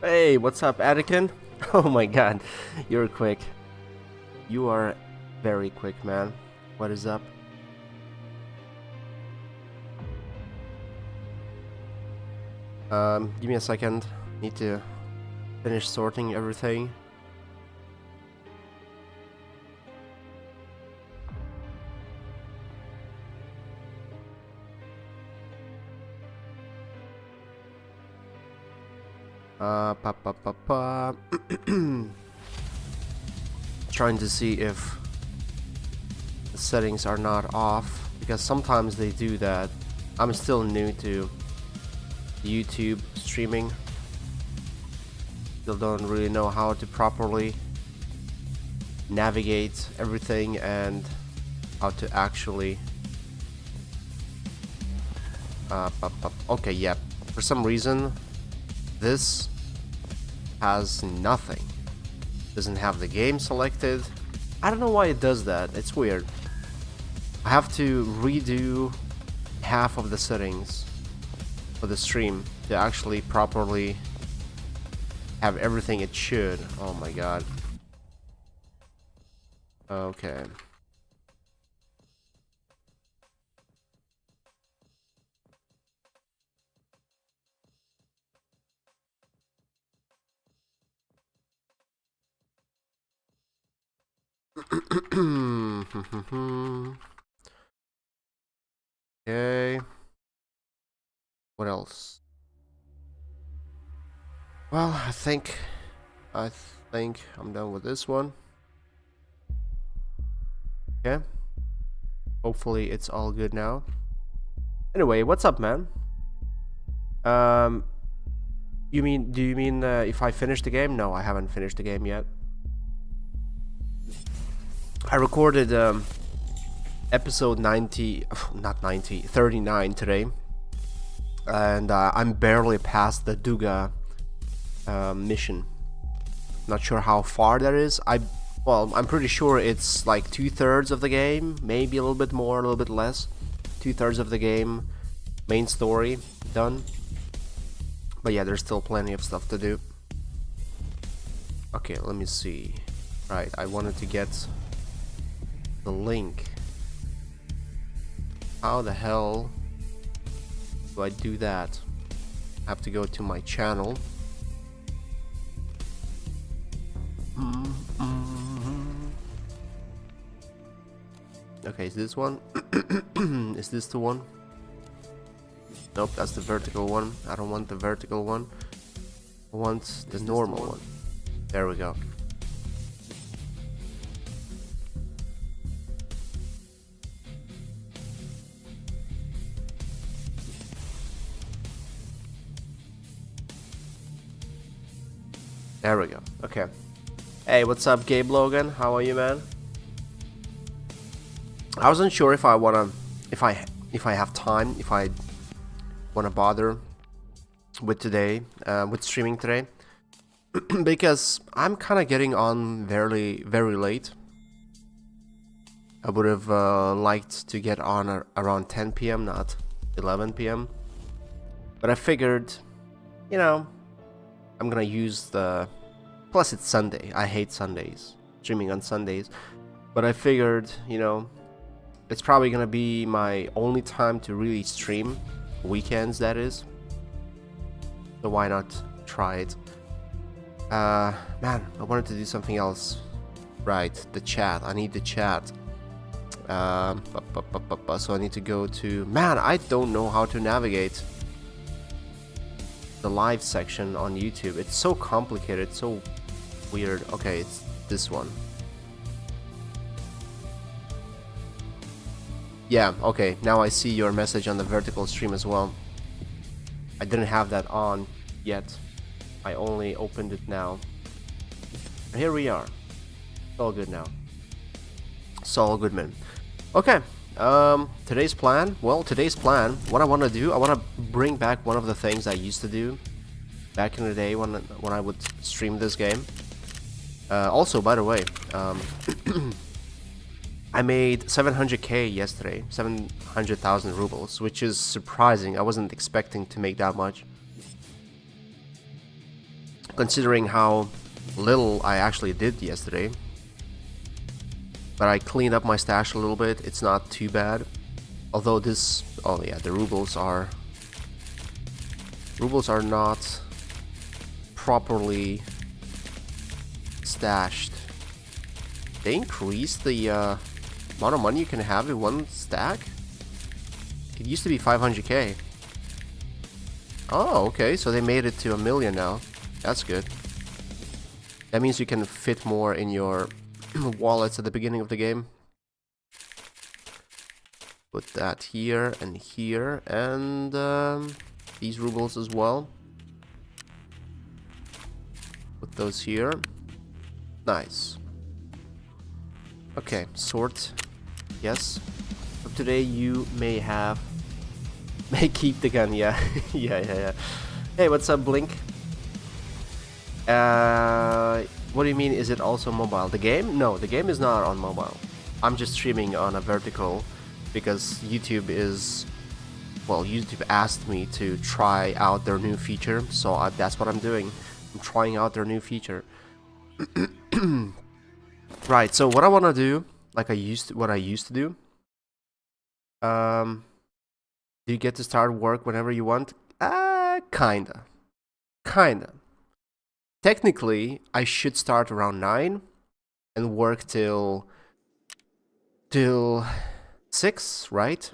Hey, what's up, Anakin? Oh my god, you're quick. You are very quick, man. What is up? Give me a second. Need to finish sorting everything. Pa pa pa pa. Trying to see if the settings are not off, because sometimes they do that. I'm still new to YouTube streaming. Still don't really know how to properly navigate everything and how to actually okay, yeah, for some reason this has nothing, doesn't have the game selected. I don't know why it does that. It's weird. I have to redo half of the settings for the stream to actually properly have everything it should. Oh my god. Okay. Okay. What else? Well, I think I'm done with this one. Okay. Hopefully it's all good now. Anyway, what's up, man? Do you mean if I finished the game? No, I haven't finished the game yet. I recorded episode 90, not 90, 39 today, and I'm barely past the Duga mission. Not sure how far that is. Well, I'm pretty sure it's like 2/3 of the game, maybe a little bit more, a little bit less. 2/3 of the game, main story done. But yeah, there's still plenty of stuff to do. Okay, let me see. Right, I wanted to get the link. How the hell do I do that? I have to go to my channel. Okay, is this one? Is this the one? Nope, that's the vertical one. I don't want the vertical one. I want the normal one. There we go. There we go. Okay. Hey, what's up, Gabe Logan? How are you, man? I wasn't sure if I have time, if I wanna bother with today, with streaming today, because I'm kind of getting on very late. I would have liked to get on around 10 p.m., not 11 p.m. But I figured, you know, I'm gonna use the... Plus it's Sunday. I hate Sundays. Streaming on Sundays. But I figured, you know, it's probably gonna be my only time to really stream. Weekends, that is. So why not try it? Man, I wanted to do something else. Right, the chat. I need the chat. So I need to go to... Man, I don't know how to navigate the live section on YouTube. It's so complicated, it's so weird. Okay, it's this one. Yeah, okay, now I see your message on the vertical stream as well. I didn't have that on yet. I only opened it now. Here we are. It's all good now. It's all good, man. Okay. Today's plan. Well, today's plan. What I want to do, I want to bring back one of the things I used to do back in the day when I would stream this game. Also, by the way, I made 700k yesterday, 700,000 rubles, which is surprising. I wasn't expecting to make that much, considering how little I actually did yesterday. But I cleaned up my stash a little bit. It's not too bad. Although this, oh yeah, the rubles are not properly stashed. They increased the amount of money you can have in one stack. It used to be 500k. Oh, okay, so they made it to 1 million now. That's good. That means you can fit more in your wallets at the beginning of the game. Put that here, and these rubles as well. Put those here. Nice. Okay, sort. Yes. For today you may keep the gun, yeah. yeah. Hey, what's up, Blink? What do you mean, is it also mobile? The game? No, the game is not on mobile. I'm just streaming on a vertical because YouTube asked me to try out their new feature, so that's what I'm doing. I'm trying out their new feature. Right, so what I want to do, what I used to do, do you get to start work whenever you want? Kinda. Technically, I should start around 9 and work till 6, right?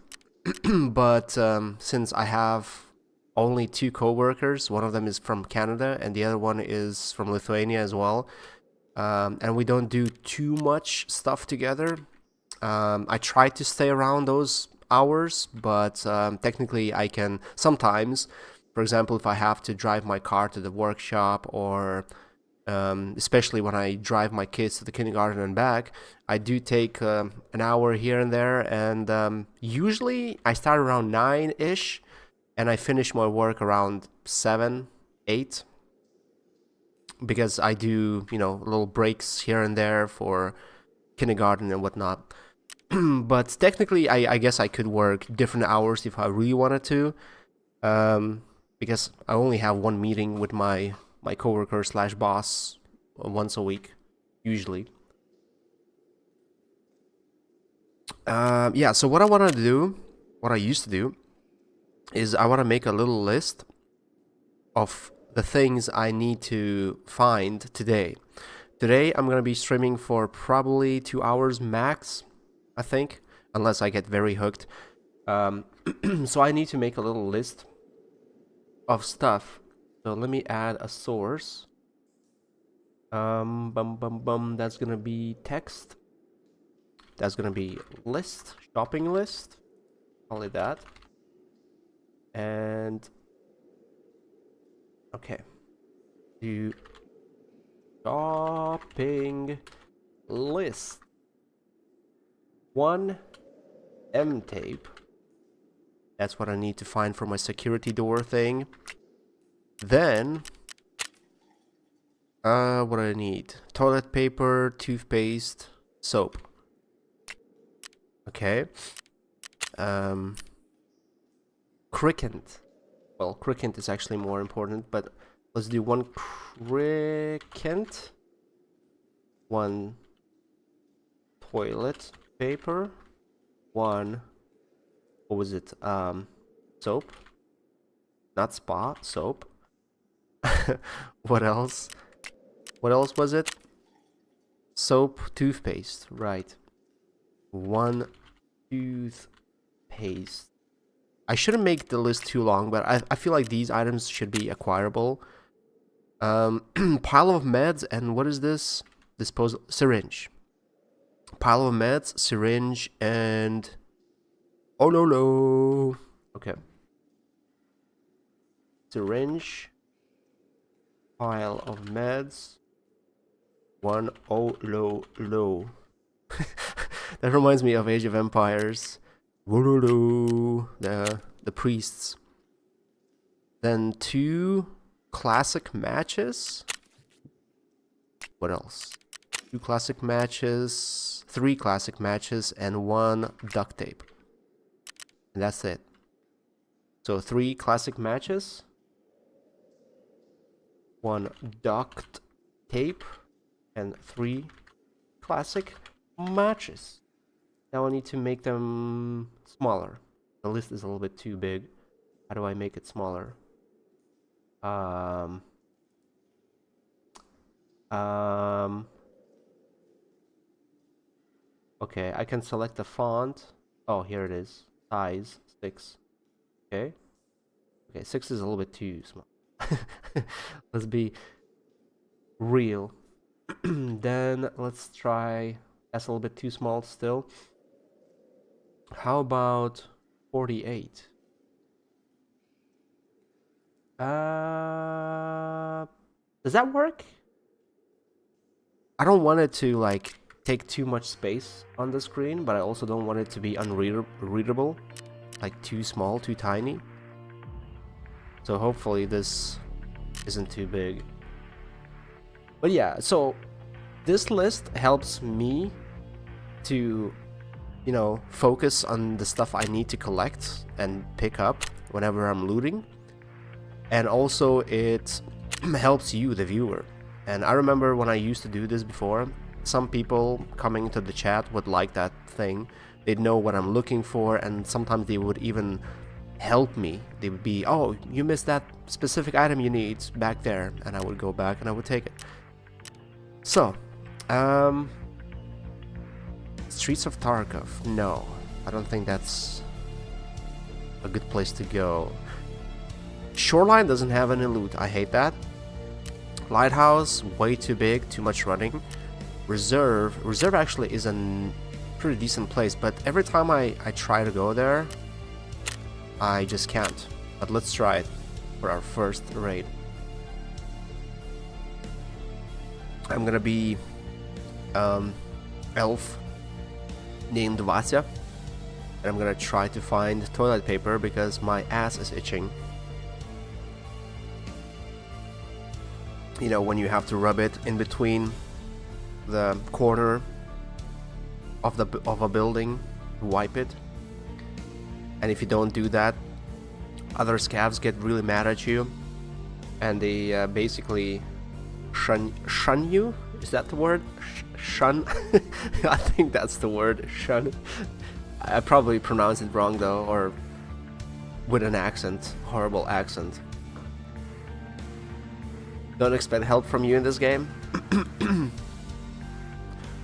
But since I have only 2 co-workers, one of them is from Canada and the other one is from Lithuania as well, and we don't do too much stuff together, I try to stay around those hours, but technically I can sometimes. For example, if I have to drive my car to the workshop, or especially when I drive my kids to the kindergarten and back, I do take an hour here and there, and usually I start around 9-ish, and I finish my work around 7, 8, because I do, little breaks here and there for kindergarten and whatnot. But technically, I guess I could work different hours if I really wanted to. Because I only have one meeting with my coworker / boss once a week, usually. Yeah, so what I used to do, is I want to make a little list of the things I need to find today. Today, I'm going to be streaming for probably 2 hours max, I think, unless I get very hooked. So I need to make a little list of stuff. So let me add a source. That's gonna be text. That's gonna be list, shopping list. Call it that. And okay, do shopping list. 1 M tape. That's what I need to find for my security door thing. Then, what do I need? Toilet paper, toothpaste, soap. Okay. Cricket. Well, cricket is actually more important, but let's do 1 cricket. 1 toilet paper. 1, what was it? Soap. Not spa, soap. What else? What else was it? Soap, toothpaste, right. 1 toothpaste. I shouldn't make the list too long, but I feel like these items should be acquirable. Pile of meds, and what is this? Disposal, syringe. Pile of meds, syringe, and... oh no. Okay. Syringe. Pile of meds. 1 oh low. That reminds me of Age of Empires. The priests. Then 2 classic matches. What else? 2 classic matches, 3 classic matches, and 1 duct tape. And that's it. So 3 classic matches, 1 duct tape, and 3 classic matches. Now I need to make them smaller. The list is a little bit too big. How do I make it smaller? Okay, I can select the font. Oh, here it is. Size 6. Okay. Okay, 6 is a little bit too small. Let's be real. Then let's try. That's a little bit too small still. How about 48? Does that work? I don't want it to like take too much space on the screen, but I also don't want it to be unreadable, like too small, too tiny. So hopefully this isn't too big. But yeah, so this list helps me to, you know, focus on the stuff I need to collect and pick up whenever I'm looting. And also it helps you, the viewer. And I remember when I used to do this before, some people coming to the chat would like that thing. They'd know what I'm looking for, and sometimes they would even help me. They would be, oh, you missed that specific item you need back there, and I would go back and I would take it. So, Streets of Tarkov. No, I don't think that's a good place to go. Shoreline doesn't have any loot. I hate that. Lighthouse, way too big, too much running. Reserve actually is a pretty decent place, but every time I try to go there, I just can't. But let's try it for our first raid. I'm gonna be elf named Vasya, and I'm gonna try to find toilet paper because my ass is itching. You know, when you have to rub it in between the corner of a building to wipe it, and if you don't do that, other scavs get really mad at you, and they basically shun you. Is that the word? Shun? I think that's the word. Shun. I probably pronounced it wrong though, or with an accent, horrible accent. Don't expect help from you in this game.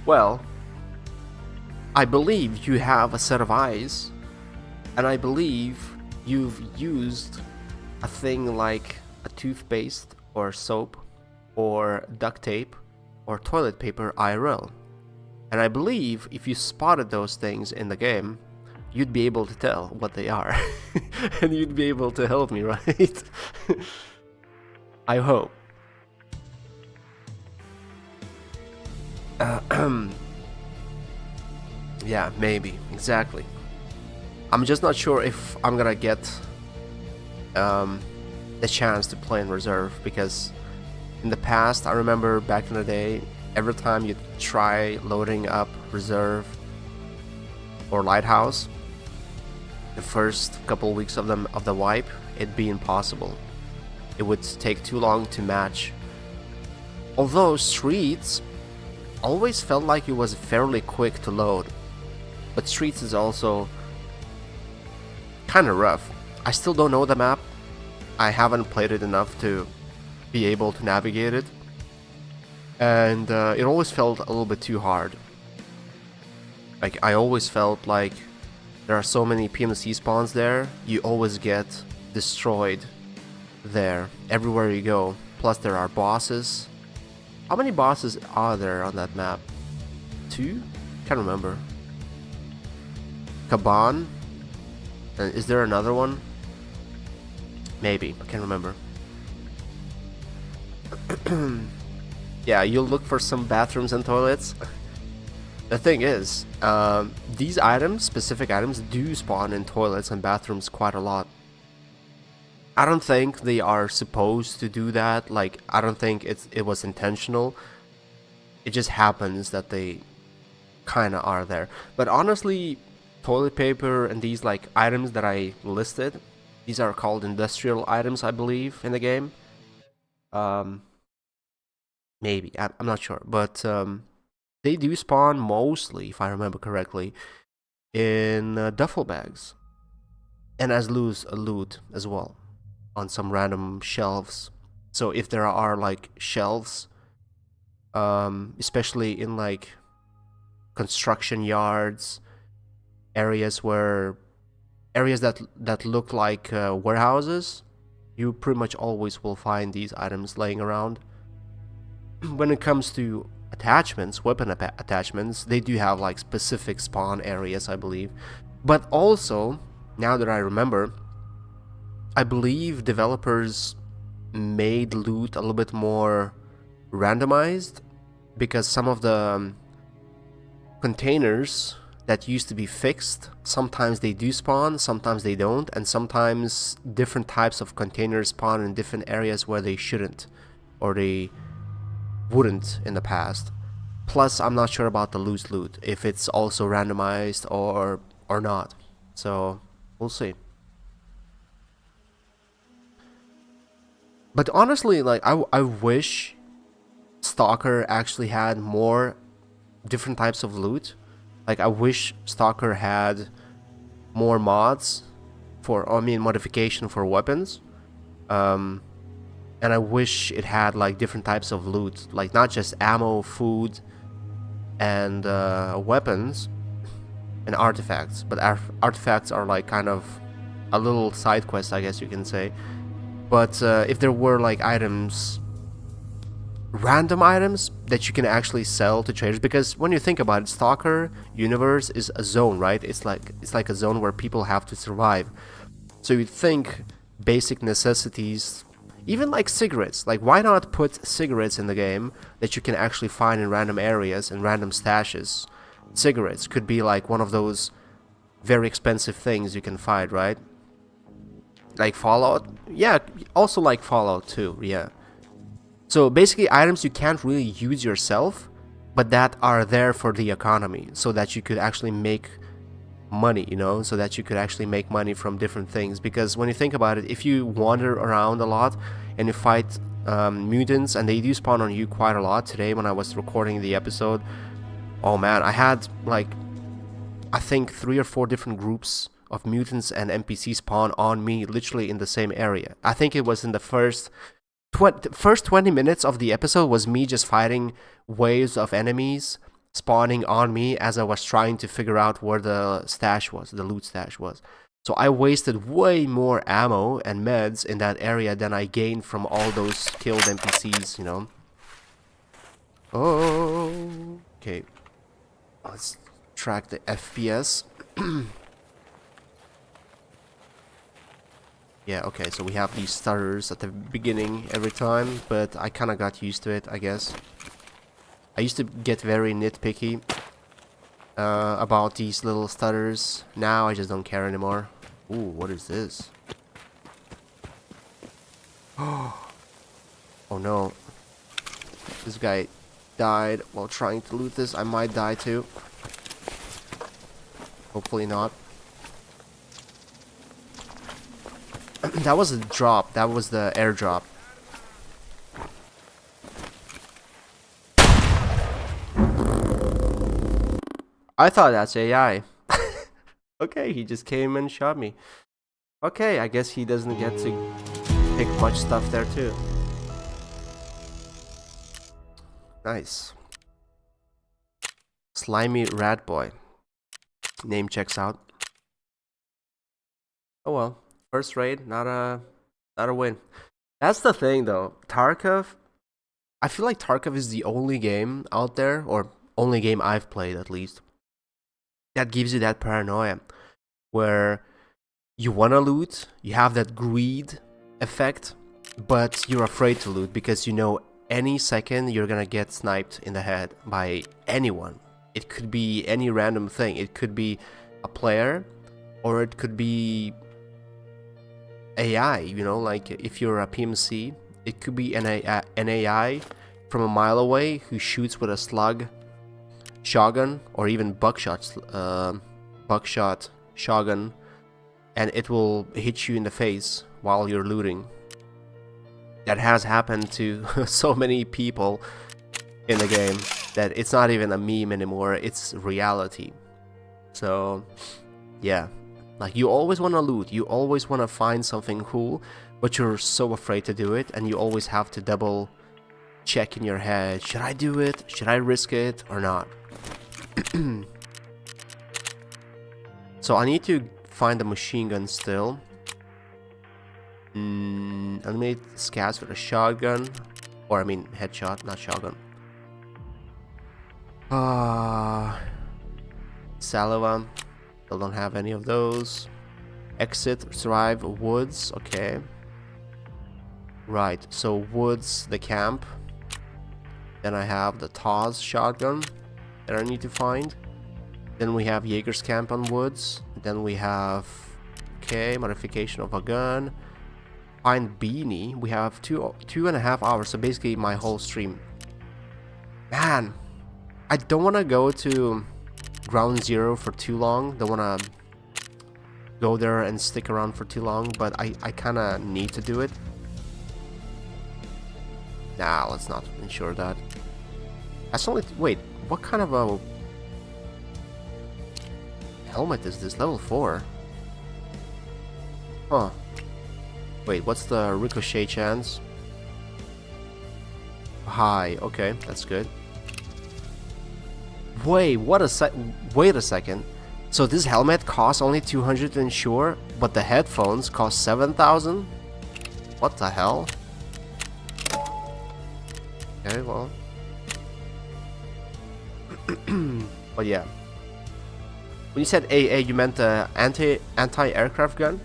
Well, I believe you have a set of eyes, and I believe you've used a thing like a toothpaste or soap or duct tape or toilet paper IRL. And I believe if you spotted those things in the game, you'd be able to tell what they are. And you'd be able to help me, right? I hope. Yeah, maybe, exactly. I'm just not sure if I'm gonna get the chance to play in reserve, because in the past, I remember back in the day, every time you try loading up reserve or lighthouse, the first couple weeks of the wipe, it'd be impossible. It would take too long to match. Although Streets always felt like it was fairly quick to load, but Streets is also kind of rough. I still don't know the map. I haven't played it enough to be able to navigate it, and it always felt a little bit too hard. Like, I always felt like there are so many PMC spawns there, you always get destroyed there everywhere you go. Plus there are bosses. How many bosses are there on that map? 2? Can't remember. Kaban? And is there another one? Maybe, I can't remember. Yeah, you'll look for some bathrooms and toilets. the thing is, these items, specific items, do spawn in toilets and bathrooms quite a lot. I don't think they are supposed to do that. Like, I don't think it was intentional. It just happens that they kind of are there. But honestly, toilet paper and these like items that I listed, these are called industrial items, I believe, in the game. Maybe, I'm not sure, but they do spawn mostly, if I remember correctly, in duffel bags and as loot as well on some random shelves. So if there are like shelves, especially in like construction yards, areas that look like warehouses, you pretty much always will find these items laying around. When it comes to attachments, weapon attachments, they do have like specific spawn areas, I believe. But also, now that I remember, I believe developers made loot a little bit more randomized, because some of the containers that used to be fixed, sometimes they do spawn, sometimes they don't, and sometimes different types of containers spawn in different areas where they shouldn't, or they wouldn't in the past. Plus, I'm not sure about the loose loot, if it's also randomized or not. So, we'll see. But honestly, like, I wish Stalker actually had more different types of loot. Like, I wish Stalker had more mods for, I mean, modification for weapons. And I wish it had like different types of loot, like not just ammo, food, and weapons and artifacts. But artifacts are like kind of a little side quest, I guess you can say. But if there were like items, random items that you can actually sell to traders, because when you think about it, Stalker universe is a zone, right? It's like a zone where people have to survive. So you'd think basic necessities, even like cigarettes, like why not put cigarettes in the game that you can actually find in random areas and random stashes? Cigarettes could be like one of those very expensive things you can find, right? Like Fallout, yeah, also like Fallout 2, yeah. So basically items you can't really use yourself, but that are there for the economy, so that you could actually make money, you know, so that you could actually make money from different things. Because when you think about it, if you wander around a lot and you fight mutants, and they do spawn on you quite a lot. Today when I was recording the episode, oh man, I had like, I think 3 or 4 different groups of mutants and NPC spawn on me literally in the same area. I think it was in the first 20 minutes of the episode was me just fighting waves of enemies spawning on me as I was trying to figure out where the stash was, the loot stash was. So I wasted way more ammo and meds in that area than I gained from all those killed NPCs, you know. Oh, okay. Let's track the FPS. Yeah, okay, so we have these stutters at the beginning every time, but I kind of got used to it, I guess. I used to get very nitpicky about these little stutters. Now I just don't care anymore. Ooh, what is this? Oh no. This guy died while trying to loot this. I might die too. Hopefully not. That was a drop. That was the airdrop. I thought that's AI. Okay, he just came and shot me. Okay, I guess he doesn't get to pick much stuff there too. Nice. Slimy rat boy. Name checks out. Oh well. First raid, not a win. That's the thing though. Tarkov, I feel like Tarkov is the only game out there, or only game I've played at least, that gives you that paranoia where you wanna loot, you have that greed effect, but you're afraid to loot because you know any second you're gonna get sniped in the head by anyone. It could be any random thing. It could be a player, or it could be AI, you know, like if you're a PMC, it could be an AI from a mile away who shoots with a slug, shotgun, or even buckshot shotgun, and it will hit you in the face while you're looting. That has happened to so many people in the game that it's not even a meme anymore, it's reality. So yeah, like you always want to loot, you always want to find something cool, but you're so afraid to do it, and you always have to double check in your head, should I do it, should I risk it or not? So I need to find the machine gun still. Eliminate scats with a shotgun, or I mean headshot, not shotgun. Saliva, still don't have any of those. Exit, survive, woods, okay. Right, so woods, the camp. Then I have the Taz shotgun that I need to find. Then we have Jaeger's camp on woods. Then we have, okay, modification of a gun. Find beanie. We have two and a half hours, so basically my whole stream. Man, I don't want to go to ground zero for too long. Don't want to go there and stick around for too long, but I kind of need to do it. Nah, let's not ensure that. That's only... wait, what kind of a helmet is this? Level 4? Huh. Wait, what's the ricochet chance? High, okay, that's good. Wait, wait a second. So this helmet costs only 200 to insure, but the headphones cost 7,000? What the hell? Okay, well. But yeah. When you said AA, you meant the anti-aircraft gun?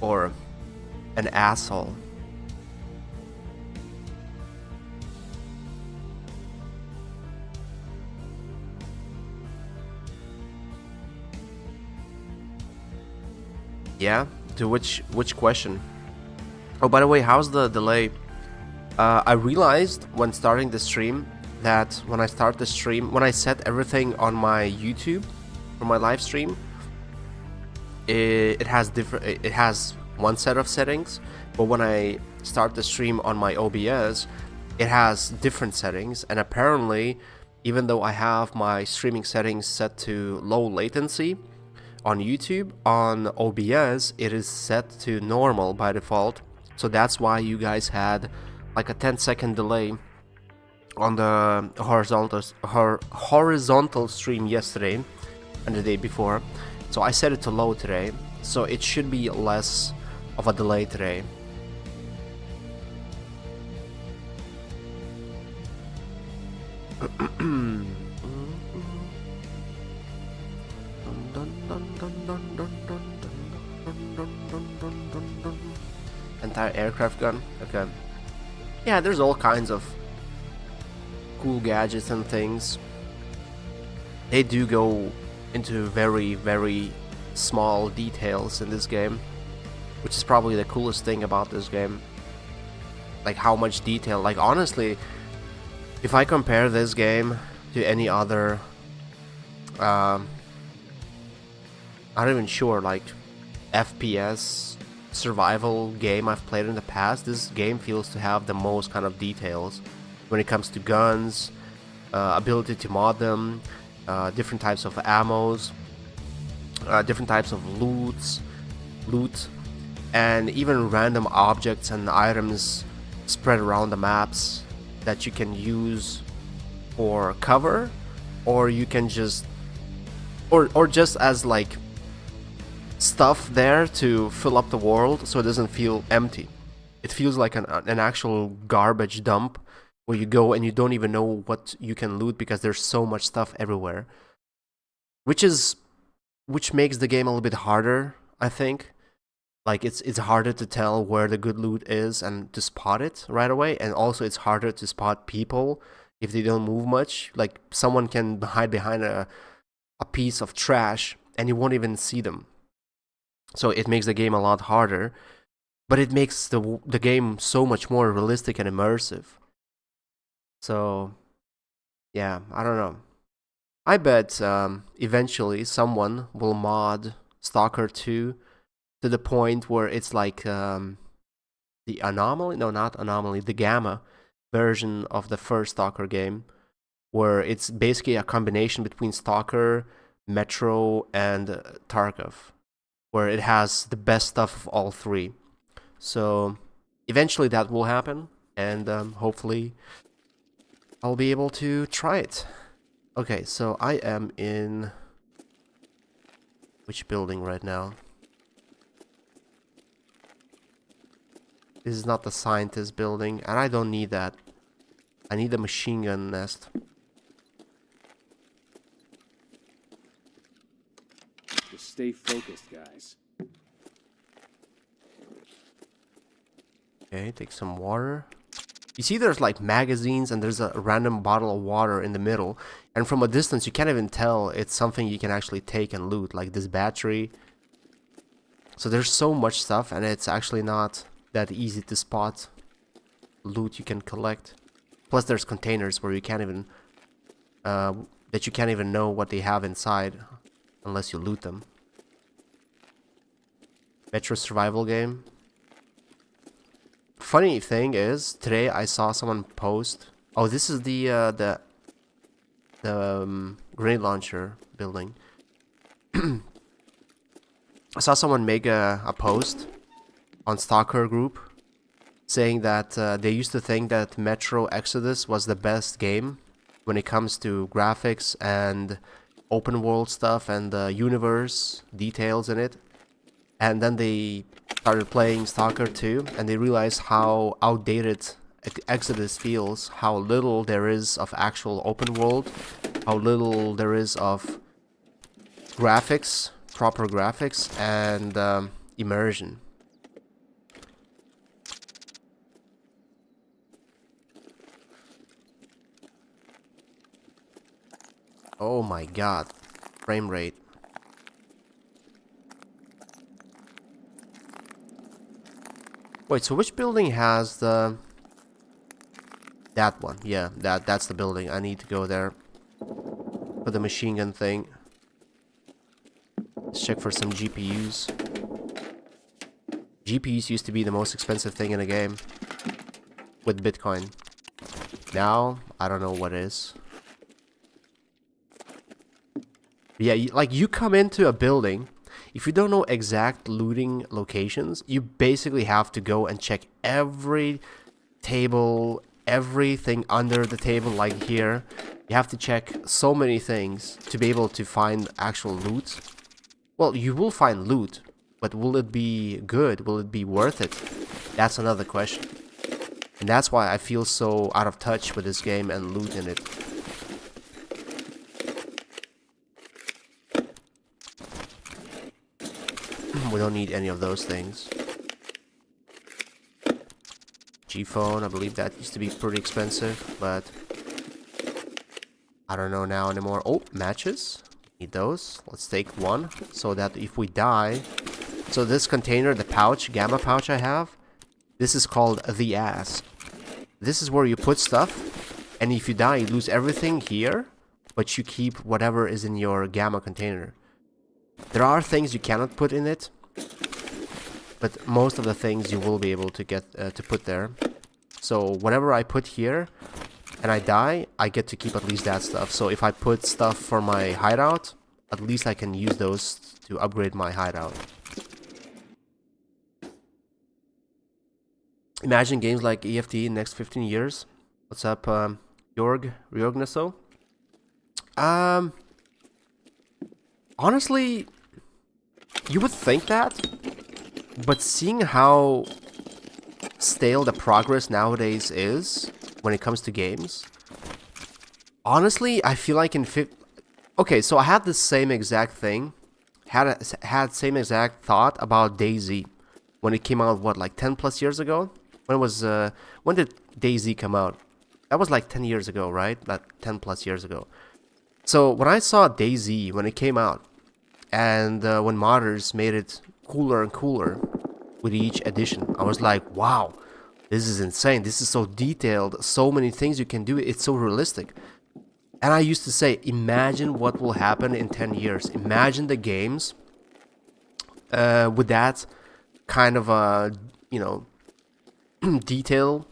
Or an asshole? Yeah? To which question? Oh, by the way, how's the delay? I realized when starting the stream that when I start the stream, when I set everything on my YouTube for my live stream, it has one set of settings, but when I start the stream on my OBS, it has different settings. And apparently, even though I have my streaming settings set to low latency on YouTube, on OBS it is set to normal by default. So that's why you guys had like a 10-second delay on the horizontal stream yesterday and the day before. So I set it to low today, so it should be less of a delay today. Anti-aircraft gun, okay. Yeah, there's all kinds of cool gadgets and things. They do go into very, very small details in this game, which is probably the coolest thing about this game. Like how much detail, like honestly, if I compare this game to any other, I'm not even sure, like FPS survival game I've played in the past, this game feels to have the most kind of details when it comes to guns, ability to mod them, different types of ammos, different types of loot, and even random objects and items spread around the maps that you can use for cover, or you can just or just as like stuff there to fill up the world so it doesn't feel empty. It feels like an actual garbage dump where you go and you don't even know what you can loot because there's so much stuff everywhere, which makes the game a little bit harder, I think. Like it's harder to tell where the good loot is and to spot it right away, and also it's harder to spot people if they don't move much. Like someone can hide behind a piece of trash and you won't even see them. So it makes the game a lot harder, but it makes the game so much more realistic and immersive. So yeah, I don't know. I bet eventually someone will mod Stalker 2 to the point where it's like the anomaly, no, not anomaly, the gamma version of the first Stalker game, where it's basically a combination between Stalker, Metro, and Tarkov, where it has the best stuff of all three. So eventually that will happen, and hopefully I'll be able to try it. Okay, so I am in which building right now? This is not the scientist building, and I don't need that. I need a machine gun nest. Just stay focused, guys. Okay, take some water. You see there's like magazines and there's a random bottle of water in the middle. And from a distance you can't even tell it's something you can actually take and loot. Like this battery. So there's so much stuff and it's actually not that easy to spot loot you can collect. Plus there's containers where you can't even that you can't even know what they have inside unless you loot them. Metro survival game. Funny thing is, today I saw someone post. Oh, this is the grenade launcher building. I saw someone make a post on Stalker group saying that they used to think that Metro Exodus was the best game when it comes to graphics and open world stuff and the universe details in it. And then they started playing Stalker 2 and they realized how outdated Exodus feels, how little there is of actual open world, how little there is of graphics, proper graphics, and immersion. Oh my god, frame rate. Wait, so which building has the... That one, yeah, that's the building. I need to go there for the machine gun thing. Let's check for some GPUs. GPUs used to be the most expensive thing in the game with Bitcoin. Now, I don't know what is. Yeah, like you come into a building, if you don't know exact looting locations, you basically have to go and check every table, everything under the table, like here. You have to check so many things to be able to find actual loot. Well, you will find loot, but will it be good? Will it be worth it? That's another question. And that's why I feel so out of touch with this game and loot in it. We don't need any of those things. G-phone, I believe that used to be pretty expensive, but I don't know now anymore. Oh, matches. Need those. Let's take one so that if we die... So this container, the pouch, gamma pouch I have, this is called the ass. This is where you put stuff, and if you die, you lose everything here, but you keep whatever is in your gamma container. There are things you cannot put in it, but most of the things you will be able to get to put there. So whatever I put here and I die, I get to keep at least that stuff. So if I put stuff for my hideout, at least I can use those to upgrade my hideout. Imagine games like EFT in the next 15 years. What's up, Jorg Riognaso? Honestly, you would think that, but seeing how stale the progress nowadays is when it comes to games, honestly, I feel like in okay, so I had the same exact thing, had same exact thought about DayZ when it came out. What, like 10 plus years ago? When did DayZ come out? That was like 10 years ago, right? That 10 plus years ago. So when I saw DayZ when it came out, and when modders made it cooler and cooler with each edition, I was like, wow, this is insane. This is so detailed. So many things you can do. It's so realistic. And I used to say, imagine what will happen in 10 years. Imagine the games with that kind of detail.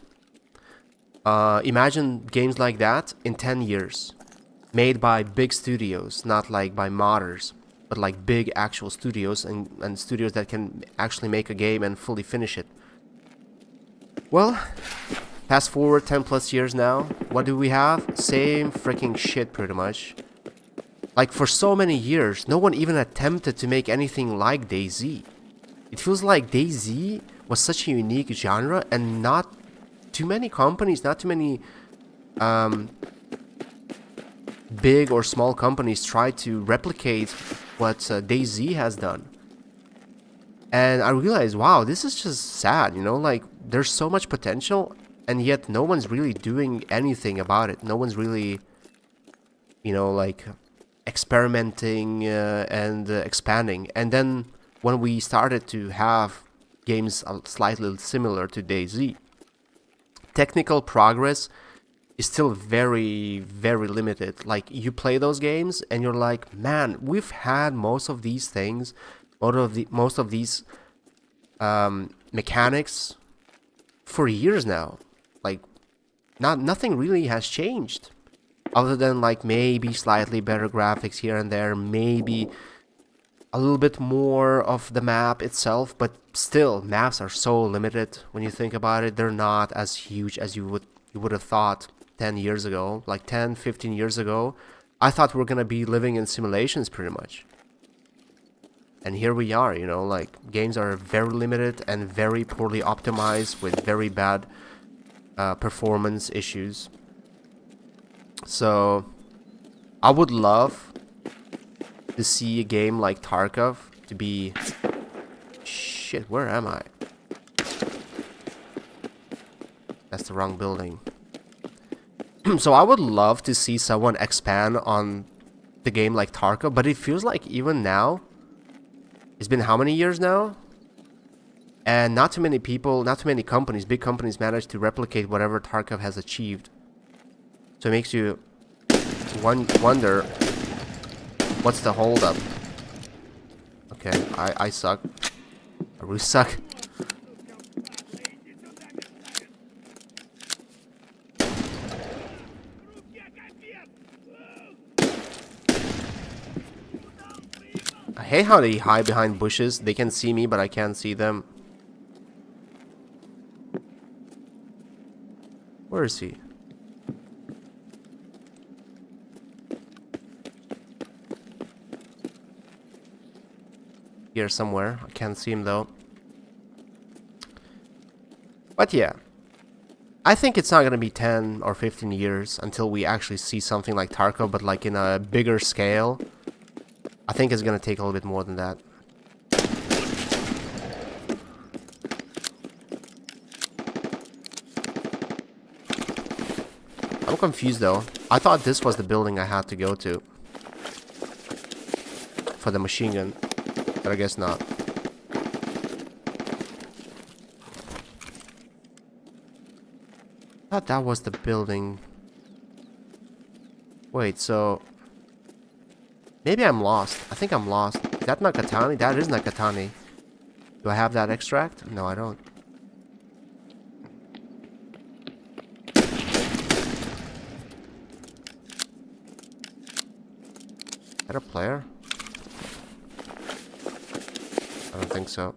Imagine games like that in 10 years. Made by big studios, not like by modders, but like big actual studios and studios that can actually make a game and fully finish it. Well, fast forward 10 plus years now, what do we have? Same freaking shit pretty much. Like for so many years, no one even attempted to make anything like DayZ. It feels like DayZ was such a unique genre and not too many companies, not too many big or small companies try to replicate what DayZ has done. And I realized, wow, this is just sad, like there's so much potential and yet no one's really doing anything about it. No one's really, like experimenting and expanding. And then when we started to have games slightly similar to DayZ, technical progress is still very, very limited. Like you play those games and you're like, man, we've had most of these things, most of these mechanics for years now. Like nothing really has changed other than like maybe slightly better graphics here and there, maybe a little bit more of the map itself, but still maps are so limited when you think about it. They're not as huge as you would have thought 10 years ago, like 10, 15 years ago. I thought we were gonna be living in simulations pretty much. And here we are, like games are very limited and very poorly optimized with very bad performance issues. So I would love to see a game like Tarkov to be... Shit, where am I? That's the wrong building. So I would love to see someone expand on the game like Tarkov, but it feels like even now, it's been how many years now? And not too many people, not too many companies, big companies manage to replicate whatever Tarkov has achieved. So it makes you wonder, what's the holdup? Okay, I suck. I really suck. I hate how they hide behind bushes. They can see me, but I can't see them. Where is he? Here somewhere. I can't see him though. But yeah. I think it's not going to be 10 or 15 years until we actually see something like Tarkov, but like in a bigger scale. I think it's going to take a little bit more than that. I'm confused though. I thought this was the building I had to go to for the machine gun, but I guess not. I thought that was the building. Wait, so maybe I'm lost. I think I'm lost. Is that Nakatani? That is Nakatani. Do I have that extract? No, I don't. Is that a player? I don't think so.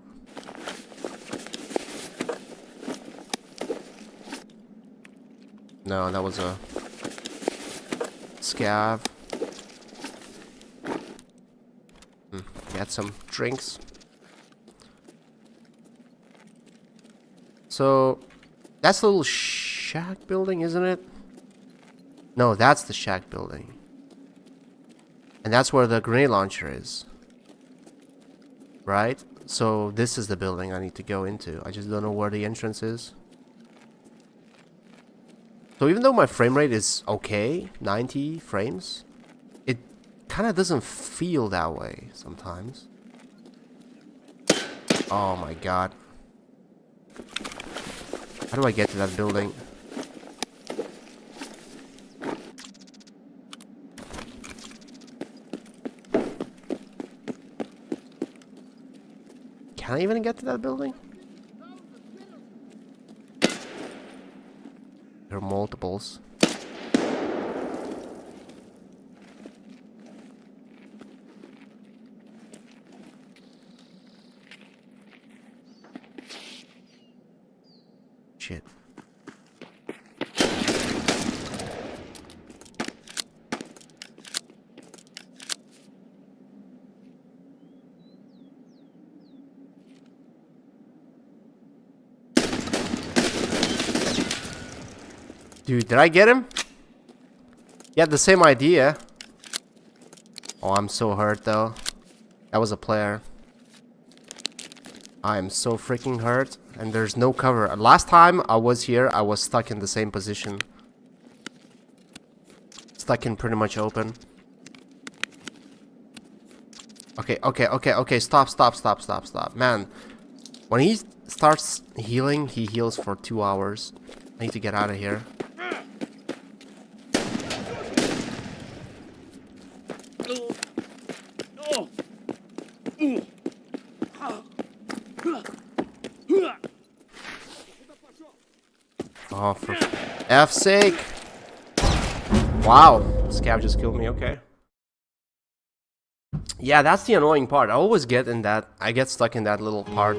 No, that was a scav. Get some drinks. So that's the little shack building, isn't it? No, that's the shack building. And that's where the grenade launcher is. Right? So this is the building I need to go into. I just don't know where the entrance is. So even though my frame rate is okay, 90 frames, it kind of doesn't feel that way sometimes. Oh my god. How do I get to that building? Can I even get to that building? There are multiples. Shit. Dude, did I get him? He had the same idea. Oh, I'm so hurt though. That was a player. I am so freaking hurt. And there's no cover. Last time I was here, I was stuck in the same position. Stuck in pretty much open. Okay. Stop. Man, when he starts healing, he heals for 2 hours. I need to get out of here. Oh, for F's sake. Wow. Scav just killed me, okay. Yeah, that's the annoying part. I always get in that. I get stuck in that little part.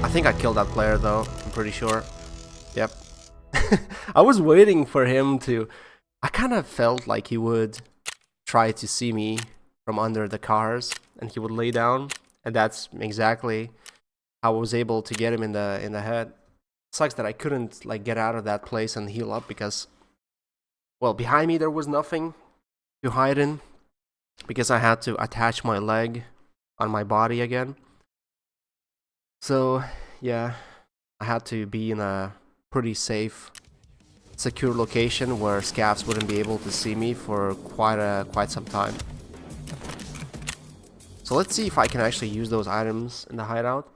I think I killed that player though. I'm pretty sure. Yep. I was waiting for him to. I kind of felt like he would try to see me from under the cars and he would lay down. And that's exactly how I was able to get him in the head. Sucks that I couldn't like get out of that place and heal up because, well, behind me there was nothing to hide in because I had to attach my leg on my body again. So yeah, I had to be in a pretty safe, secure location where scavs wouldn't be able to see me for quite some time. So let's see if I can actually use those items in the hideout.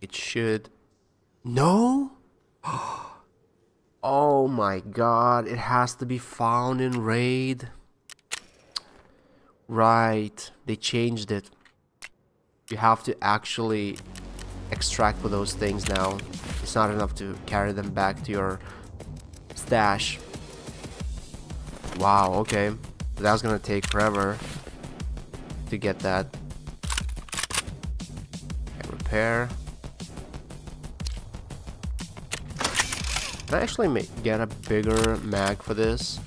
It should. No? Oh my god, it has to be found in raid. Right, they changed it. You have to actually extract with those things now. It's not enough to carry them back to your stash. Wow, okay. That was gonna take forever to get that. Okay, repair. Can I actually get a bigger mag for this?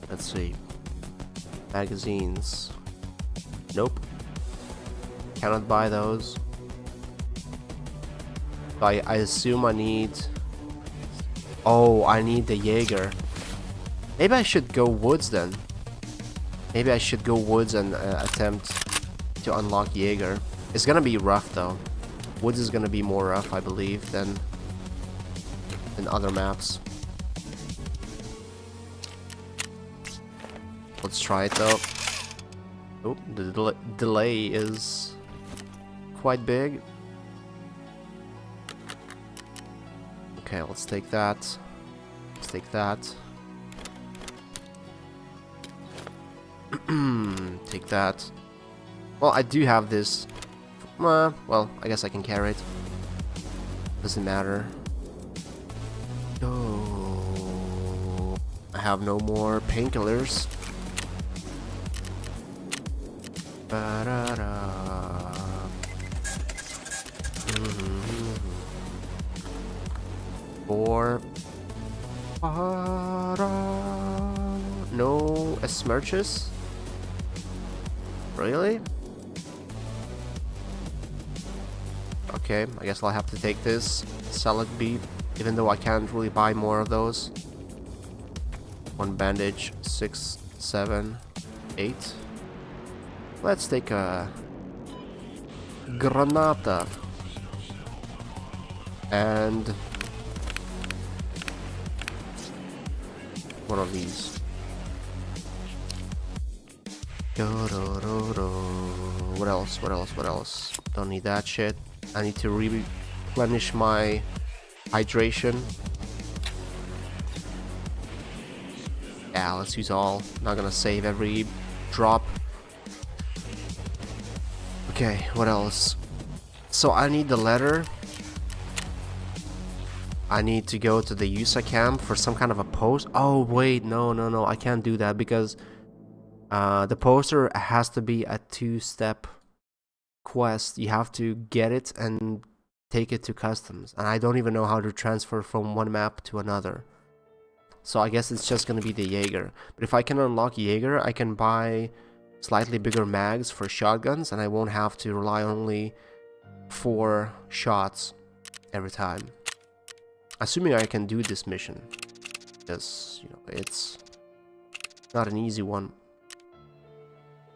Let's see. Magazines. Nope. Cannot buy those. So I assume I need... Oh, I need the Jaeger. Maybe I should go woods then. Maybe I should go woods and attempt to unlock Jaeger. It's gonna be rough though. Woods is gonna be more rough, I believe, than other maps. Let's try it though. Oh, the delay is quite big. Okay, let's take that. Let's take that. Take that. Well, I do have this. Well, I guess I can carry it. Doesn't matter. Oh, I have no more painkillers. Four. No smirches? Really? Okay, I guess I'll have to take this. Salad beef, even though I can't really buy more of those. 1 bandage, 6, 7, 8. Let's take a granata and one of these. What else? What else? What else? Don't need that shit. I need to replenish my hydration. Yeah, let's use all. Not gonna save every drop. Okay, what else? So I need the letter. I need to go to the USA camp for some kind of a post. Oh wait, no, I can't do that because the poster has to be a 2-step quest. You have to get it and take it to customs, and I don't even know how to transfer from one map to another. So I guess it's just gonna be the Jaeger. But if I can unlock Jaeger, I can buy slightly bigger mags for shotguns, and I won't have to rely only 4 shots every time. Assuming I can do this mission, because you know it's not an easy one.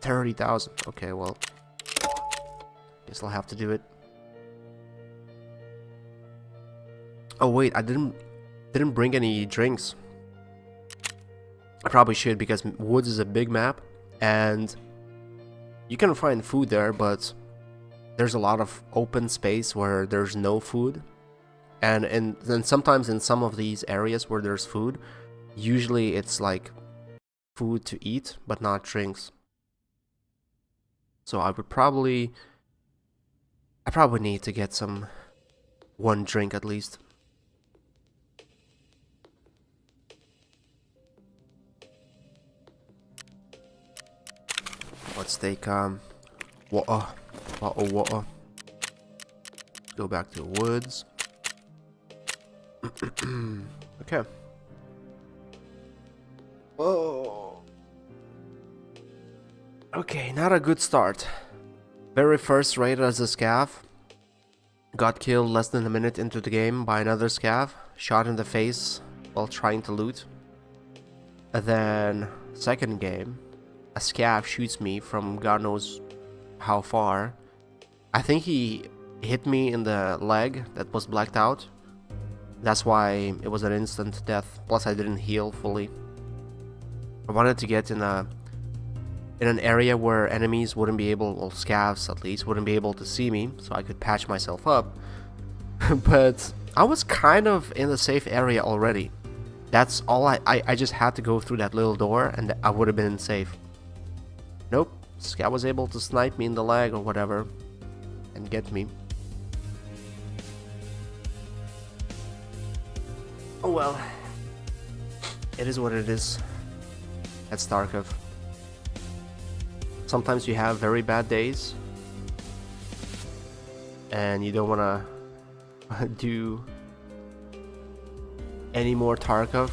30,000. Okay, well, guess I'll have to do it. Oh wait, I didn't bring any drinks. I probably should, because Woods is a big map and you can find food there, but there's a lot of open space where there's no food. And then sometimes in some of these areas where there's food, usually it's like food to eat but not drinks. So I probably need to get some 1 drink at least. Let's take water. Water. Go back to the woods. Okay. Whoa. Okay, not a good start. Very first raid as a scav. Got killed less than a minute into the game by another scav. Shot in the face while trying to loot. And then second game, a scav shoots me from God knows how far. I think he hit me in the leg that was blacked out. That's why it was an instant death. Plus I didn't heal fully. I wanted to get in an area where enemies wouldn't be able, well, scavs at least, wouldn't be able to see me, so I could patch myself up. But I was kind of in the safe area already. That's all I just had to go through that little door and I would have been safe. Nope, scav was able to snipe me in the leg or whatever and get me. Oh well, it is what it is. That's Tarkov. Sometimes you have very bad days and you don't want to do any more Tarkov.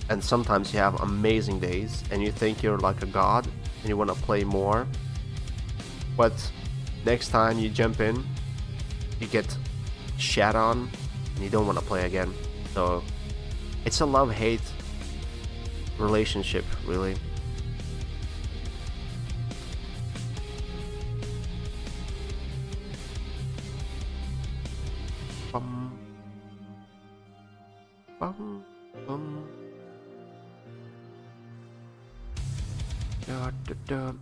And sometimes you have amazing days and you think you're like a god and you want to play more. But next time you jump in, you get shat on and you don't want to play again. So it's a love-hate relationship, really. Bum. Bum. Bum. Da, da, da.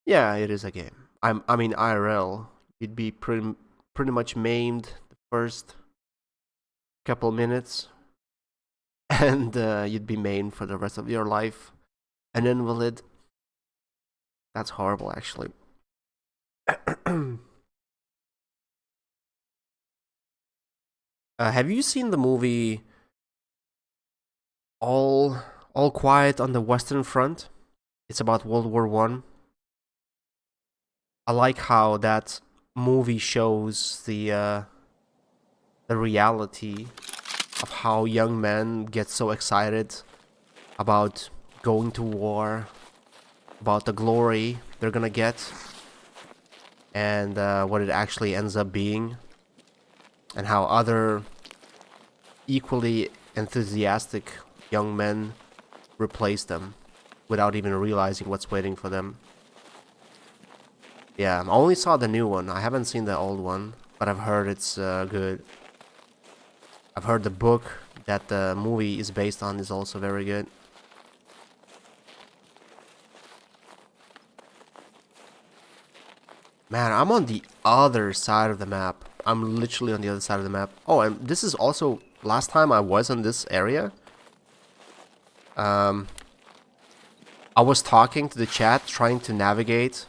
Yeah, it is a game. I mean IRL, you'd be pretty much maimed the first couple minutes, and you'd be maimed for the rest of your life. An invalid. That's horrible, actually. Have you seen the movie All Quiet on the Western Front? It's about World War I. I like how that movie shows the reality of how young men get so excited about going to war, about the glory they're gonna get, and what it actually ends up being, and how other equally enthusiastic young men replace them without even realizing what's waiting for them. Yeah, I only saw the new one. I haven't seen the old one, but I've heard it's good. I've heard the book that the movie is based on is also very good. Man, I'm on the other side of the map. I'm literally on the other side of the map. Oh, and this is also last time I was in this area. I was talking to the chat, trying to navigate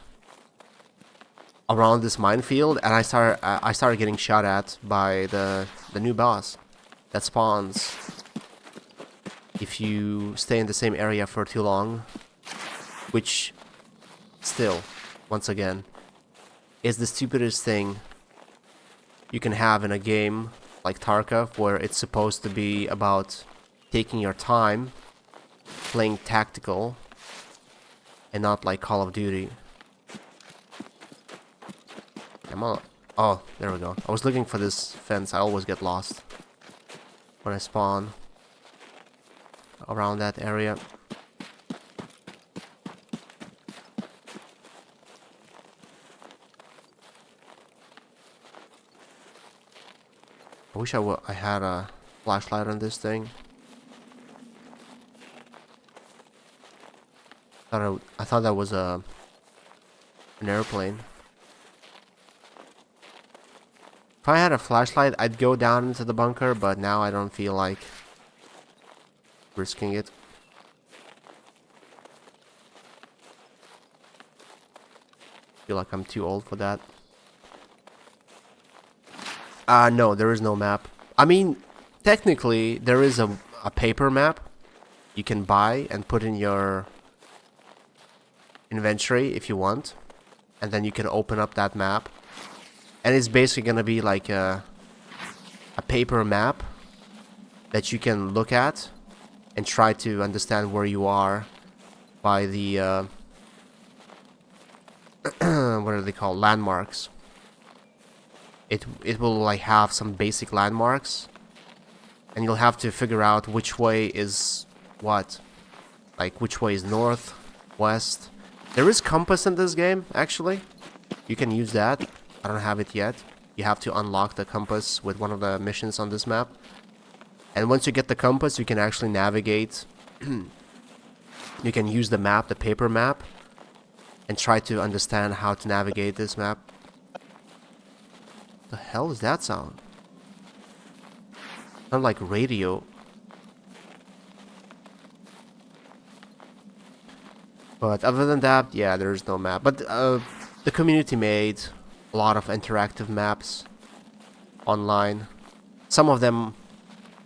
around this minefield, and I started getting shot at by the new boss that spawns if you stay in the same area for too long, which still, once again, is the stupidest thing you can have in a game like Tarkov, where it's supposed to be about taking your time, playing tactical, and not like Call of Duty. Oh, there we go. I was looking for this fence. I always get lost when I spawn around that area. I wish I had a flashlight on this thing. I thought that was an airplane. If I had a flashlight, I'd go down into the bunker, but now I don't feel like risking it. Feel like I'm too old for that. No, there is no map. I mean, technically, there is a paper map you can buy and put in your inventory if you want. And then you can open up that map. And it's basically gonna be like a paper map that you can look at and try to understand where you are by the what are they called? Landmarks. It will like have some basic landmarks, and you'll have to figure out which way is what, like which way is north, west. There is compass in this game, actually. You can use that. I don't have it yet. You have to unlock the compass with one of the missions on this map. And once you get the compass, you can actually navigate. You can use the map, the paper map, and try to understand how to navigate this map. The hell is that sound? Sound like radio. But other than that, yeah, there's no map. But the community made a lot of interactive maps online. Some of them,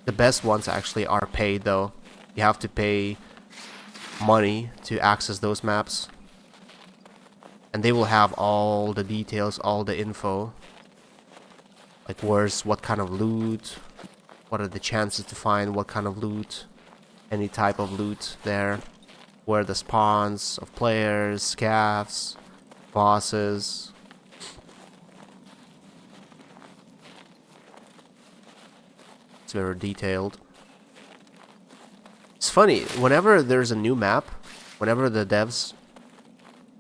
the best ones actually, are paid though. You have to pay money to access those maps. And they will have all the details, all the info. Like where's what kind of loot, what are the chances to find what kind of loot, any type of loot there, where the spawns of players, scavs, bosses. It's very detailed. It's funny, whenever there's a new map, whenever the devs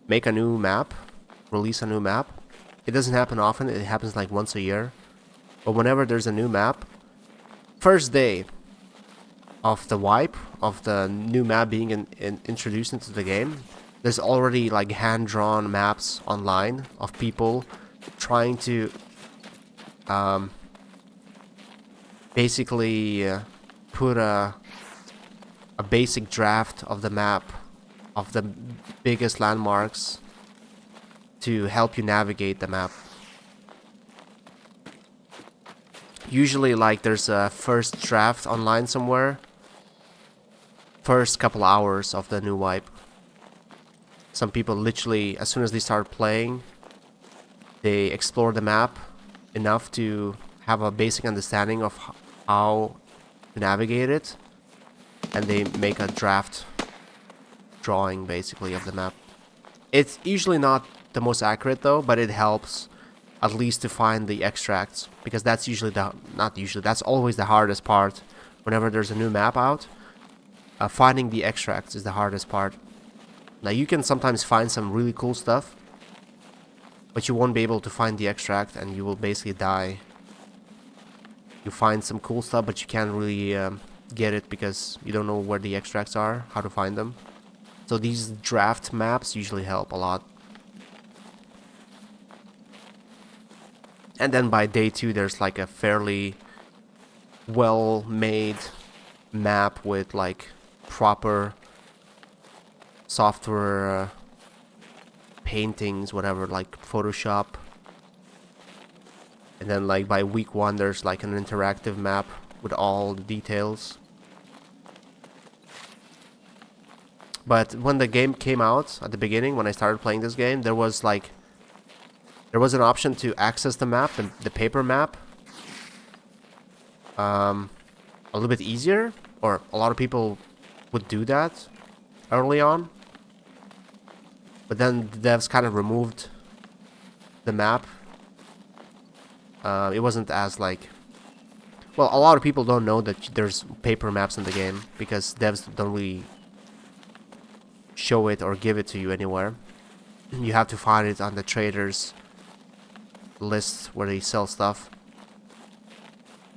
make a new map, release a new map, it doesn't happen often, it happens like once a year. But whenever there's a new map, first day of the wipe, of the new map being introduced into the game, there's already like hand-drawn maps online of people trying to basically put a basic draft of the map of the biggest landmarks to help you navigate the map. Usually like there's a first draft online somewhere, first couple hours of the new wipe. Some people literally, as soon as they start playing, they explore the map enough to have a basic understanding of how to navigate it, and they make a draft drawing basically of the map. It's usually not the most accurate though, but it helps at least to find the extracts, because that's usually that's always the hardest part whenever there's a new map out, finding the extracts is the hardest part. Now you can sometimes find some really cool stuff, but you won't be able to find the extract and you will basically die. You find some cool stuff, but you can't really get it because you don't know where the extracts are, how to find them. So these draft maps usually help a lot. And then by day 2 there's like a fairly well made map with like proper software paintings, whatever, like Photoshop. And then like by week 1 there's like an interactive map with all the details. But when the game came out at the beginning, when I started playing this game, there was an option to access the map, the paper map, a little bit easier, or a lot of people would do that early on. But then the devs kind of removed the map. It wasn't as like... Well, a lot of people don't know that there's paper maps in the game because devs don't really show it or give it to you anywhere. You have to find it on the traders list where they sell stuff.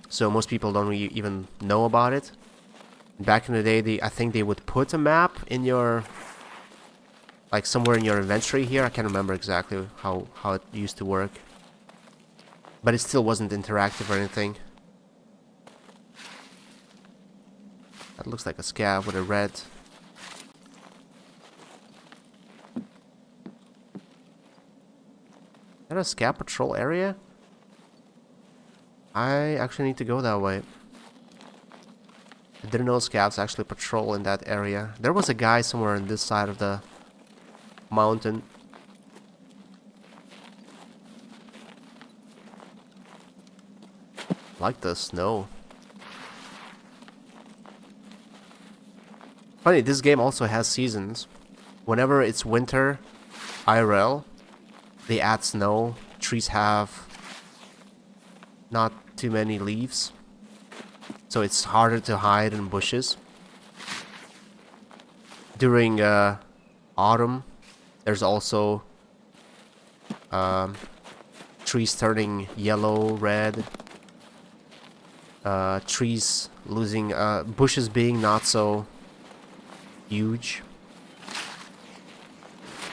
So most people don't really even know about it. Back in the day, I think they would put a map in your... like somewhere in your inventory here. I can't remember exactly how it used to work. But it still wasn't interactive or anything. That looks like a scav with a red. Is that a scav patrol area? I actually need to go that way. I didn't know scavs actually patrol in that area. There was a guy somewhere on this side of the mountain. Like the snow. Funny, this game also has seasons. Whenever it's winter, IRL, they add snow. Trees have not too many leaves, so it's harder to hide in bushes. During autumn, there's also trees turning yellow, red, trees losing, bushes being not so huge.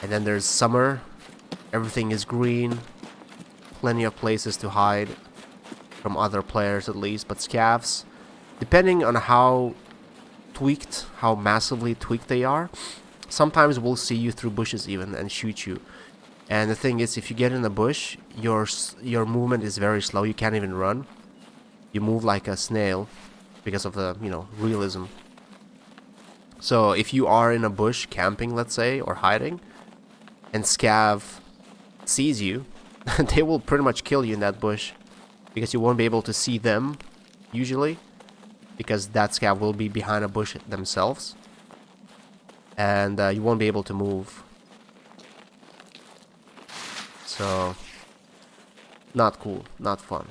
And then there's summer, everything is green, plenty of places to hide from other players at least. But scavs, depending on how tweaked, how massively tweaked they are, sometimes will see you through bushes even and shoot you. And the thing is, if you get in a bush, your movement is very slow. You can't even run. You move like a snail because of the, realism. So if you are in a bush camping, let's say, or hiding, and scav sees you, they will pretty much kill you in that bush because you won't be able to see them usually, because that scav will be behind a bush themselves, and you won't be able to move. So not cool, not fun.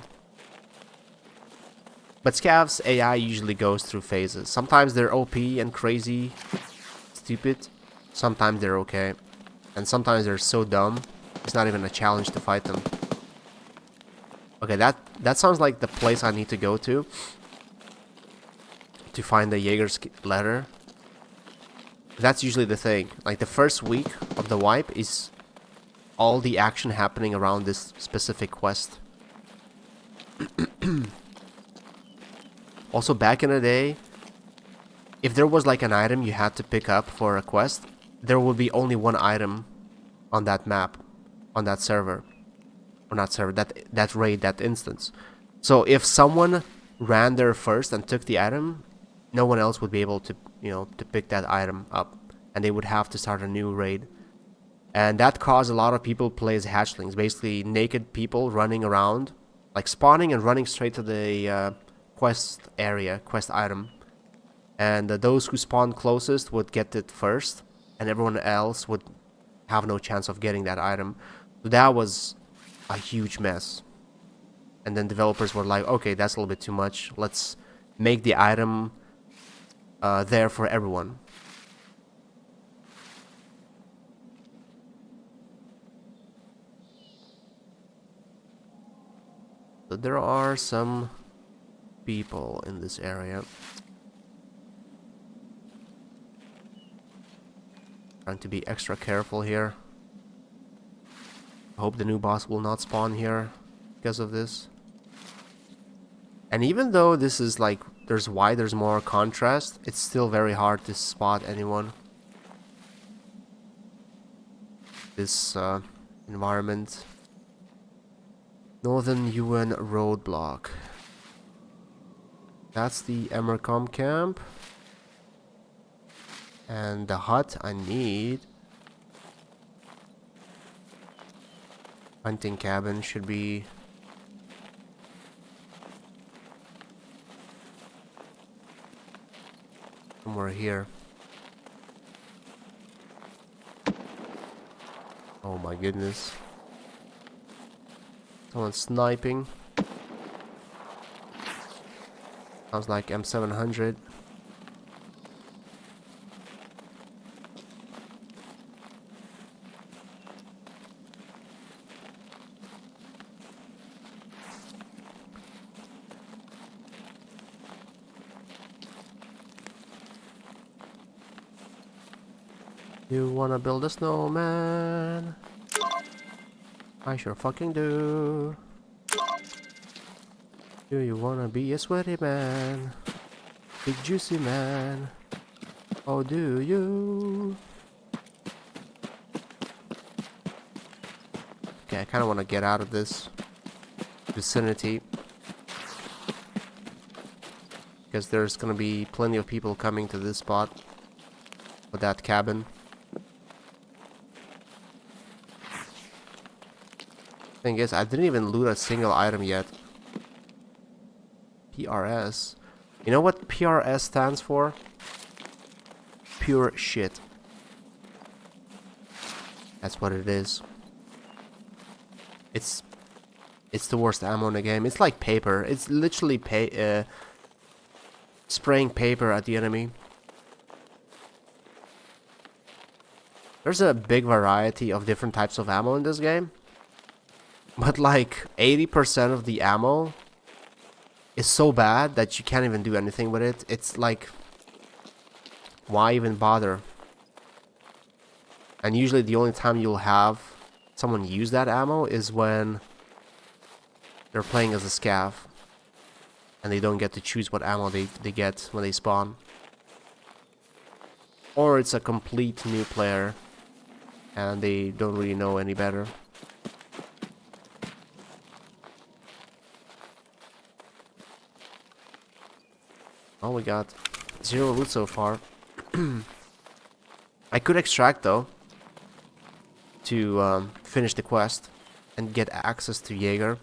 But scavs AI usually goes through phases. Sometimes they're OP and crazy, stupid. Sometimes they're okay, and sometimes they're so dumb it's not even a challenge to fight them. Okay, that sounds like the place I need to go to find the Jaeger's letter. That's usually the thing. Like the first week of the wipe is all the action happening around this specific quest. Also, back in the day, if there was like an item you had to pick up for a quest, there would be only one item on that map, on that server, or not server, that raid, that instance. So if someone ran there first and took the item, no one else would be able to, to pick that item up, and they would have to start a new raid. And that caused a lot of people play as hatchlings, basically naked people running around, like spawning and running straight to the quest area, quest item. And those who spawned closest would get it first, and everyone else would have no chance of getting that item. So that was a huge mess. And then developers were like, okay, that's a little bit too much. Let's make the item there for everyone. So there are some people in this area. Trying to be extra careful here. I hope the new boss will not spawn here because of this. And even though this is like, there's more contrast, it's still very hard to spot anyone. This environment. Northern UN roadblock. That's the Emercom camp. And the hut I need. Hunting cabin should be somewhere here. Oh my goodness. Someone's sniping. Sounds like M700. You wanna build a snowman? I sure fucking do. Do you wanna be a sweaty man? Big juicy man? Oh, do you? Okay, I kinda wanna get out of this vicinity. Because there's gonna be plenty of people coming to this spot. For that cabin. Thing is, I didn't even loot a single item yet. PRS. You know what PRS stands for? Pure shit. That's what it is. It's the worst ammo in the game. It's like paper. It's literally spraying paper at the enemy. There's a big variety of different types of ammo in this game. But like 80% of the ammo is so bad that you can't even do anything with it. It's like, why even bother? And usually the only time you'll have someone use that ammo is when they're playing as a scav. And they don't get to choose what ammo they get when they spawn. Or it's a complete new player and they don't really know any better. Oh, we got 0 loot so far. I could extract though to finish the quest and get access to Jaeger.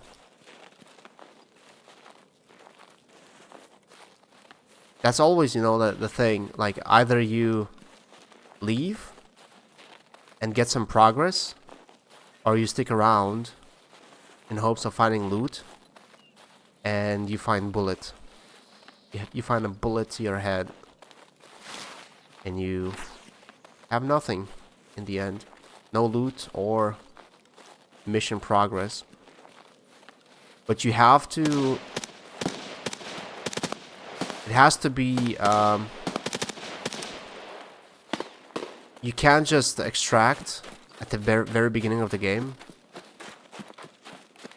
That's always, you know, the thing. Like, either you leave and get some progress, or you stick around in hopes of finding loot and you find bullet. You find a bullet to your head and you have nothing in the end. No loot or mission progress. But you have to... It has to be... you can't just extract at the very beginning of the game.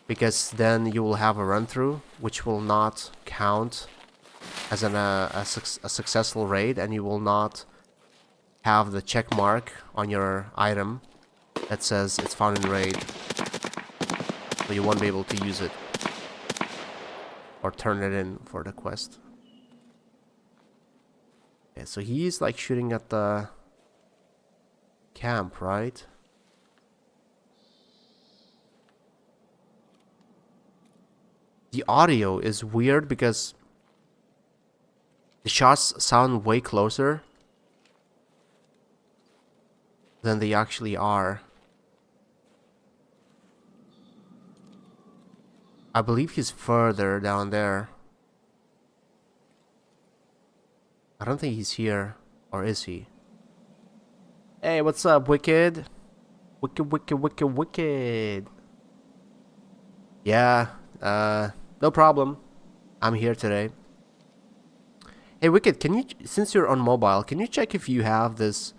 Because then you will have a run-through, which will not count as a successful raid, and you will not have the check mark on your item that says it's found in raid. So you won't be able to use it or turn it in for the quest. Okay, so he's like shooting at the camp, right? The audio is weird because the shots sound way closer than they actually are. I believe he's further down there. I don't think he's here. Or is he? Hey, what's up, Wicked? Wicked, wicked, wicked, wicked. Yeah, no problem. I'm here today. Hey, Wicked, can you, since you're on mobile, can you check if you have this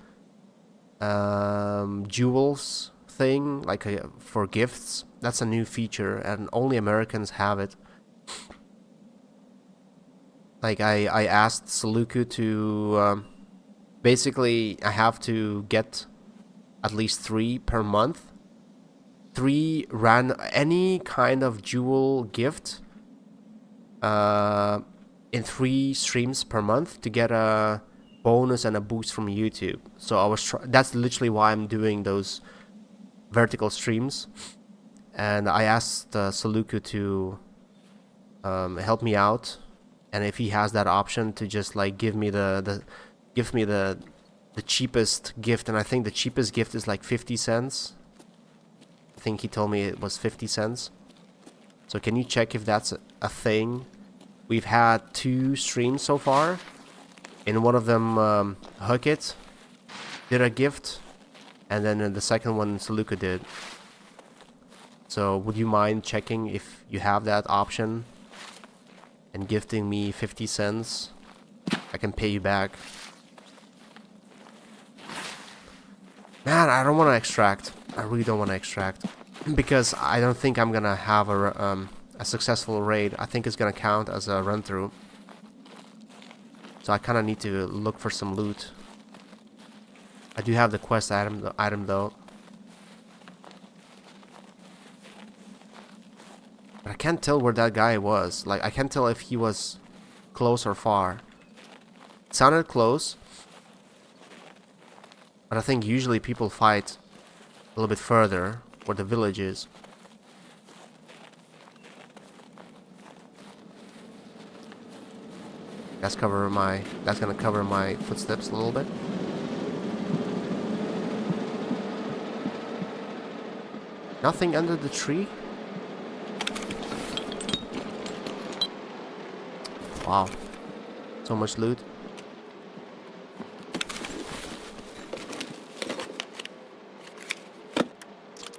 jewels thing, like for gifts? That's a new feature, and only Americans have it. Like, I asked Saluku to, basically, I have to get at least 3 per month. 3 any kind of jewel gift in 3 streams per month to get a bonus and a boost from YouTube. So I was that's literally why I'm doing those vertical streams. And I asked Saluku to help me out, and if he has that option to just like give me the cheapest gift, and I think the cheapest gift is like 50 cents. I think he told me it was 50 cents. So can you check if that's a thing? We've had 2 streams so far. In one of them, Hook It did a gift, and then in the second one, Saluka did. So would you mind checking if you have that option and gifting me 50 cents? I can pay you back. Man, I don't want to extract. I really don't want to extract. Because I don't think I'm gonna have a successful raid. I think it's gonna count as a run through. So I kind of need to look for some loot. I do have the quest item though. But I can't tell where that guy was. Like, I can't tell if he was close or far. It sounded close. But I think usually people fight a little bit further where the village is. That's gonna cover my footsteps a little bit. Nothing under the tree? Wow. So much loot.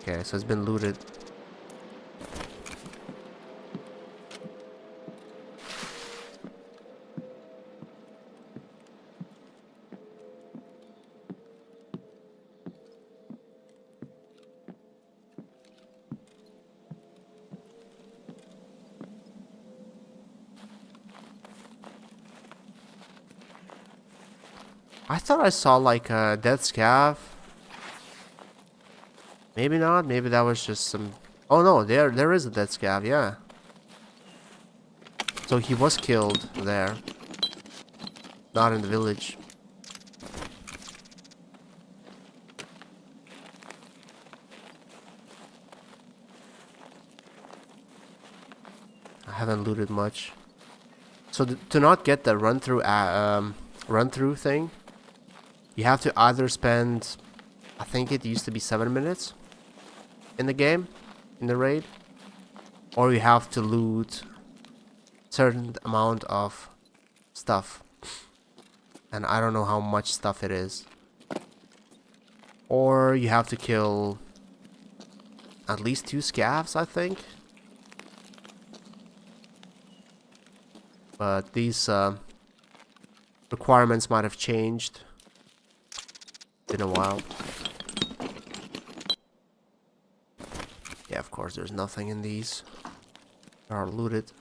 Okay, so it's been looted. I thought I saw like a dead scav. Maybe not. Maybe that was just some... Oh no, there is a dead scav, yeah. So he was killed there. Not in the village. I haven't looted much. So to not get the run through thing, you have to either spend, I think it used to be 7 minutes in the game, in the raid, or you have to loot certain amount of stuff, and I don't know how much stuff it is, or you have to kill at least 2 scavs, I think. But these requirements might have changed. Been a while. Yeah, of course, there's nothing in these. They are looted.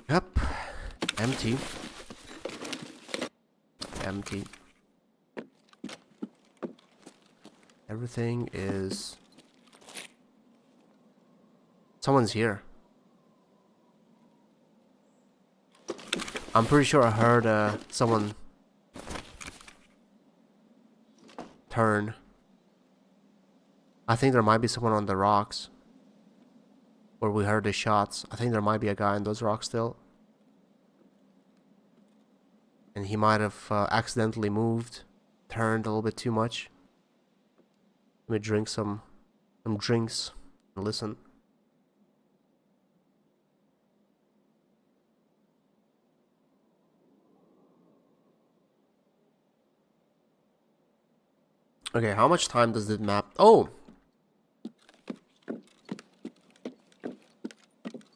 Yep. Empty. Empty. Everything is... Someone's here. I'm pretty sure I heard someone turn. I think there might be someone on the rocks where we heard the shots. I think there might be a guy on those rocks still. And he might have accidentally moved, turned a little bit too much. Let me drink some drinks and listen. Okay, how much time does this map? Oh,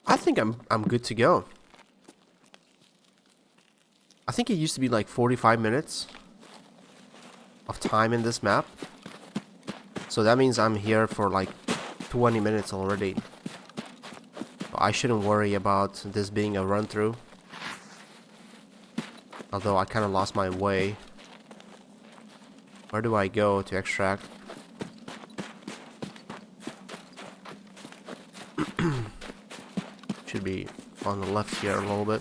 I think I'm good to go. I think it used to be like 45 minutes of time in this map. So that means I'm here for like 20 minutes already. I shouldn't worry about this being a run through. Although I kind of lost my way. Where do I go to extract? Should be on the left here a little bit.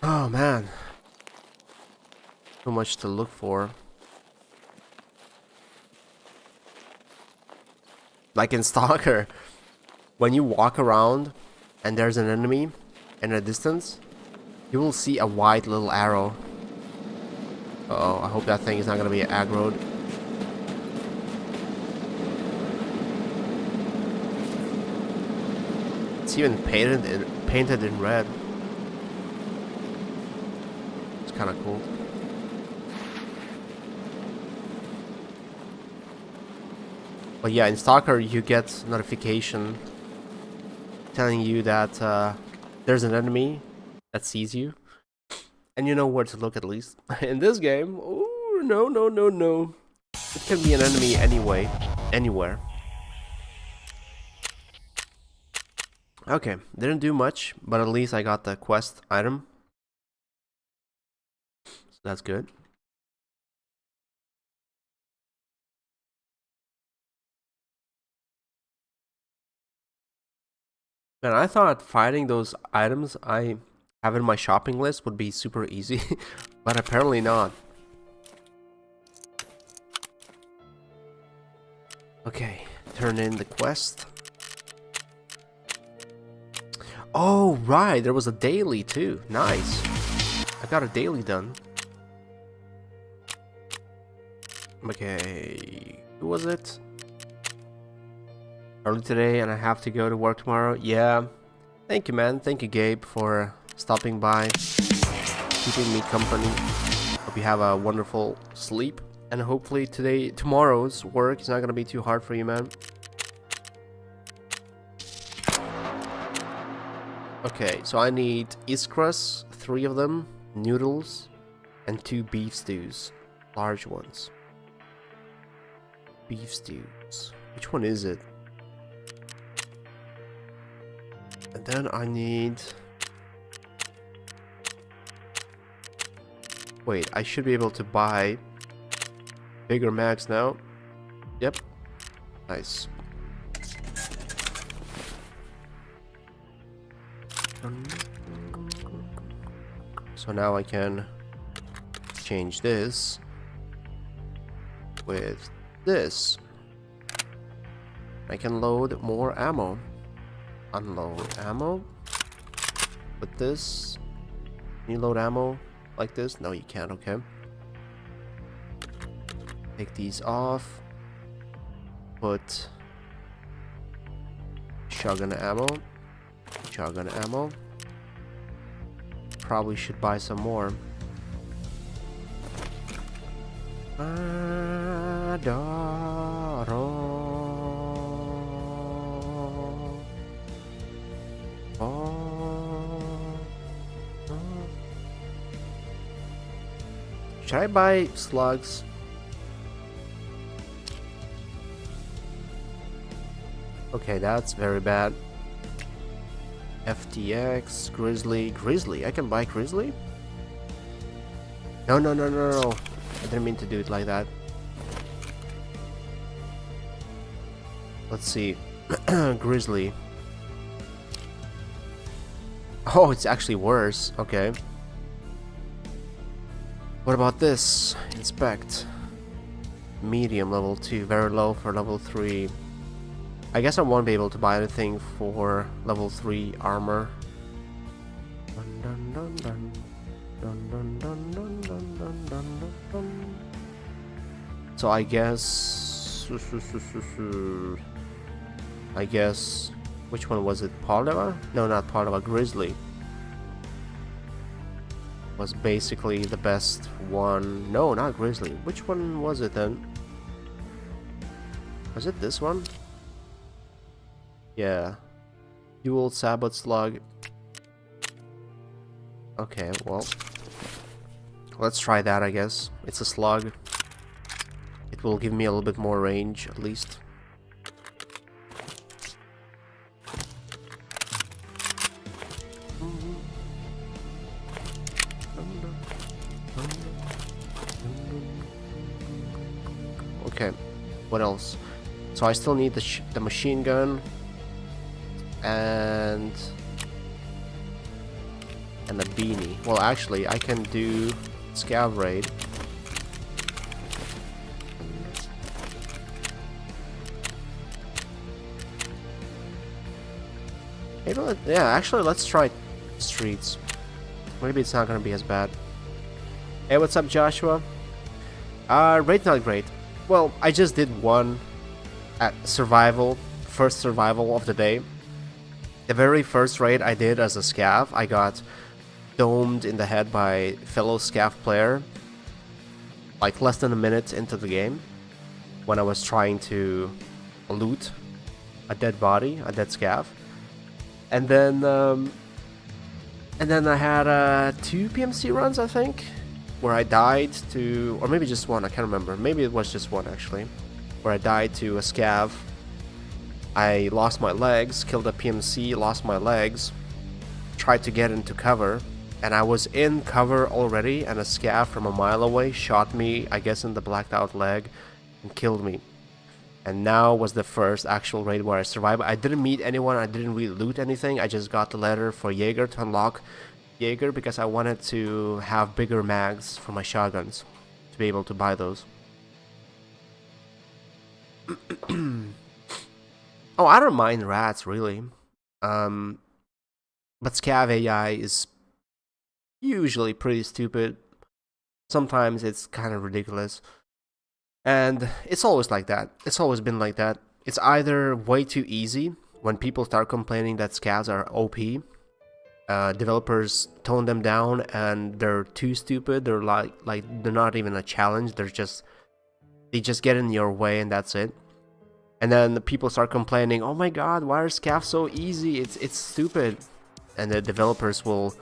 Oh man. Too much to look for. Like in Stalker, when you walk around and there's an enemy in a distance, you will see a white little arrow. Uh-oh, I hope that thing is not gonna be aggroed. It's even painted in red. It's kind of cool. But yeah, in Stalker you get notification telling you that there's an enemy that sees you, and you know where to look at least. In this game, ooh, no. It can be an enemy anyway, anywhere. Okay, didn't do much, but at least I got the quest item. So that's good. And I thought finding those items I have in my shopping list would be super easy, but apparently not. Okay, turn in the quest. Oh, right, there was a daily too. Nice. I got a daily done. Okay, who was it? Early today, and I have to go to work tomorrow. Yeah. Thank you, man. Thank you, Gabe, for stopping by, keeping me company. Hope you have a wonderful sleep, and hopefully tomorrow's work is not gonna be too hard for you, man. Okay, so I need iskras, 3 of them, noodles, and 2 beef stews, large ones. Beef stews. Which one is it? And then I need... Wait, I should be able to buy bigger mags now. Yep. Nice. So now I can change this with this. I can load more ammo. Unload ammo with this. Can you load ammo like this? No, you can't. Okay. Take these off. Put shotgun ammo. Shotgun ammo. Probably should buy some more. Should I buy slugs? Okay, that's very bad. FTX, Grizzly. I can buy Grizzly? No. I didn't mean to do it like that. Let's see. Grizzly. Oh, it's actually worse. Okay. What about this? Inspect. Medium level 2. Very low for level 3. I guess I won't be able to buy anything for level 3 armor. So I guess which one was it? Pardava? No, not Pardava. Grizzly was basically the best one. No, not Grizzly. Which one was it then? Was it this one? Yeah. Dual Sabot Slug. Okay, well, let's try that, I guess. It's a slug. It will give me a little bit more range, at least. Okay, what else? So I still need the machine gun and a beanie. Well, actually, I can do scav raid. Maybe yeah, actually, let's try streets. Maybe it's not gonna be as bad. Hey, what's up, Joshua? Raid not great. Well, I just did one at survival, first survival of the day. The very first raid I did as a scav, I got domed in the head by fellow scav player, like less than a minute into the game, when I was trying to loot a dead body, a dead scav, and then I had 2 PMC runs, I think, where I died to, or maybe just one, I can't remember, maybe it was just one actually, where I died to a scav. I lost my legs, killed a PMC, lost my legs, tried to get into cover, and I was in cover already, and a scav from a mile away shot me, I guess in the blacked out leg, and killed me. And now was the first actual raid where I survived. I didn't meet anyone, I didn't really loot anything, I just got the letter for Jaeger to unlock Jaeger because I wanted to have bigger mags for my shotguns, to be able to buy those. Oh, I don't mind rats, really. But Scav AI is usually pretty stupid. Sometimes it's kind of ridiculous. And it's always like that. It's always been like that. It's either way too easy, when people start complaining that Scavs are OP, developers tone them down and they're too stupid. They're like they're not even a challenge. They just get in your way and that's it. And then the people start complaining, oh my god, why are scavs so easy? It's stupid. And the developers will,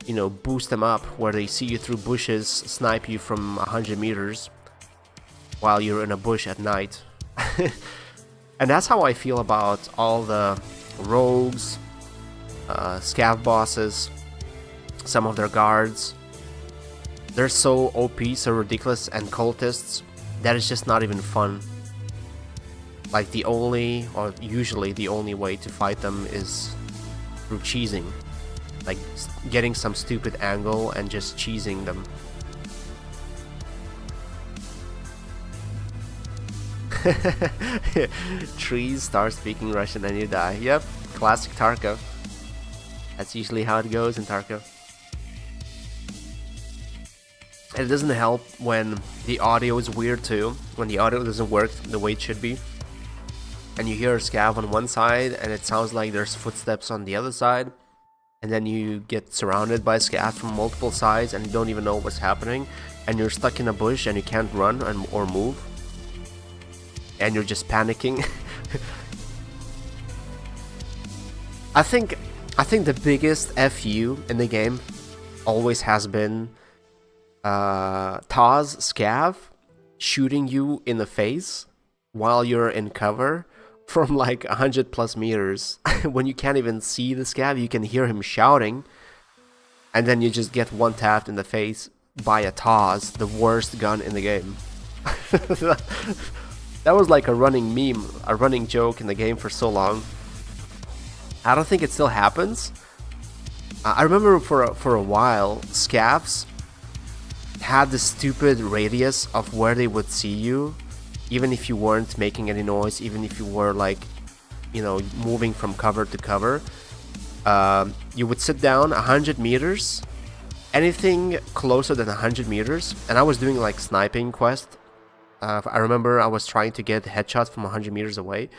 you know, boost them up where they see you through bushes, snipe you from 100 meters while you're in a bush at night. And that's how I feel about all the rogues, scav bosses, some of their guards. They're so OP, so ridiculous, and cultists that it's just not even fun. Like the only, or usually the only way to fight them is through cheesing. Like getting some stupid angle and just cheesing them. Trees start speaking Russian and you die. Yep, classic Tarkov. That's usually how it goes in Tarkov. And it doesn't help when the audio is weird too, when the audio doesn't work the way it should be. And you hear a scav on one side and it sounds like there's footsteps on the other side. And then you get surrounded by scavs from multiple sides and you don't even know what's happening. And you're stuck in a bush and you can't run or move. And you're just panicking. I think the biggest FU in the game always has been Taz Scav shooting you in the face while you're in cover from like 100+ meters. When you can't even see the scav, you can hear him shouting, and then you just get one tapped in the face by a Taz, the worst gun in the game. That was like a running meme, a running joke in the game for so long. I don't think it still happens. I remember for a while, scavs had the stupid radius of where they would see you, even if you weren't making any noise, even if you were like, you know, moving from cover to cover. You would sit down 100 meters anything closer than 100 meters, and I was doing like sniping quest. I remember I was trying to get headshots from 100 meters away.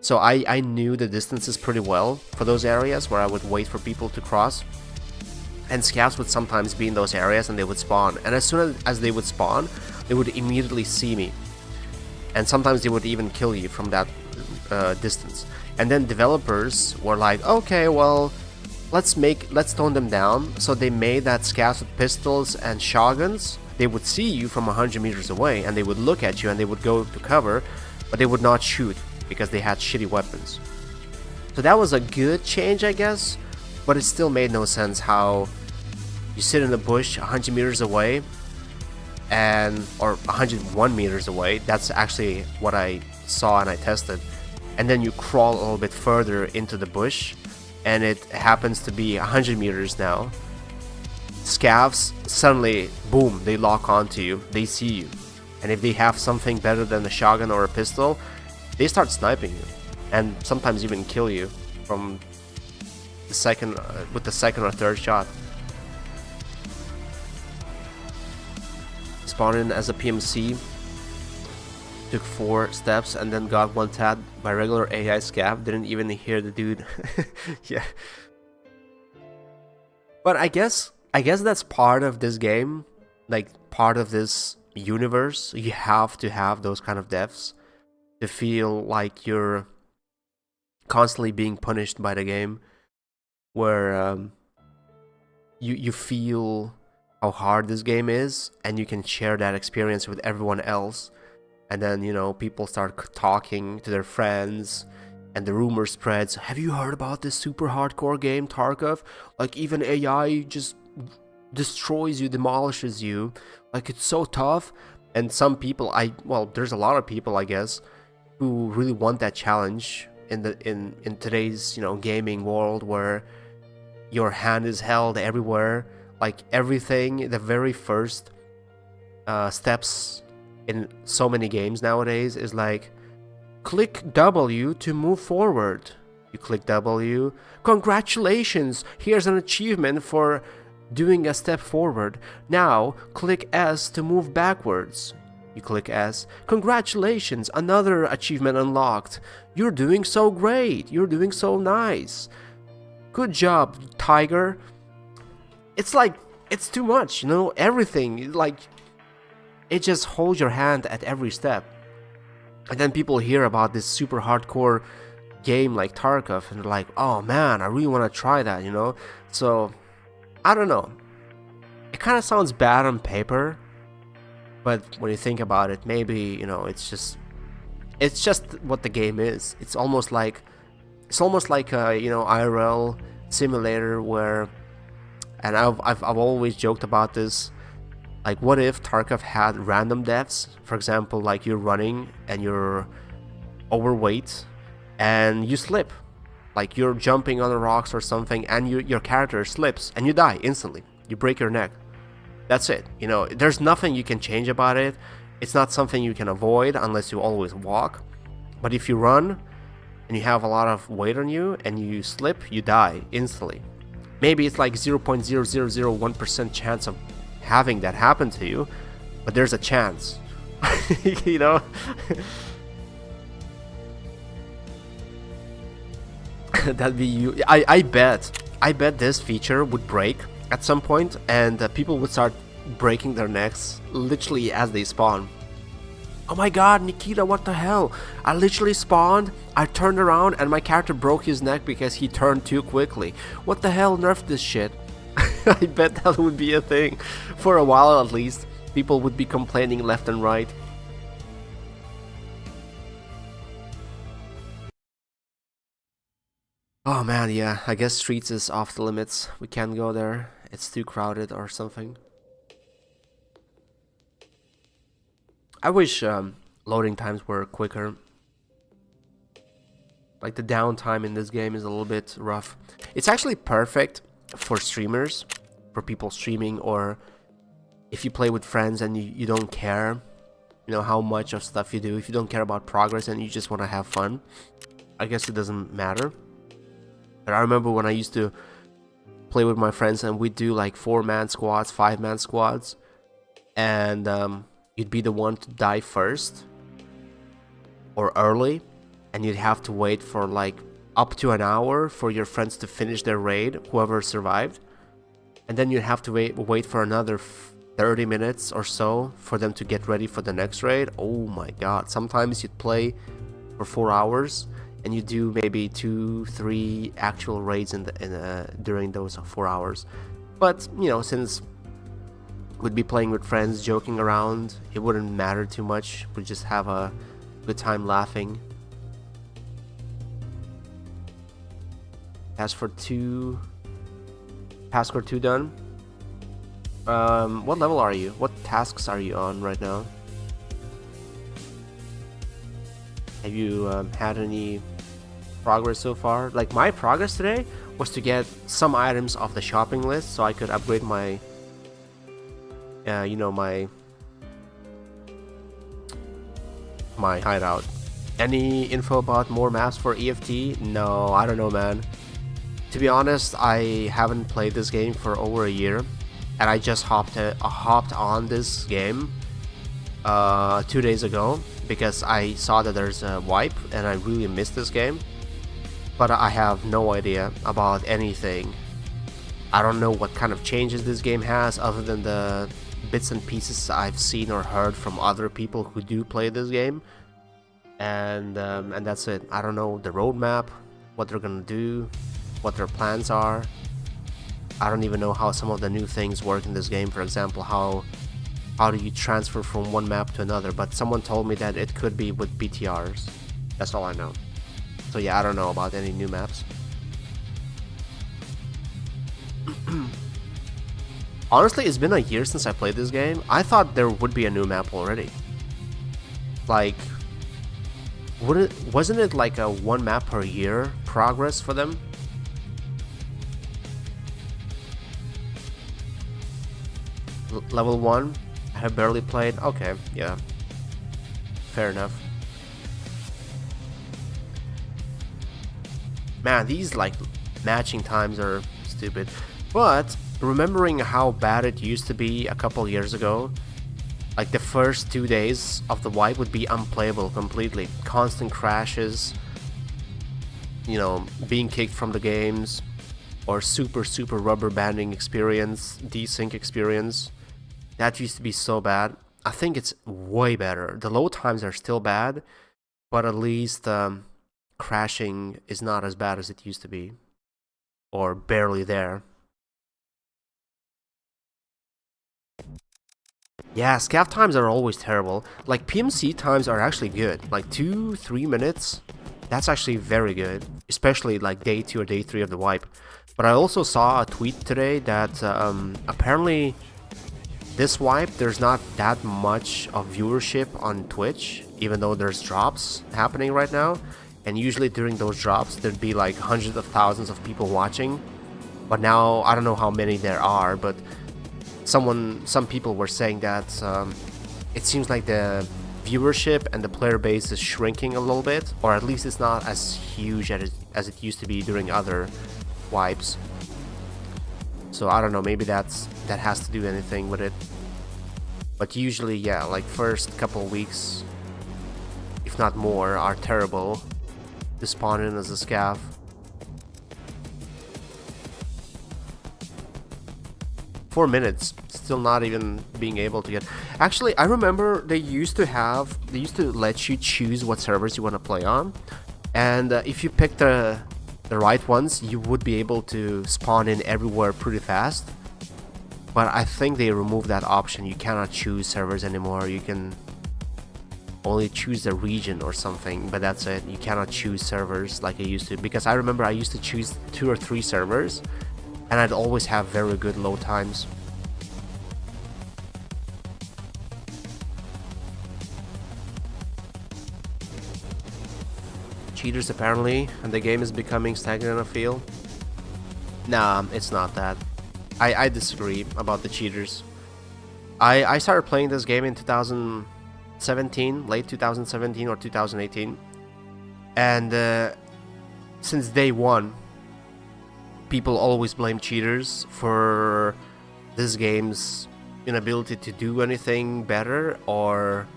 So I knew the distances pretty well for those areas where I would wait for people to cross. And scouts would sometimes be in those areas and they would spawn. And as soon as they would spawn, they would immediately see me. And sometimes they would even kill you from that distance. And then developers were like, okay, well, let's tone them down. So they made that scouts with pistols and shotguns, they would see you from 100 meters away and they would look at you and they would go to cover, but they would not shoot because they had shitty weapons. So that was a good change, I guess, but it still made no sense how you sit in the bush 100 meters away or 101 meters away. That's actually what I saw and I tested. And then you crawl a little bit further into the bush and it happens to be 100 meters now. Scavs, suddenly, boom, they lock onto you, they see you. And if they have something better than a shotgun or a pistol, they start sniping you, and sometimes even kill you from the second with the second or third shot. Spawned in as a PMC, took 4 steps, and then got one tapped by regular AI scav. Didn't even hear the dude. Yeah. But I guess that's part of this game, like part of this universe. You have to have those kind of deaths to feel like you're constantly being punished by the game, where you feel how hard this game is and you can share that experience with everyone else. And then, you know, people start talking to their friends and the rumor spreads, have you heard about this super hardcore game Tarkov? Like even AI just destroys you, demolishes you, like it's so tough. And some people, there's a lot of people, I guess, who really want that challenge in today's, you know, gaming world where your hand is held everywhere. Like everything, the very first steps in so many games nowadays is like, click W to move forward. You click W, congratulations, here's an achievement for doing a step forward. Now click S to move backwards. You click S, congratulations, another achievement unlocked. You're doing so great, you're doing so nice. Good job, Tiger. It's like, it's too much, you know, everything, like, it just holds your hand at every step. And then people hear about this super hardcore game like Tarkov and they're like, oh man, I really want to try that, you know? So, I don't know. It kind of sounds bad on paper, but when you think about it, maybe, you know, it's just what the game is. It's almost like a, you know, IRL simulator where, and I've always joked about this, like what if Tarkov had random deaths? For example, like you're running and you're overweight and you slip, like you're jumping on the rocks or something and your character slips and you die instantly, you break your neck. That's it, you know, there's nothing you can change about it. It's not something you can avoid unless you always walk. But if you run and you have a lot of weight on you and you slip, you die instantly. Maybe it's like 0.0001% chance of having that happen to you, but there's a chance. You know. That'd be you. I bet this feature would break at some point and people would start breaking their necks literally as they spawn. Oh my god, Nikita, what the hell? I literally spawned, I turned around and my character broke his neck because he turned too quickly. What the hell, nerf this shit. I bet that would be a thing. For a while at least, people would be complaining left and right. Oh man, yeah, I guess streets is off the limits. We can't go there. It's too crowded or something. I wish loading times were quicker. Like the downtime in this game is a little bit rough. It's actually perfect for streamers, for people streaming, or if you play with friends and you don't care, you know, how much of stuff you do. If you don't care about progress and you just want to have fun, I guess it doesn't matter. But I remember when I used to play with my friends and we'd do like 4-man squads, 5-man squads, and you'd be the one to die first or early, and you'd have to wait for like up to an hour for your friends to finish their raid, whoever survived, and then you'd have to wait for another 30 minutes or so for them to get ready for the next raid. Oh my god, sometimes you'd play for 4 hours and you do maybe 2-3 actual raids during those 4 hours. But you know, since we'd be playing with friends, joking around, it wouldn't matter too much. We'd just have a good time laughing. Password 2 done. What level are you? What tasks are you on right now? Have you had any progress so far? Like, my progress today was to get some items off the shopping list so I could upgrade my my hideout. Any info about more maps for EFT? No, I don't know, man. To be honest, I haven't played this game for over a year, and I just hopped on this game 2 days ago because I saw that there's a wipe and I really missed this game, but I have no idea about anything. I don't know what kind of changes this game has other than the bits and pieces I've seen or heard from other people who do play this game, and that's it. I don't know the roadmap, what they're gonna do, what their plans are. I don't even know how some of the new things work in this game. For example, how do you transfer from one map to another? But someone told me that it could be with BTRs. That's all I know. So yeah, I don't know about any new maps. Honestly, it's been a year since I played this game. I thought there would be a new map already. Like, wasn't it like a 1 map per year progress for them? Level 1, I have barely played. Okay, yeah, fair enough. Man, these like matching times are stupid. But remembering how bad it used to be a couple years ago, like the first 2 days of the wipe would be unplayable completely. Constant crashes, you know, being kicked from the games, or super rubber banding experience, desync experience. That used to be so bad. I think it's way better. The load times are still bad, but at least crashing is not as bad as it used to be, or barely there. Yeah, scav times are always terrible. Like, PMC times are actually good. Like 2-3 minutes, that's actually very good, especially like day 2 or day 3 of the wipe. But I also saw a tweet today that apparently this wipe, there's not that much of viewership on Twitch, even though there's drops happening right now. And usually during those drops, there'd be like hundreds of thousands of people watching. But now, I don't know how many there are, but some people were saying that it seems like the viewership and the player base is shrinking a little bit, or at least it's not as huge as it used to be during other wipes. So I don't know, maybe that has to do anything with it. But usually, yeah, like first couple weeks, if not more, are terrible to spawn in as a scav. "4 minutes, still not even being able to get." Actually, I remember they used to let you choose what servers you want to play on, and if you pick the right ones, you would be able to spawn in everywhere pretty fast. But I think they removed that option. You cannot choose servers anymore. You can only choose the region or something, but that's it. You cannot choose servers like I used to, because I remember I used to choose 2 or 3 servers and I'd always have very good load times. Cheaters apparently, and the game is becoming stagnant, I feel. Nah, it's not that. I disagree about the cheaters. I started playing this game in 2017, late 2017 or 2018, and since day one, people always blame cheaters for this game's inability to do anything better, or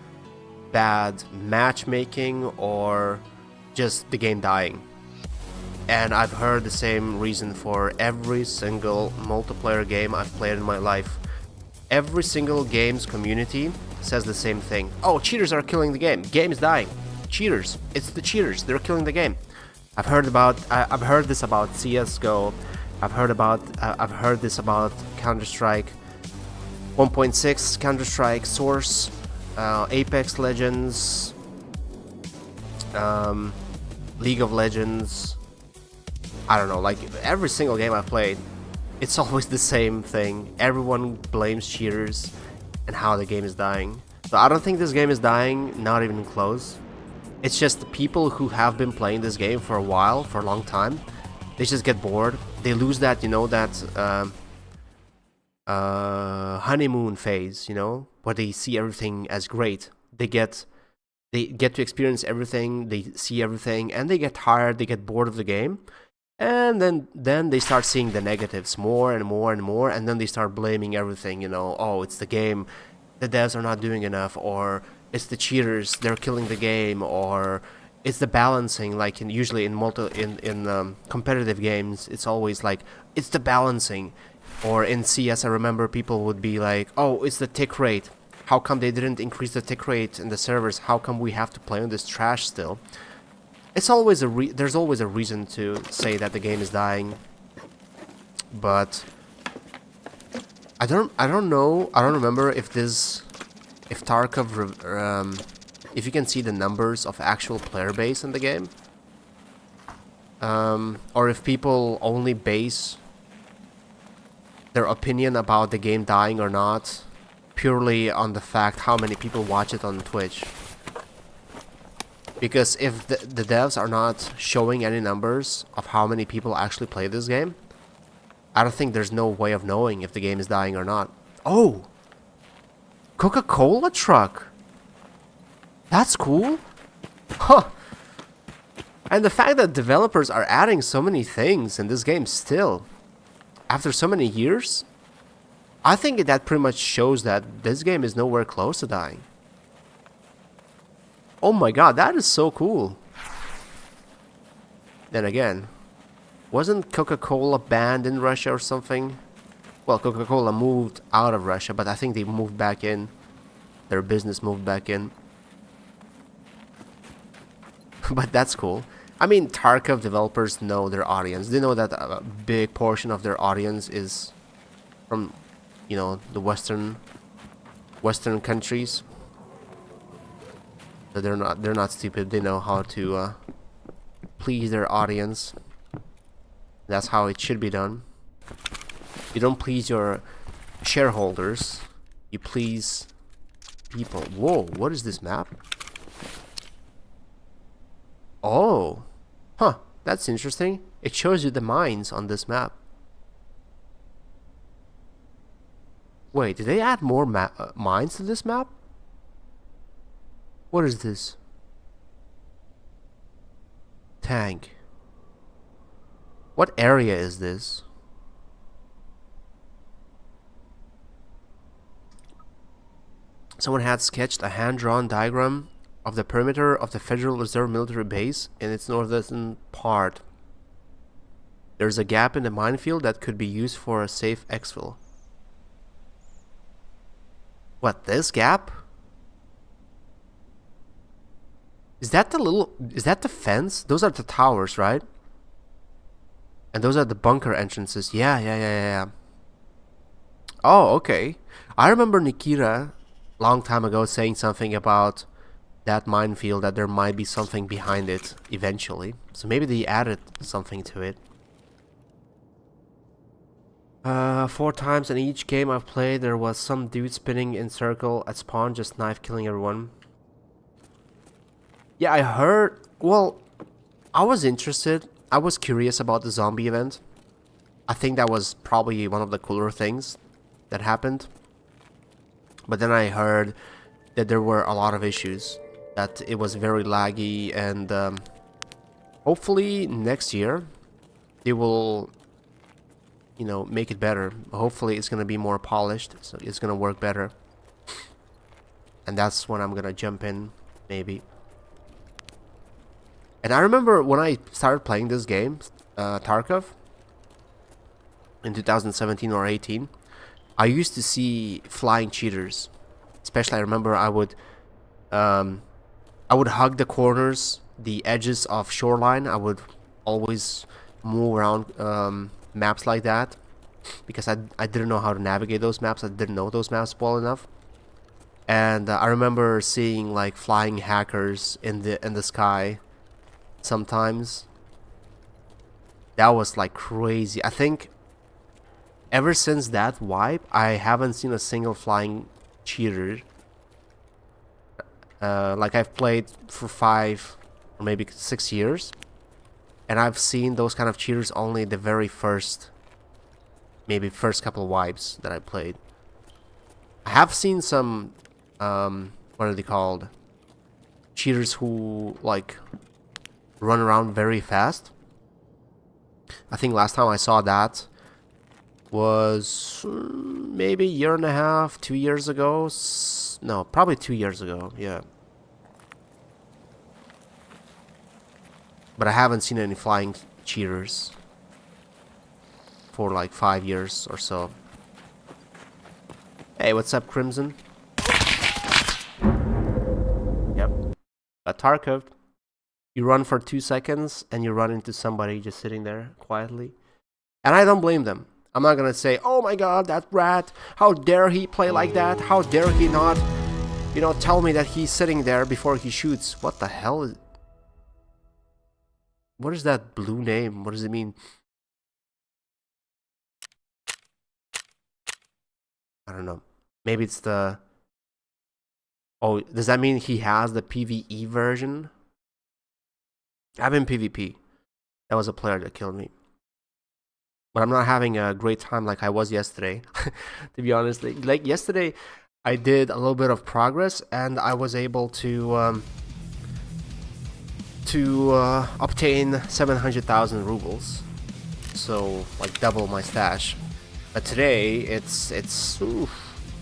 bad matchmaking, or just the game dying. And I've heard the same reason for every single multiplayer game I've played in my life. Every single game's community says the same thing. Oh, cheaters are killing the game. Game is dying. Cheaters. It's the cheaters. They're killing the game. I've heard this about CS:GO. I've heard this about Counter-Strike 1.6, Counter-Strike Source, Apex Legends, League of Legends. I don't know, like every single game I've played, it's always the same thing. Everyone blames cheaters and how the game is dying. So I don't think this game is dying, not even close. It's just the people who have been playing this game for a while, for a long time, they just get bored. They lose that, you know, that honeymoon phase, you know, where they see everything as great. They get to experience everything, they see everything, and they get tired, they get bored of the game. And then they start seeing the negatives more and more and more, and then they start blaming everything, you know. Oh, it's the game, the devs are not doing enough, or it's the cheaters, they're killing the game, or it's the balancing. Like usually in competitive games, it's always like it's the balancing. Or in CS, I remember people would be like, oh, it's the tick rate. How come they didn't increase the tick rate in the servers? How come we have to play on this trash still? It's always there's always a reason to say that the game is dying, but I don't know. I don't remember if Tarkov, if you can see the numbers of actual player base in the game, or if people only base their opinion about the game dying or not purely on the fact how many people watch it on Twitch. Because if the devs are not showing any numbers of how many people actually play this game, I don't think there's no way of knowing if the game is dying or not. Oh! Coca-Cola truck! That's cool! Huh! And the fact that developers are adding so many things in this game still, after so many years, I think that pretty much shows that this game is nowhere close to dying. Oh my god, that is so cool. Then again, wasn't Coca-Cola banned in Russia or something? Well, Coca-Cola moved out of Russia, but I think they moved back in. Their business moved back in. But that's cool. I mean, Tarkov developers know their audience. They know that a big portion of their audience is from, you know, the Western countries. So they're not stupid. They know how to please their audience. That's how it should be done. You don't please your shareholders. You please people. Whoa, what is this map? Oh, huh, that's interesting. It shows you the mines on this map. Wait, did they add more mines to this map? What is this? Tank. What area is this? Someone had sketched a hand-drawn diagram of the perimeter of the Federal Reserve military base in its northern part. There's a gap in the minefield that could be used for a safe exfil. What, this gap? Is that the fence? Those are the towers, right? And those are the bunker entrances. Yeah. Oh, okay. I remember Nikita long time ago saying something about that minefield, that there might be something behind it eventually. So maybe they added something to it. 4 times in each game I've played, there was some dude spinning in circle at spawn, just knife killing everyone. Yeah, I heard. Well, I was interested. I was curious about the zombie event. I think that was probably one of the cooler things that happened. But then I heard that there were a lot of issues. That it was very laggy, and hopefully next year they will you know, make it better. Hopefully it's gonna be more polished, so it's gonna work better. And that's when I'm gonna jump in, maybe. And I remember when I started playing this game, Tarkov, in 2017 or 18, I used to see flying cheaters. Especially, I remember I would hug the corners, the edges of shoreline. I would always move around maps like that because I didn't know how to navigate those maps. I didn't know those maps well enough. And I remember seeing like flying hackers in the sky sometimes. That was like crazy. I think ever since that wipe, I haven't seen a single flying cheater. Like I've played for 5 or maybe 6 years, and I've seen those kind of cheaters only the very first, maybe first couple of wipes that I played. I have seen some, what are they called? Cheaters who like run around very fast. I think last time I saw that was maybe a year and a half, 2 years ago. No, probably 2 years ago, yeah. But I haven't seen any flying cheaters for like 5 years or so. Hey, what's up, Crimson? Yep. A Tarkov. You run for 2 seconds and you run into somebody just sitting there quietly. And I don't blame them. I'm not gonna say, oh my god, that rat, how dare he play like that? How dare he not, you know, tell me that he's sitting there before he shoots? What the hell is... What is that blue name? What does it mean? I don't know. Maybe it's the... Oh, does that mean he has the PvE version? I'm in PvP. That was a player that killed me. But I'm not having a great time like I was yesterday. To be honest, like yesterday, I did a little bit of progress and I was able to obtain 700,000 rubles. So like double my stash. But today it's oof,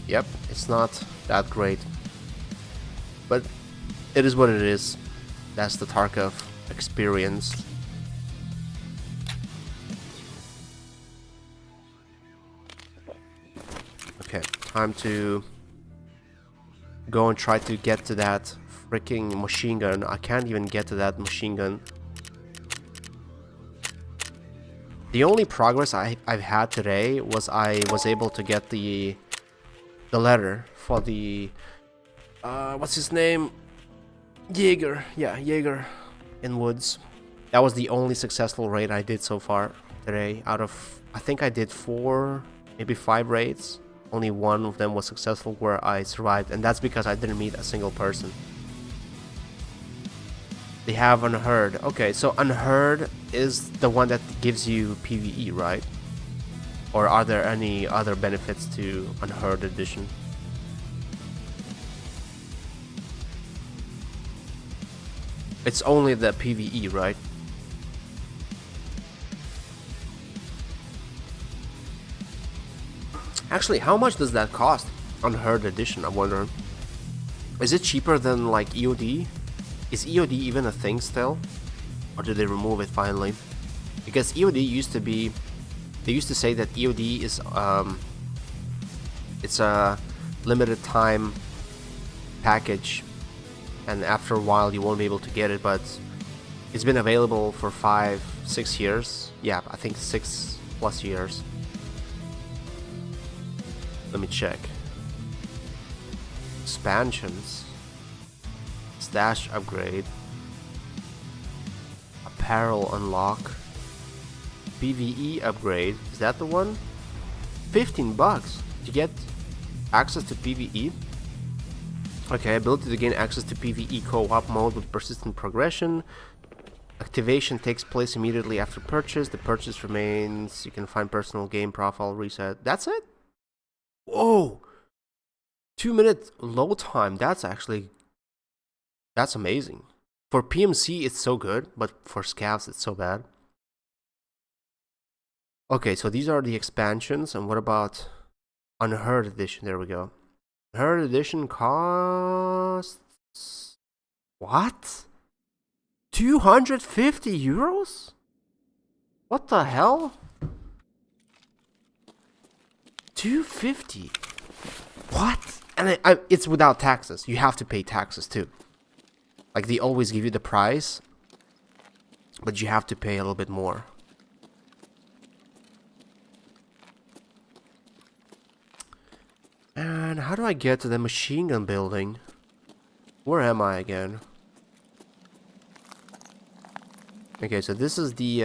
yep, it's not that great. But it is what it is. That's the Tarkov experience. Okay, time to go and try to get to that freaking machine gun. I can't even get to that machine gun. The only progress I've had today was I was able to get the letter for the what's his name? Jaeger. Yeah, Jaeger in Woods. That was the only successful raid I did so far today. Out of, I think I did 4, maybe 5 raids. Only one of them was successful where I survived, and that's because I didn't meet a single person. They have Unheard. Okay, so Unheard is the one that gives you PvE, right? Or are there any other benefits to Unheard Edition? It's only the PvE, right? Actually, how much does that cost? Unheard Edition, I'm wondering. Is it cheaper than like EOD? Is EOD even a thing still? Or did they remove it finally? Because EOD used to be... They used to say that EOD is... it's a limited time package. And after a while you won't be able to get it, but... It's been available for 5-6 years. Yeah, I think 6+ years. Let me check. Expansions. Stash upgrade. Apparel unlock. PvE upgrade. Is that the one? $15 to get access to PvE. Okay, ability to gain access to PvE co-op mode with persistent progression. Activation takes place immediately after purchase. The purchase remains. You can find personal game profile reset. That's it? Whoa! 2-minute load time. That's amazing. For PMC it's so good, but for scavs it's so bad. Okay, so these are the expansions, and what about Unheard Edition? There we go. Unheard Edition costs... What? 250 euros? What the hell? 250? What? And it's without taxes. You have to pay taxes too. Like, they always give you the price, but you have to pay a little bit more. And how do I get to the machine gun building? Where am I again? Okay, so this is the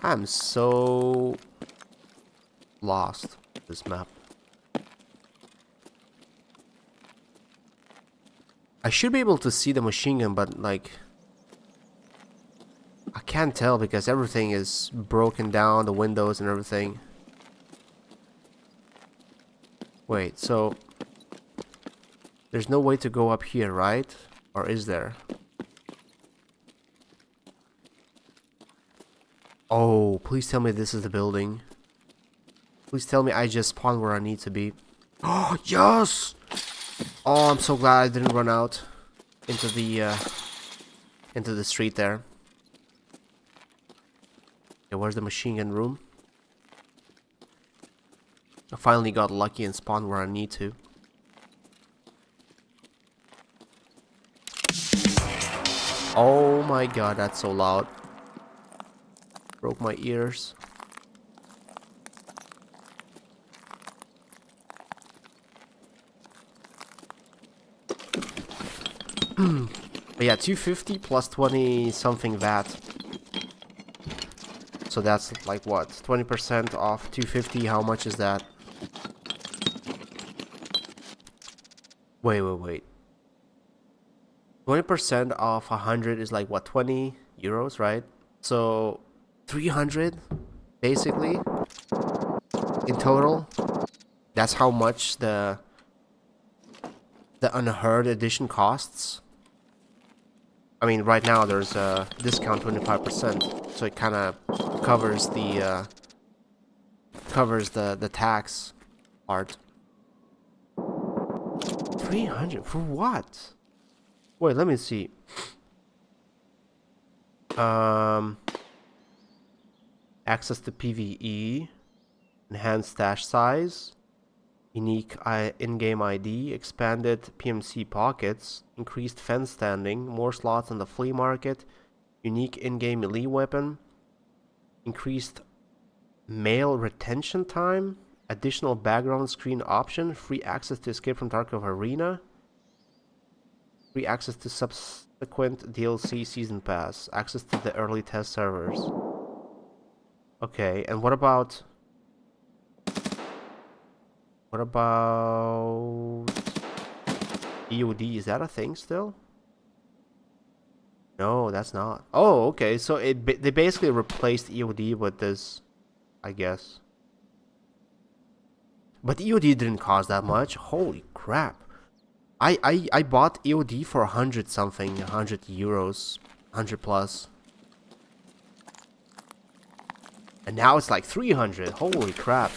I'm so lost with this map. I should be able to see the machine gun, but like I can't tell because everything is broken down, the windows and everything. Wait, so there's no way to go up here, right? Or is there? Oh, please tell me this is the building. Please tell me I just spawned where I need to be. Oh, yes! Oh, I'm so glad I didn't run out into the street there. Okay, where's the machine gun room? I finally got lucky and spawned where I need to. Oh my god, that's so loud. Broke my ears. But yeah, 250 plus 20 something VAT. So that's like what? 20% off 250, how much is that? Wait. 20% off 100 is like what, 20 euros, right? So 300 basically in total. That's how much the Unheard edition costs. I mean, right now there's a discount 25%, so it kind of covers the tax part. 300 for what? Wait, let me see. Access to PvE, enhanced stash size, unique in-game ID, expanded PMC pockets, increased fence standing, more slots in the flea market, unique in-game melee weapon, increased mail retention time, additional background screen option, free access to Escape from Tarkov Arena, free access to subsequent DLC season pass, access to the early test servers. Okay, and what about EOD? Is that a thing still? No, that's not. Oh, okay. So they basically replaced EOD with this, I guess. But EOD didn't cost that much. Holy crap! I bought EOD for 100 something, 100 euros, 100 plus, and now it's like 300. Holy crap!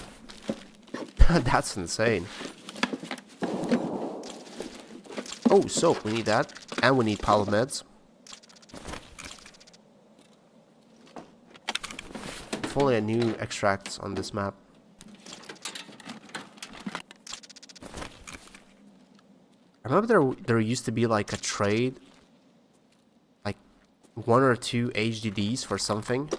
That's insane. Oh, soap, we need that. And we need power meds. If only I knew extracts on this map. I remember there used to be like a trade. Like 1 or 2 HDDs for something.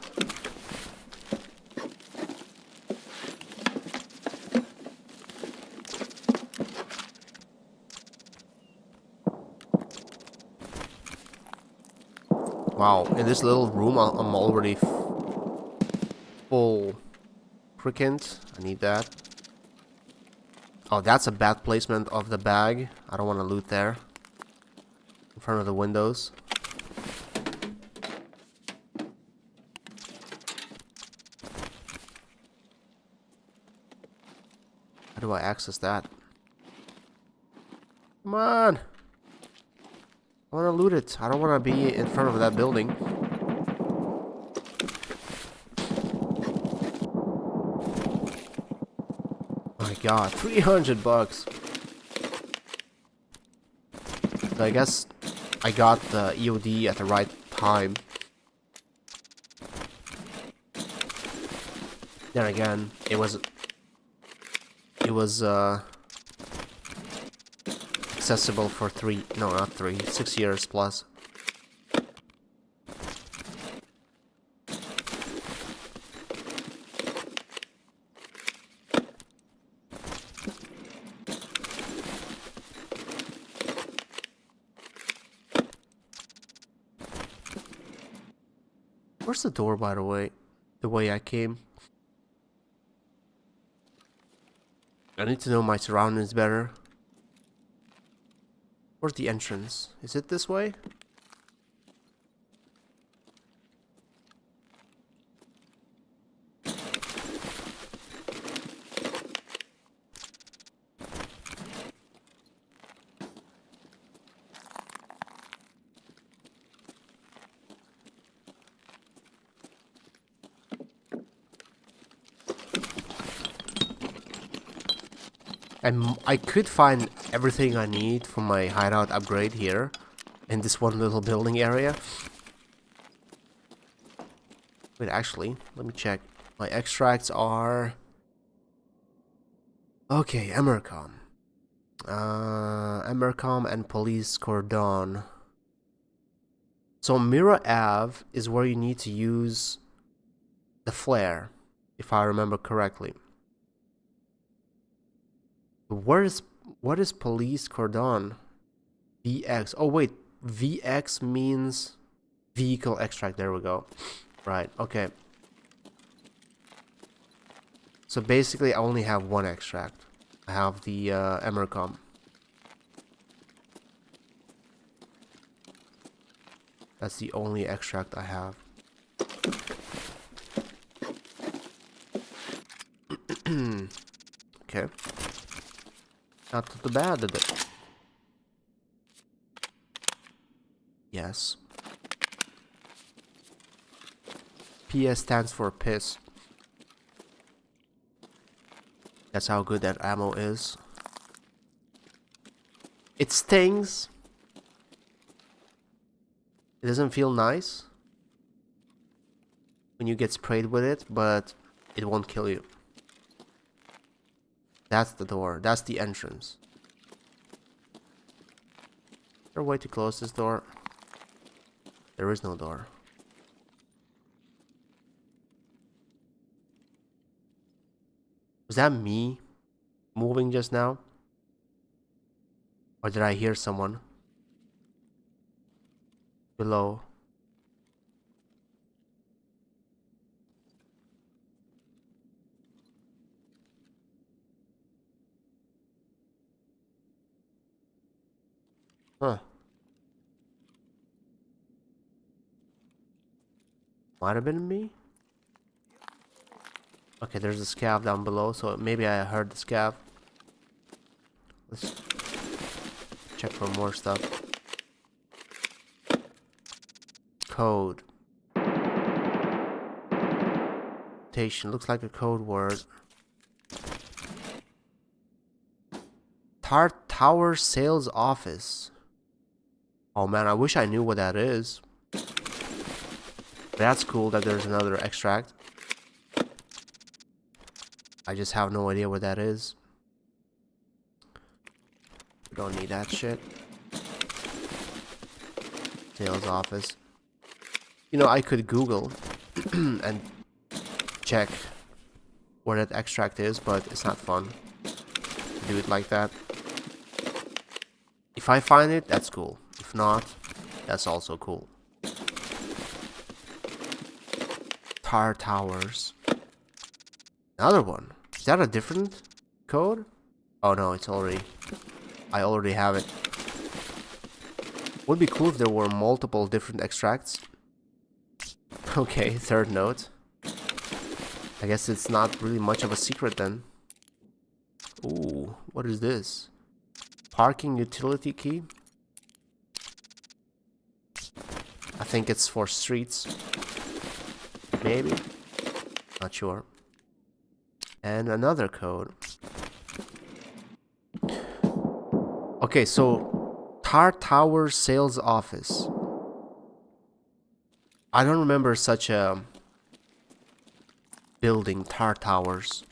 Wow, in this little room I'm already full crickent. I need that. Oh, that's a bad placement of the bag. I don't want to loot there. In front of the windows. How do I access that? Come on! I wanna loot it. I don't wanna be in front of that building. Oh my god, 300 bucks. So I guess I got the EOD at the right time. Then again, it was accessible for 6 years plus. Where's the door, by the way? The way I came. I need to know my surroundings better. Where's the entrance? Is it this way? And I could find everything I need for my hideout upgrade here in this one little building area. Wait, actually, let me check. My extracts are... Okay, Emercom. Emercom and Police Cordon. So Mira Ave is where you need to use the flare, if I remember correctly. What is Police Cordon? VX. Oh wait, VX means vehicle extract. There we go. Right, okay. So basically I only have one extract. I have the Emercom. That's the only extract I have. Okay. Not too bad, is it? Yes. PS stands for piss. That's how good that ammo is. It stings. It doesn't feel nice when you get sprayed with it, but it won't kill you. That's the door. That's the entrance. Is there a way to close this door? There is no door. Was that me moving just now? Or did I hear someone below? Huh. Might have been me? Okay, there's a scav down below, so maybe I heard the scav. Let's check for more stuff. Code. Station. Looks like a code word. Tower Sales Office. Oh man, I wish I knew what that is. That's cool that there's another extract. I just have no idea what that is. Don't need that shit. Sales office. You know, I could Google and check where that extract is, but it's not fun to do it like that. If I find it, that's cool. If not, that's also cool. Tar Towers. Another one. Is that a different code? Oh no, it's already... I already have it. Would be cool if there were multiple different extracts. Okay, third note. I guess it's not really much of a secret then. Ooh, what is this? Parking utility key? I think it's for streets. Maybe. Not sure. And another code. Okay, so Tar Tower Sales Office. I don't remember such a building, Tar Towers.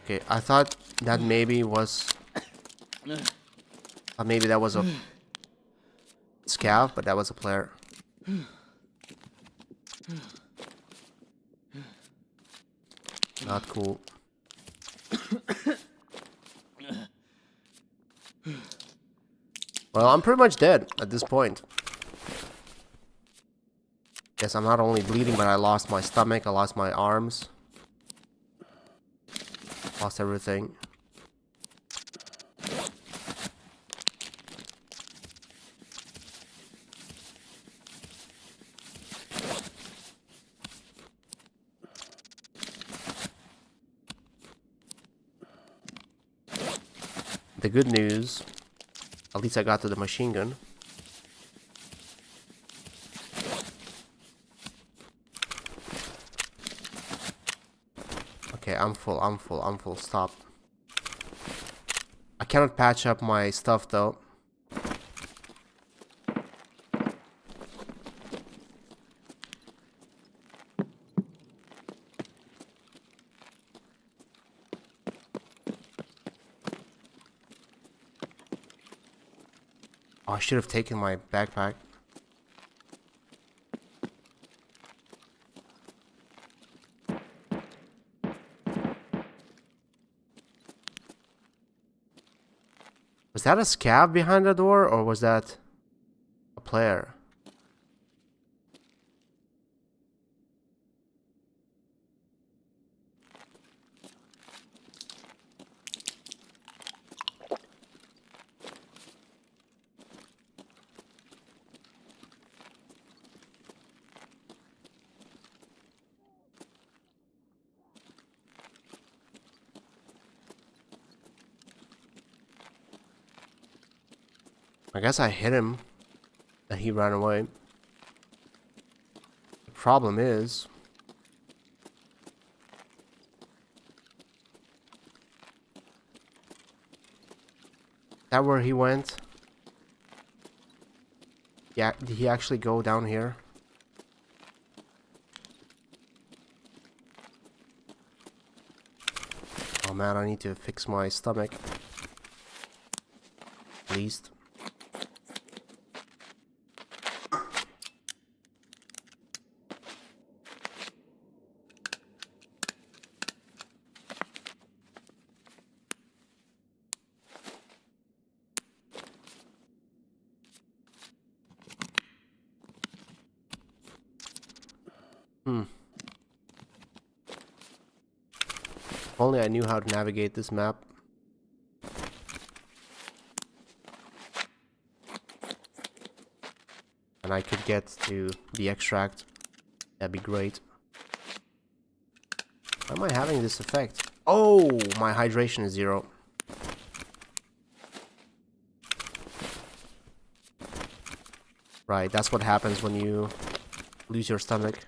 Okay, I thought that maybe was... maybe that was a scav, but that was a player. Not cool. Well, I'm pretty much dead at this point. Yes, I'm not only bleeding, but I lost my stomach, I lost my arms. Lost everything. The good news, at least I got to the machine gun. Okay, I'm full, stop. I cannot patch up my stuff though. Oh, I should have taken my backpack. Was that a scav behind the door, or was that a player? I guess I hit him and he ran away. The problem is... that where he went? Yeah, did he actually go down here? Oh man, I need to fix my stomach. At least. If only I knew how to navigate this map. And I could get to the extract. That'd be great. Why am I having this effect? Oh, my hydration is 0. Right, that's what happens when you lose your stomach.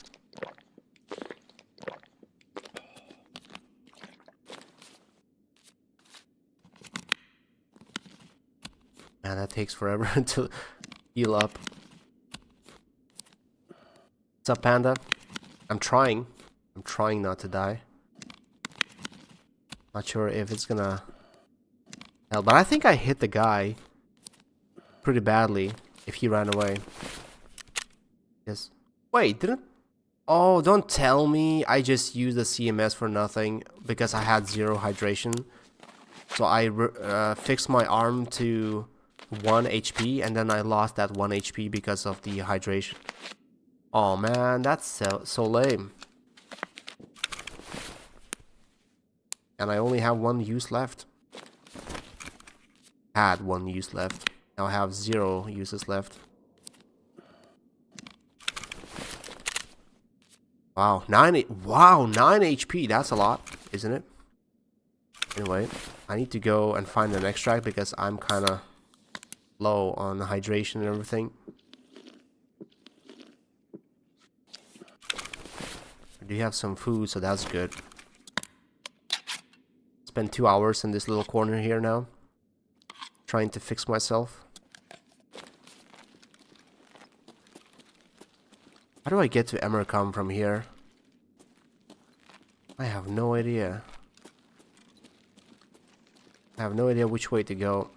Man, that takes forever to heal up. What's up, Panda? I'm trying not to die. Not sure if it's gonna help, but I think I hit the guy pretty badly if he ran away. Yes. Wait, didn't... Oh, don't tell me I just used the CMS for nothing because I had 0 hydration. So I fixed my arm to 1 HP and then I lost that 1 HP because of the hydration. Oh man, that's so lame. And I only have 1 use left. Had 1 use left. Now I have 0 uses left. Wow, 9 HP, that's a lot, isn't it? Anyway, I need to go and find an extract because I'm kinda low on hydration and everything. I do have some food, so that's good. Spent 2 hours in this little corner here now, trying to fix myself. How do I get to Emercom from here? I have no idea. I have no idea which way to go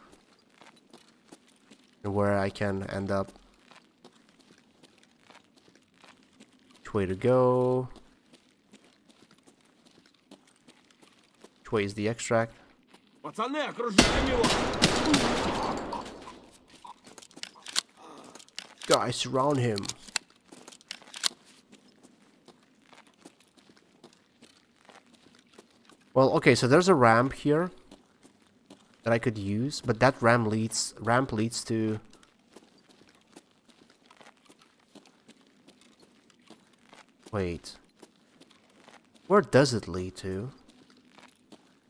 and where I can end up. Which way to go? Which way is the extract? Guys, surround him. Well, okay, so there's a ramp here that I could use, but that ramp leads to wait. Where does it lead to?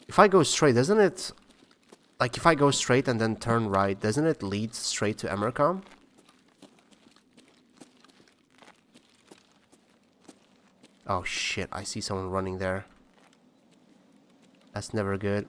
If I go straight, doesn't it, like if I go straight and then turn right, doesn't it lead straight to Emercom? Oh shit, I see someone running there. That's never good.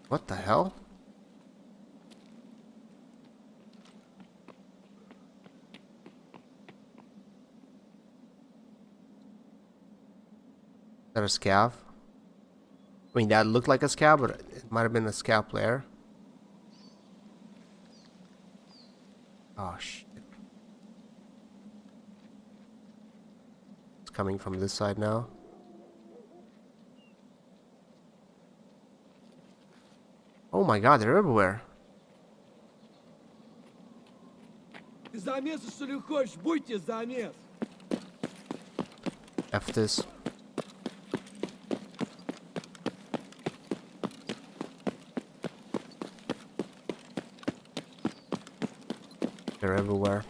What the hell? Is that a scav? I mean, that looked like a scav, but it might have been a scav player. Oh shit. It's coming from this side now. Oh my god, they're everywhere. F this. They're everywhere.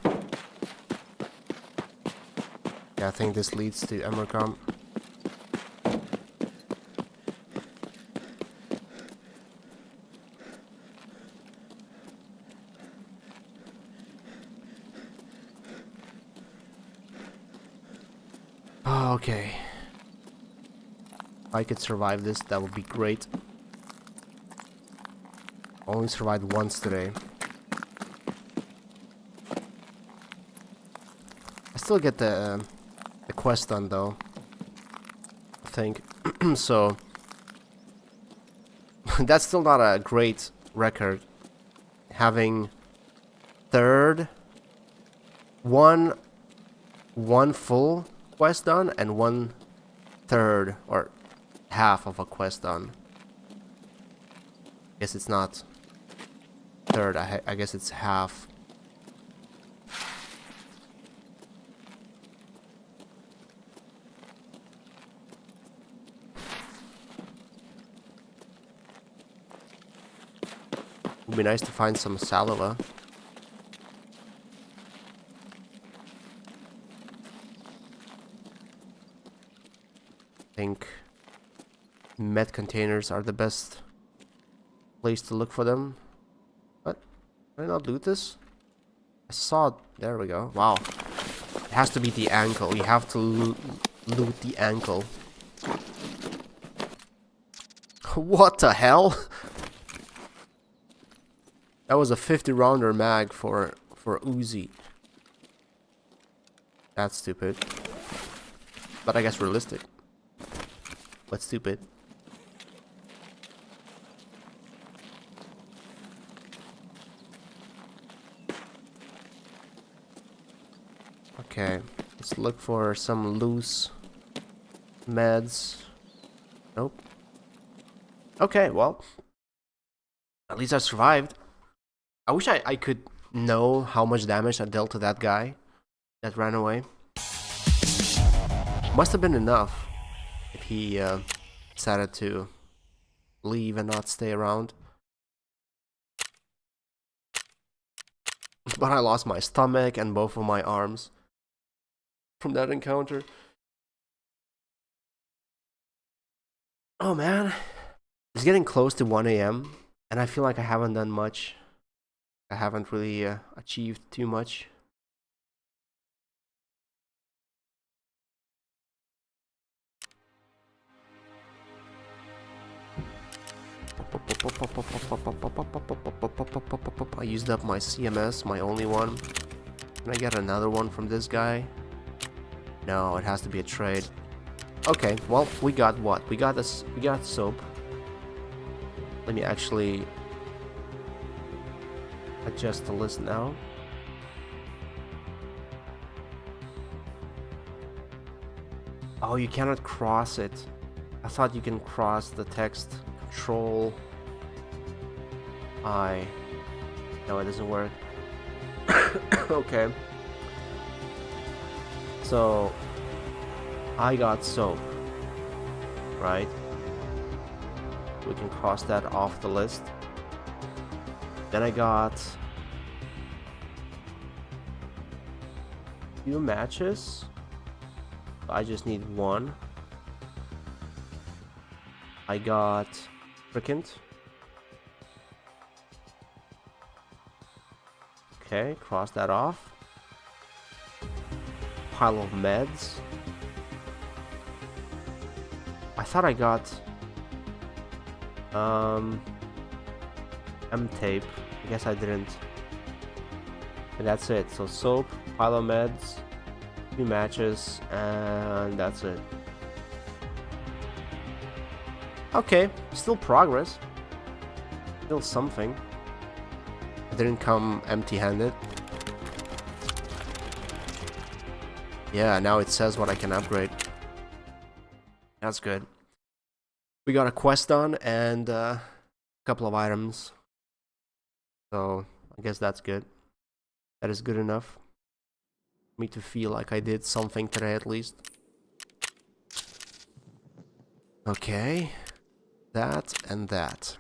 Yeah, I think this leads to Emercom. Okay. If I could survive this, that would be great. Only survived once today. I still get the quest done though, I think. So that's still not a great record. Having one full quest done and 1/3 or half of a quest done. Guess it's not third. I guess it's half. Would be nice to find some saliva. I think med containers are the best place to look for them. What? Did I not loot this? I saw it. There we go. Wow. It has to be the ankle. You have to loot the ankle. What the hell? That was a 50 rounder mag for Uzi. That's stupid. But I guess realistic. But stupid. Okay, let's look for some loose meds. Nope. Okay, well. At least I survived. I wish I could know how much damage I dealt to that guy that ran away. Must have been enough if he decided to leave and not stay around. But I lost my stomach and both of my arms from that encounter. Oh man, it's getting close to 1 a.m. and I feel like I haven't done much. I haven't really achieved too much. I used up my CMS, my only one. Can I get another one from this guy? No, it has to be a trade. Okay, well, we got what? We got this. We got soap. Let me actually adjust the list now. Oh, you cannot cross it. I thought you can cross the text. Control I. No, it doesn't work. Okay. So I got soap, right? We can cross that off the list. Then I got few matches. I just need one. I got Fricant. Okay, cross that off. Pile of meds. I thought I got M-tape. I guess I didn't. And that's it. So soap, pile of meds, 2 matches, and that's it. Okay, still progress. Still something. I didn't come empty-handed. Yeah, now it says what I can upgrade. That's good. We got a quest done and a couple of items. So, I guess that's good. That is good enough for me to feel like I did something today at least. Okay. That and that.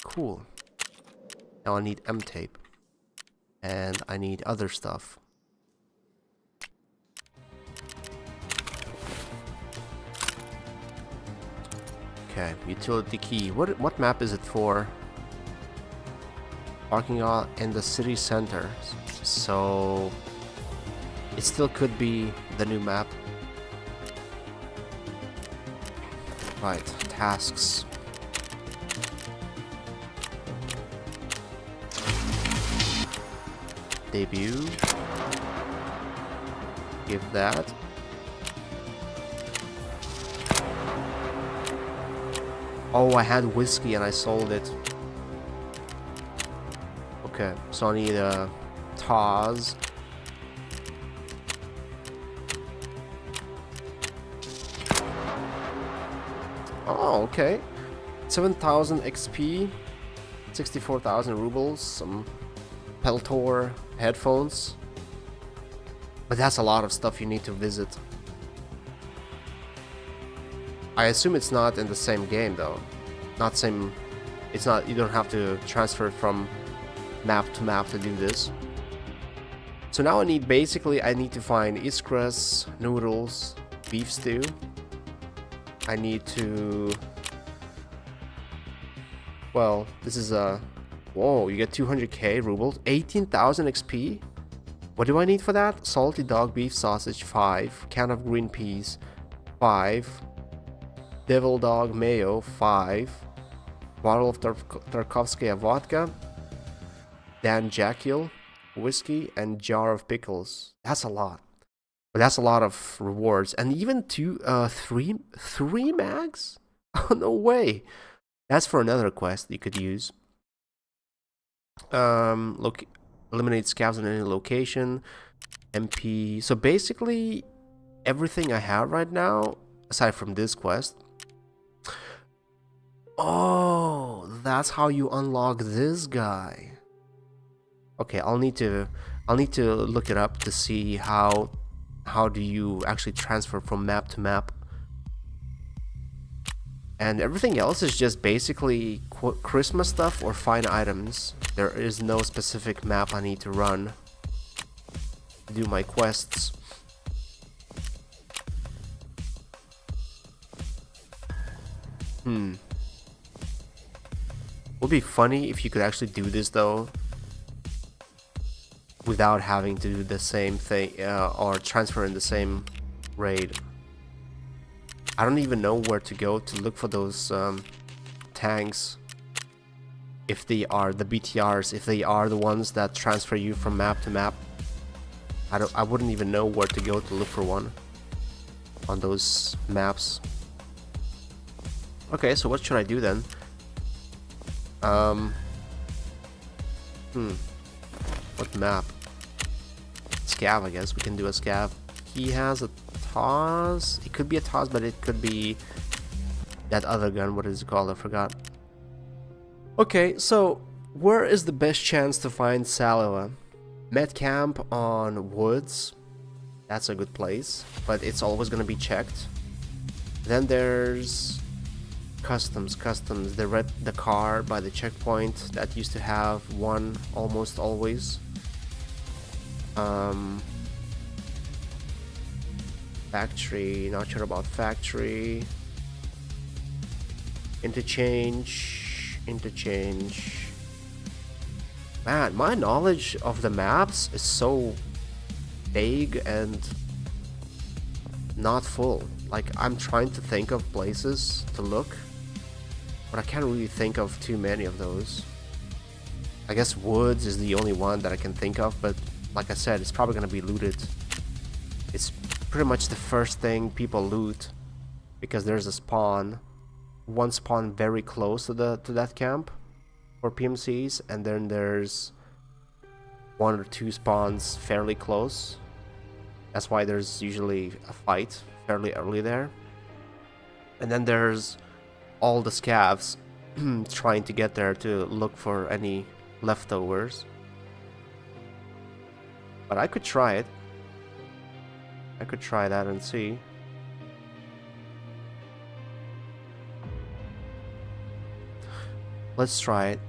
Cool. Now I need M-tape. And I need other stuff. Okay, utility key. What map is it for? Parking lot in the city center. So it still could be the new map. Right, tasks. Debut. Give that. Oh, I had whiskey and I sold it. Okay, so I need a Taz. Oh, okay. 7,000 XP, 64,000 rubles, some Peltor headphones. But that's a lot of stuff you need to visit. I assume it's not in the same game though. Not same. It's not. You don't have to transfer it from map to map to do this. So now I need to find iskras, noodles, beef stew. I need to. Well, this is a. Whoa! You get 200k rubles, 18,000 XP. What do I need for that? Salty dog beef sausage 5, can of green peas 5, devil dog mayo 5, bottle of Tarkovskaya vodka, Dan Jekyll whiskey, and jar of pickles. That's a lot. But that's a lot of rewards, and even three mags? Oh no way! That's for another quest you could use. Look. Eliminate scavs in any location. MP. So basically, everything I have right now, aside from this quest. Oh, that's how you unlock this guy. Okay, I'll need to look it up to see how do you actually transfer from map to map. And everything else is just basically Christmas stuff or find items. There is no specific map I need to run to do my quests. Would be funny if you could actually do this though, without having to do the same thing or transfer in the same raid. I don't even know where to go to look for those tanks. If they are the BTRs, if they are the ones that transfer you from map to map. I wouldn't even know where to go to look for one on those maps. Okay, so what should I do then? What map? Scav, I guess. We can do a scav. He has a TOS. It could be a TOS, but it could be that other gun. What is it called? I forgot. Okay, so where is the best chance to find Saliva? Med camp on woods. That's a good place, but it's always gonna be checked. Then there's customs. The car by the checkpoint that used to have one almost always. Factory, not sure about factory. Interchange. Man, my knowledge of the maps is so vague and not full. Like, I'm trying to think of places to look, but I can't really think of too many of those. I guess woods is the only one that I can think of, but like I said, it's probably gonna be looted. It's pretty much the first thing people loot, because there's a spawn, one spawn very close to that camp for PMCs, and then there's one or two spawns fairly close. That's why there's usually a fight fairly early there. And then there's all the scavs trying to get there to look for any leftovers. But I could try it. I could try that and see. Let's try it.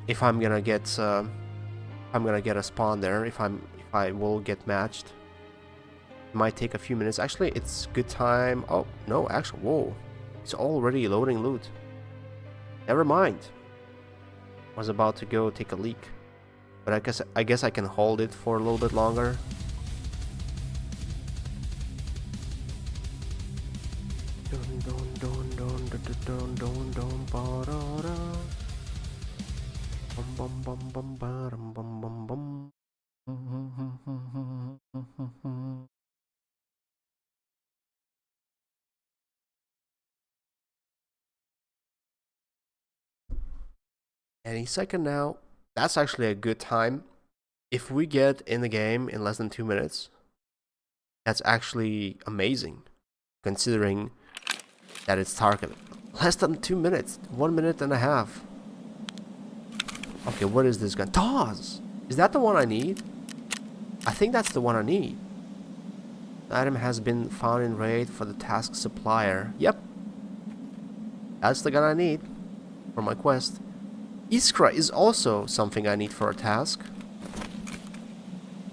If I'm gonna get a spawn there, if I will get matched. It might take a few minutes. Actually, it's good time. Oh no, actually, whoa, it's already loading loot. Never mind. I was about to go take a leak, but I guess I can hold it for a little bit longer. Any second now. That's actually a good time. If we get in the game in less than 2 minutes, that's actually amazing, considering that it's Tarkov. Less than 2 minutes, 1 minute and a half. Okay, what is this gun? TOS! Is that the one I need? I think that's the one I need. The item has been found in raid for the task supplier. Yep. That's the gun I need for my quest. Iskra is also something I need for a task.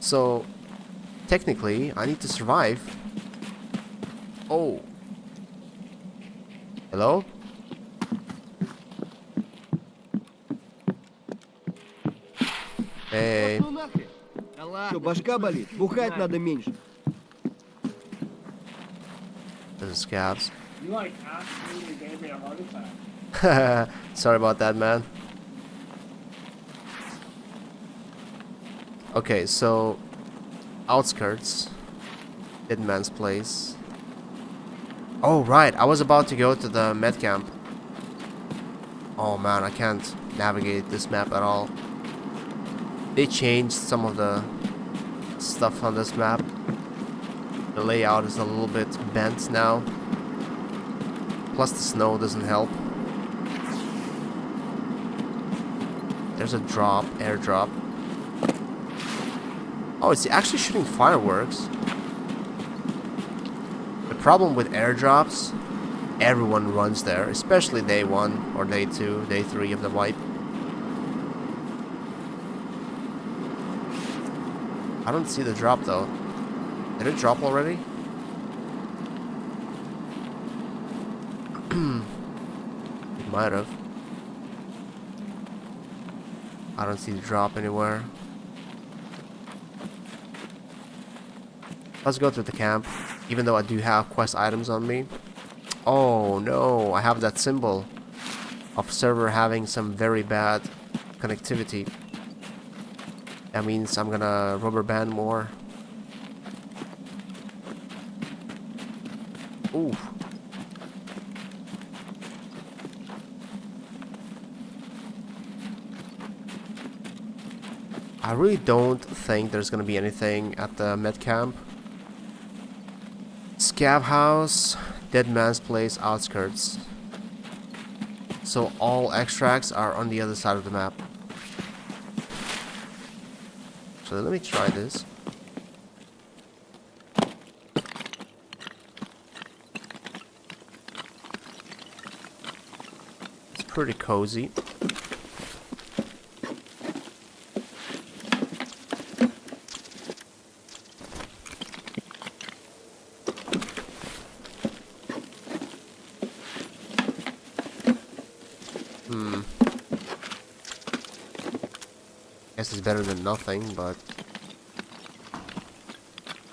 So, technically, I need to survive. Oh. Hello? Hey. Что, башка болит? Бухать надо меньше. This is scabs. You like absolutely gave me a heart attack. Sorry about that, man. Okay, so outskirts, Dead Man's Place. Oh right, I was about to go to the med camp. Oh man, I can't navigate this map at all. They changed some of the stuff on this map. The layout is a little bit bent now. Plus the snow doesn't help. There's a drop, airdrop. Oh, it's actually shooting fireworks. The problem with airdrops, everyone runs there, especially day 1 or day 2, day 3 of the wipe. I don't see the drop though. Did it drop already? It might have. I don't see the drop anywhere. Let's go to the camp, even though I do have quest items on me. Oh no, I have that symbol of server having some very bad connectivity. That means I'm gonna rubber band more. Ooh. I really don't think there's gonna be anything at the med camp. Scav house, dead man's place, outskirts. So all extracts are on the other side of the map. So let me try this. It's pretty cozy. Guess it's better than nothing, but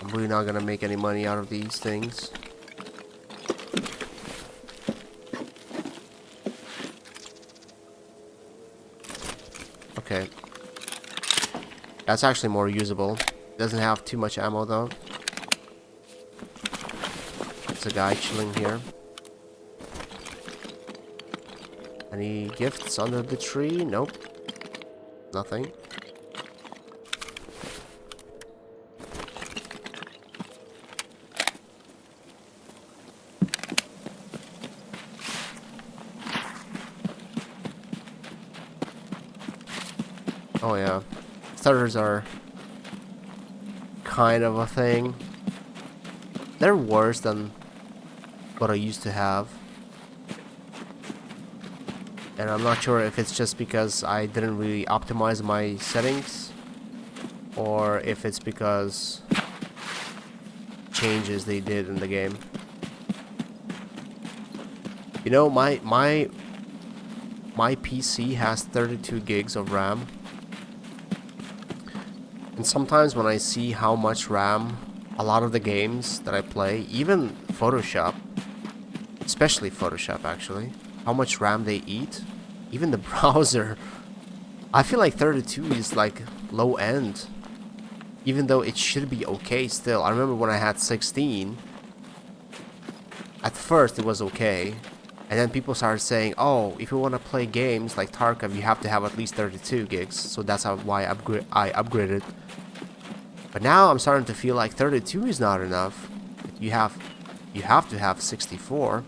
I'm really not gonna make any money out of these things. Okay. That's actually more usable. Doesn't have too much ammo though. There's a guy chilling here. Any gifts under the tree? Nope. Nothing. Oh yeah. Starters are kind of a thing. They're worse than what I used to have. And I'm not sure if it's just because I didn't really optimize my settings, or if it's because changes they did in the game. You know, my PC has 32 gigs of RAM. And sometimes when I see how much RAM a lot of the games that I play, even Photoshop, especially Photoshop actually, how much RAM they eat, even the browser, I feel like 32 is like low end, even though it should be okay still. I remember when I had 16, at first it was okay, and then people started saying, oh, if you want to play games like Tarkov, you have to have at least 32 gigs, so that's why I upgraded. But now I'm starting to feel like 32 is not enough. You have to have 64.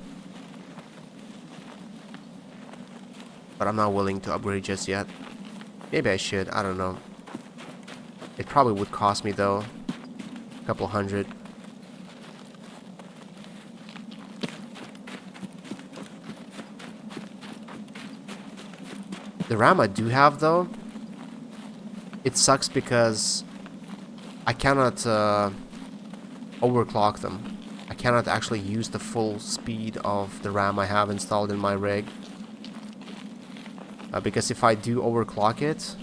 But I'm not willing to upgrade just yet. Maybe I should, I don't know. It probably would cost me though. A couple hundred. The RAM I do have though, it sucks because I cannot overclock them. I cannot actually use the full speed of the RAM I have installed in my rig. Because if I do overclock it,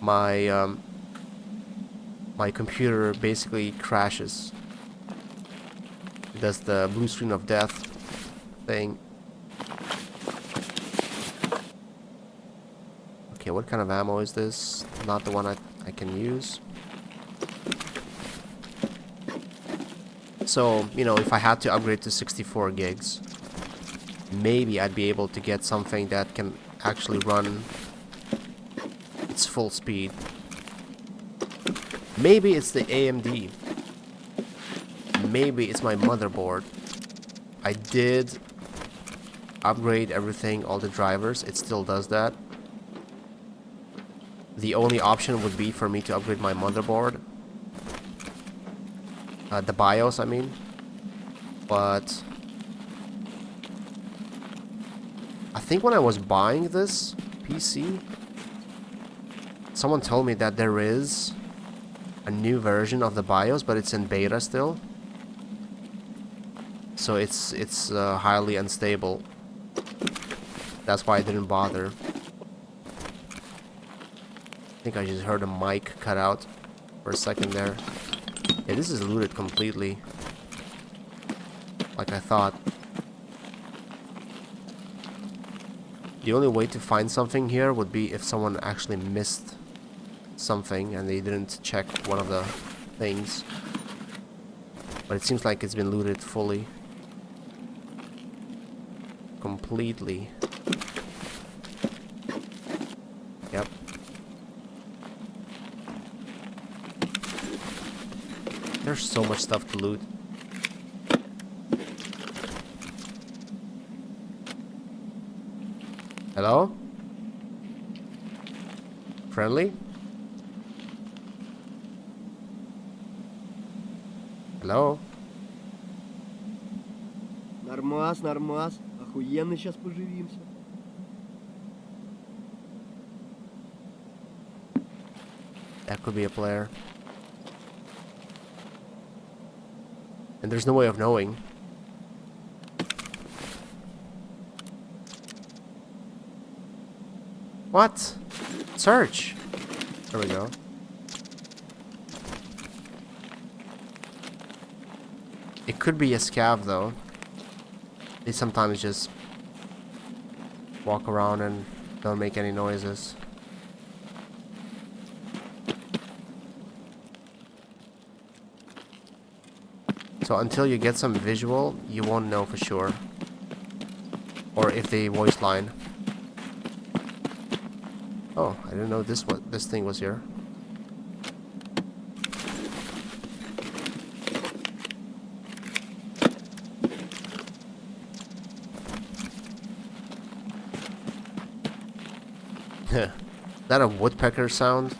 my my computer basically crashes. It does the blue screen of death thing. Okay, what kind of ammo is this? Not the one I can use. So, you know, if I had to upgrade to 64 gigs, maybe I'd be able to get something that can actually run its full speed. Maybe it's the AMD. maybe it's my motherboard. I did upgrade everything, all the drivers. It still does that. The only option would be for me to upgrade my motherboard. The BIOS, I mean. But I think when I was buying this PC, someone told me that there is a new version of the BIOS, but it's in beta still. So it's highly unstable. That's why I didn't bother. I think I just heard a mic cut out for a second there. Yeah, this is looted completely. Like I thought. The only way to find something here would be if someone actually missed something and they didn't check one of the things. But it seems like it's been looted fully. Completely. Yep. There's so much stuff to loot. Hello? Friendly? Hello? Нормас, нормас. Охуенно сейчас поживимся. That could be a player. And there's no way of knowing. What? Search. There we go. It could be a scav though. They sometimes just walk around and don't make any noises. So until you get some visual, you won't know for sure. Or if they voice line. Oh, I didn't know this thing was here. Is that a woodpecker sound?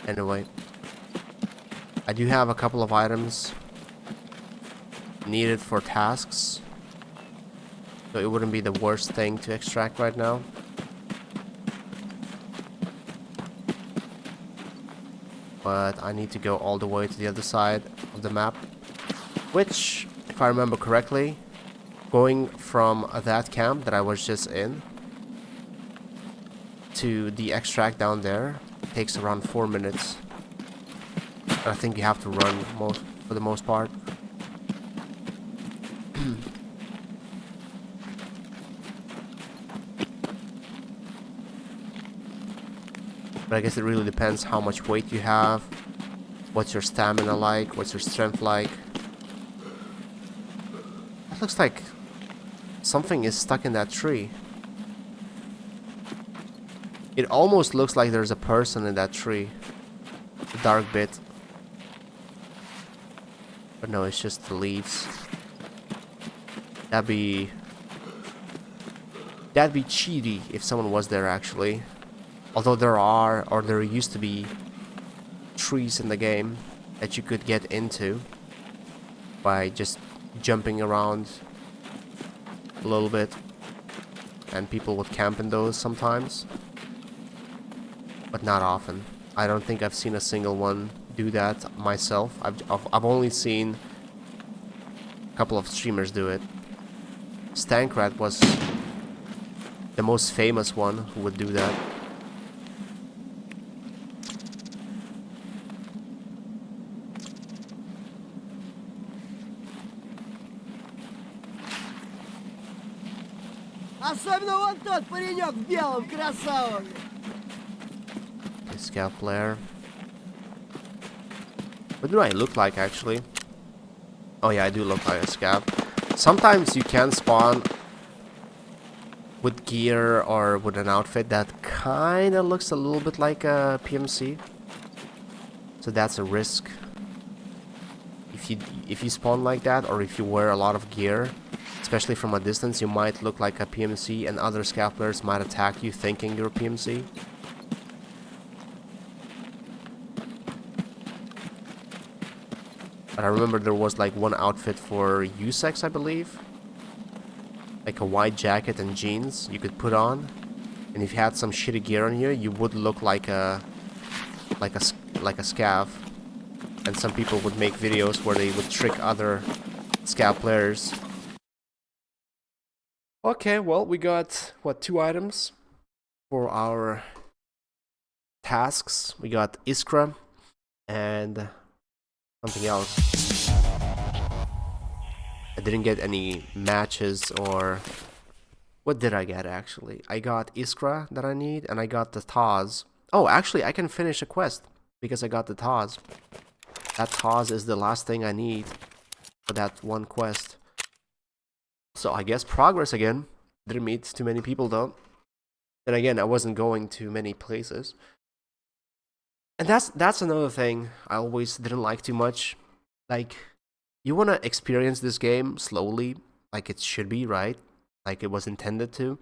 Anyway. I do have a couple of items needed for tasks, so it wouldn't be the worst thing to extract right now. But I need to go all the way to the other side of the map, which, if I remember correctly, going from that camp that I was just in to the extract down there takes around 4 minutes. I think you have to run for the most part. But I guess it really depends how much weight you have, what's your stamina like, what's your strength like. It looks like something is stuck in that tree. It almost looks like there's a person in that tree. The dark bit. But no, it's just the leaves. That'd be cheaty if someone was there actually. Although there used to be trees in the game that you could get into by just jumping around a little bit, and people would camp in those sometimes, but not often. I don't think I've seen a single one do that myself. I've only seen a couple of streamers do it. Stankrat was the most famous one who would do that. Особенно вон тот паренек в белом, красава. Scout player. What do I look like actually? Oh yeah, I do look like a scav. Sometimes you can spawn with gear or with an outfit that kinda looks a little bit like a PMC. So that's a risk. if you spawn like that, or if you wear a lot of gear, especially from a distance, you might look like a PMC, and other scalpers might attack you thinking you're a PMC. But I remember there was like one outfit for unisex, I believe, like a white jacket and jeans you could put on, and if you had some shitty gear on here, you would look like a scav. And some people would make videos where they would trick other scav players. Okay, well, we got what, 2 items for our tasks. We got Iskra and something else. I didn't get any matches, or what did I get actually? I got Iskra that I need, and I got the Taz. Oh, actually I can finish a quest because I got the Taz. That Taz is the last thing I need for that one quest. So I guess progress again. Didn't meet too many people though. And again, I wasn't going to many places. And that's another thing I always didn't like too much. Like, you want to experience this game slowly, like it should be, right? Like it was intended to.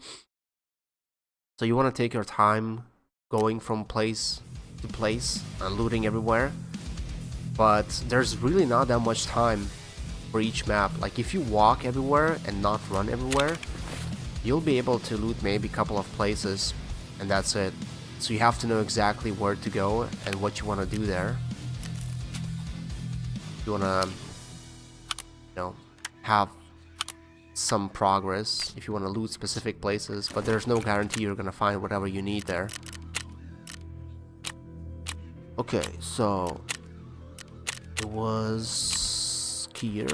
So you want to take your time going from place to place and looting everywhere. But there's really not that much time for each map. Like if you walk everywhere and not run everywhere, you'll be able to loot maybe a couple of places, and that's it. So you have to know exactly where to go and what you want to do there. You want to, have some progress if you want to loot specific places, but there's no guarantee you're going to find whatever you need there. Okay, so it was here.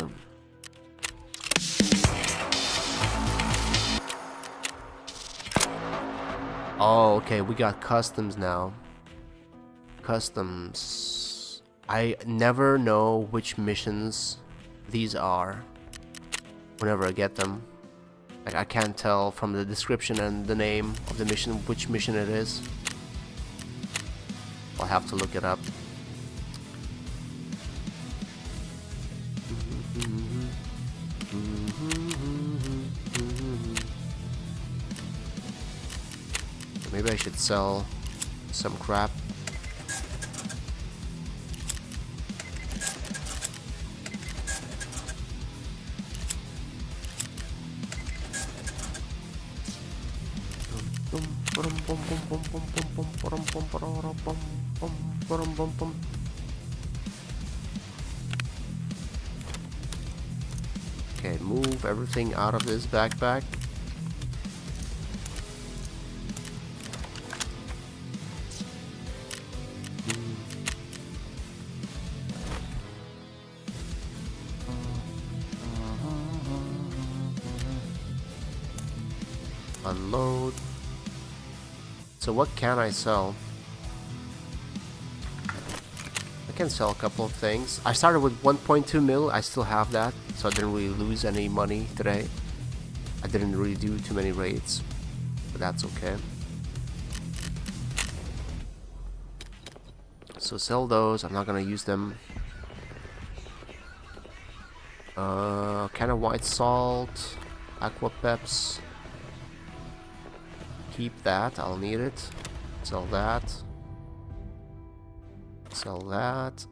Oh, okay, we got customs now. Customs. I never know which missions these are whenever I get them. Like, I can't tell from the description and the name of the mission which mission it is. I'll have to look it up. Maybe I should sell some crap. Okay, move everything out of this backpack. Unload. So what can I sell? I can sell a couple of things. I started with 1.2 mil. I still have that, so I didn't really lose any money today. I didn't really do too many raids, but that's okay. So sell those. I'm not gonna use them. Can of white salt, aqua peps. Keep that, I'll need it. Sell that. Sell that.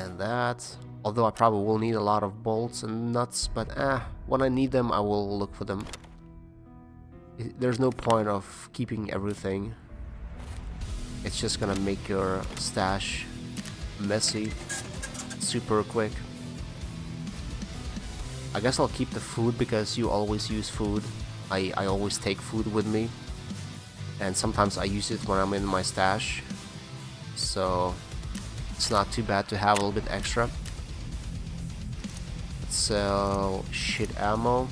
And that. Although I probably will need a lot of bolts and nuts, but when I need them, I will look for them. There's no point of keeping everything. It's just gonna make your stash messy super quick. I guess I'll keep the food because you always use food. I always take food with me. And sometimes I use it when I'm in my stash, so it's not too bad to have a little bit extra. Let's sell shit ammo.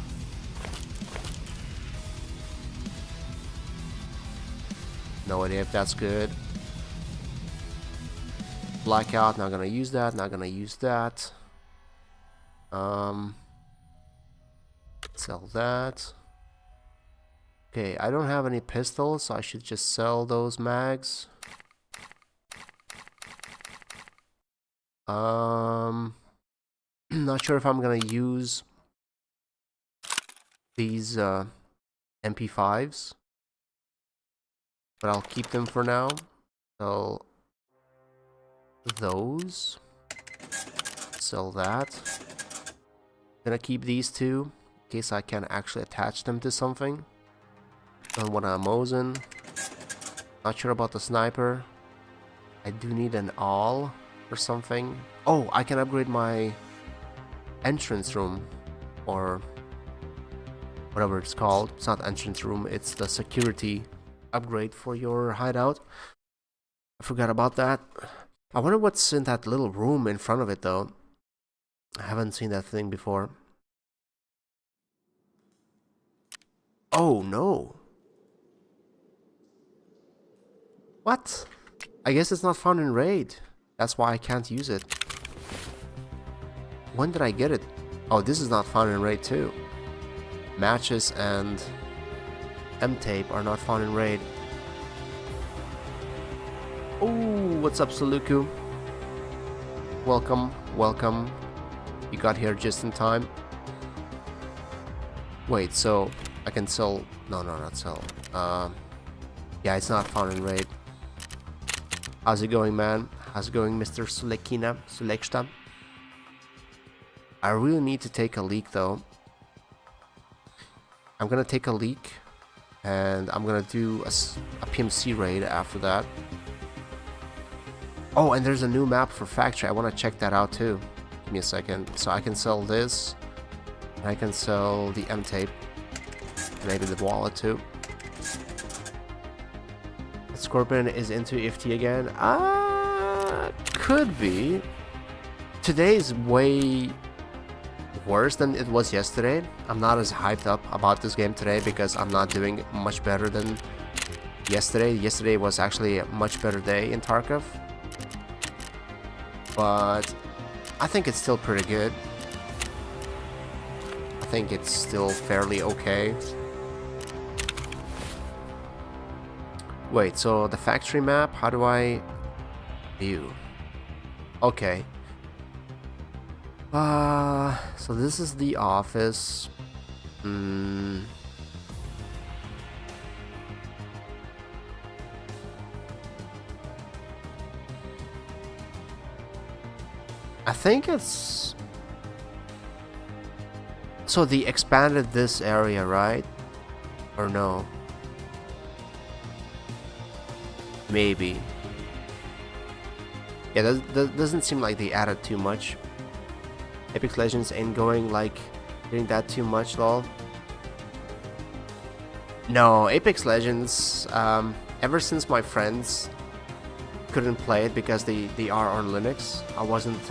No idea if that's good. Blackout, not gonna use that, not gonna use that. Sell that. Okay, I don't have any pistols, so I should just sell those mags. Not sure if I'm gonna use these MP5s, but I'll keep them for now. So those, sell that. Gonna keep these two in case I can actually attach them to something. Don't want a Mosin. Not sure about the sniper. I do need an all or something. Oh, I can upgrade my entrance room, or whatever it's called. It's not entrance room, it's the security upgrade for your hideout. I forgot about that. I wonder what's in that little room in front of it though. I haven't seen that thing before. Oh no. What? I guess it's not found in raid. That's why I can't use it. When did I get it? Oh, this is not found in raid too. Matches and M-tape are not found in raid. Oh, what's up, Saluku? Welcome, welcome. You got here just in time. Wait, so I can sell... No, not sell. Yeah, it's not found in raid. How's it going, man? How's it going, Mr. Suleksta? I really need to take a leak, though. I'm gonna take a leak, and I'm gonna do a PMC raid after that. Oh, and there's a new map for Factory. I want to check that out, too. Give me a second. So I can sell this, and I can sell the M-tape. Maybe the wallet, too. Scorpion is into FT again. Could be. Today is way worse than it was yesterday. I'm not as hyped up about this game today because I'm not doing much better than yesterday. Yesterday was actually a much better day in Tarkov. But I think it's still pretty good. I think it's still fairly okay. Wait, so the factory map, how do I view? Okay. So this is the office. I think it's... So they expanded this area, right? Or no? Maybe. Yeah, that doesn't seem like they added too much. Apex Legends ain't going like doing that too much, lol. No, Apex Legends, ever since my friends couldn't play it because they are on Linux, I wasn't,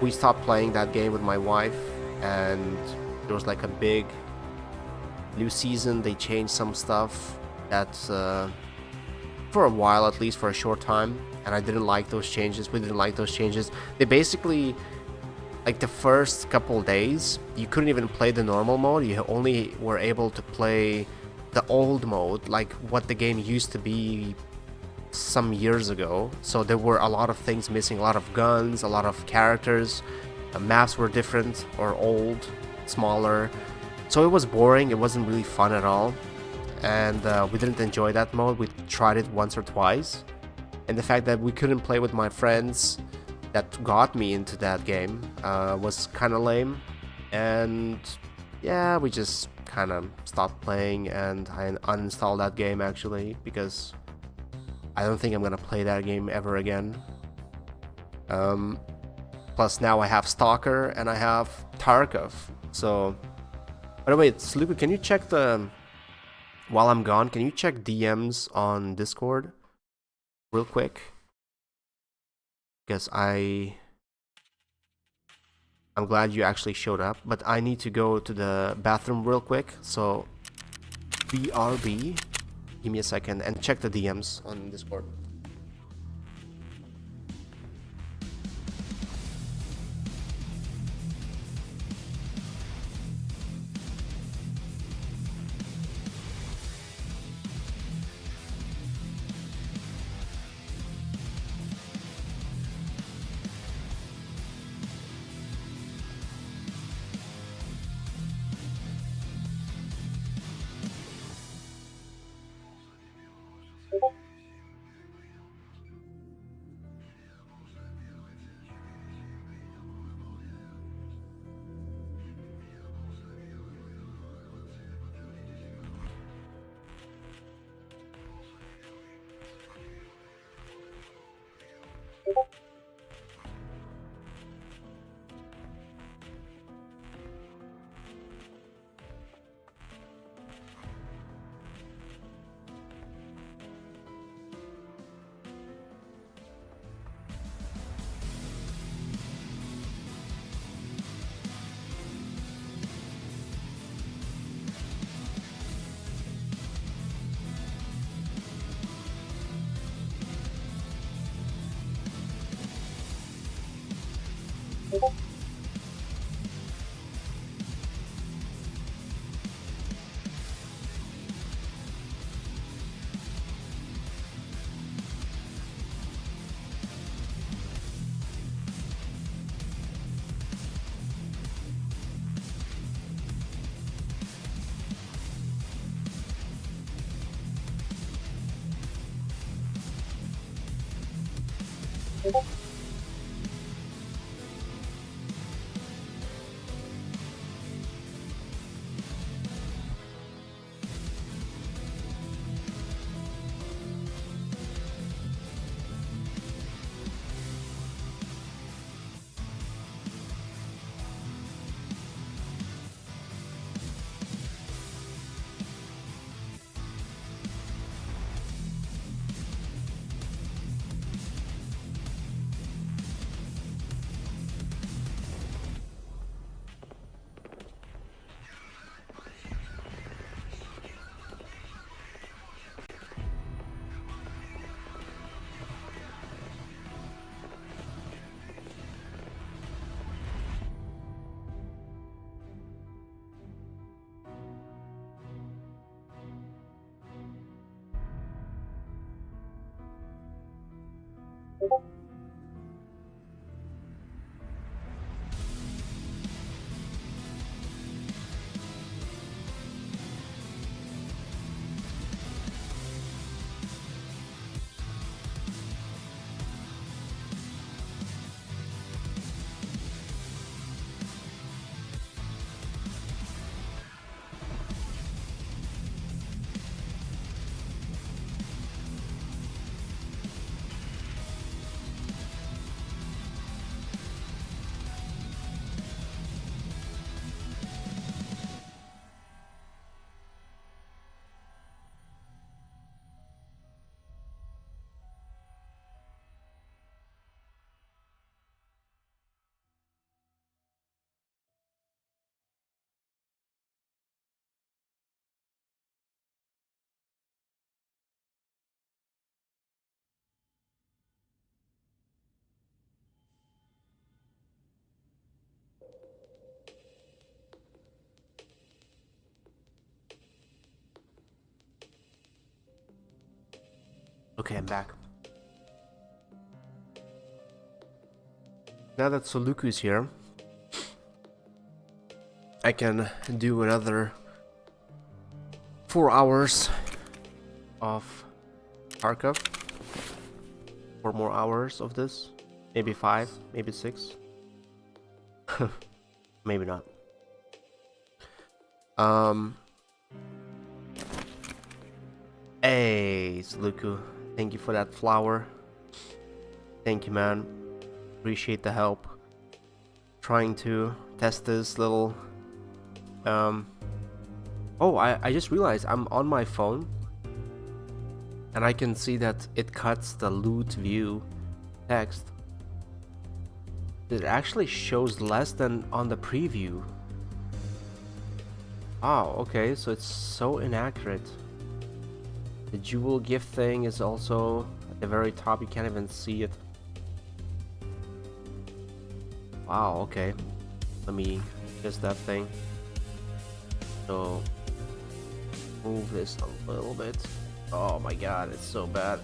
we stopped playing that game with my wife, and there was like a big new season. They changed some stuff that's, for a while, at least for a short time, and I didn't like those changes. We didn't like those changes. They basically, like the first couple days, you couldn't even play the normal mode. You only were able to play the old mode, like what the game used to be some years ago. So there were a lot of things missing, a lot of guns, a lot of characters. The maps were different or old, smaller. So it was boring. It wasn't really fun at all. And we didn't enjoy that mode. We tried it once or twice, and the fact that we couldn't play with my friends that got me into that game was kind of lame. And yeah, we just kind of stopped playing, and I uninstalled that game actually because I don't think I'm gonna play that game ever again. Plus now I have Stalker and I have Tarkov. So, by the way, Sluka, can you check the... While I'm gone, can you check DMs on Discord real quick? Because I'm glad you actually showed up, but I need to go to the bathroom real quick. So BRB, give me a second and check the DMs on Discord. Okay, I'm back. Now that Soluku's here, I can do another 4 hours of Tarkov. 4 more hours of this. Maybe 5, maybe 6. Maybe not. Hey, Soluku. Thank you for that flower. Thank you, man. Appreciate the help. Trying to test this little... Oh, I just realized I'm on my phone. And I can see that it cuts the loot view text. It actually shows less than on the preview. Oh, okay, so it's so inaccurate. The jewel gift thing is also at the very top, you can't even see it. Wow, okay. Let me adjust that thing. So, move this a little bit. Oh my god, it's so bad.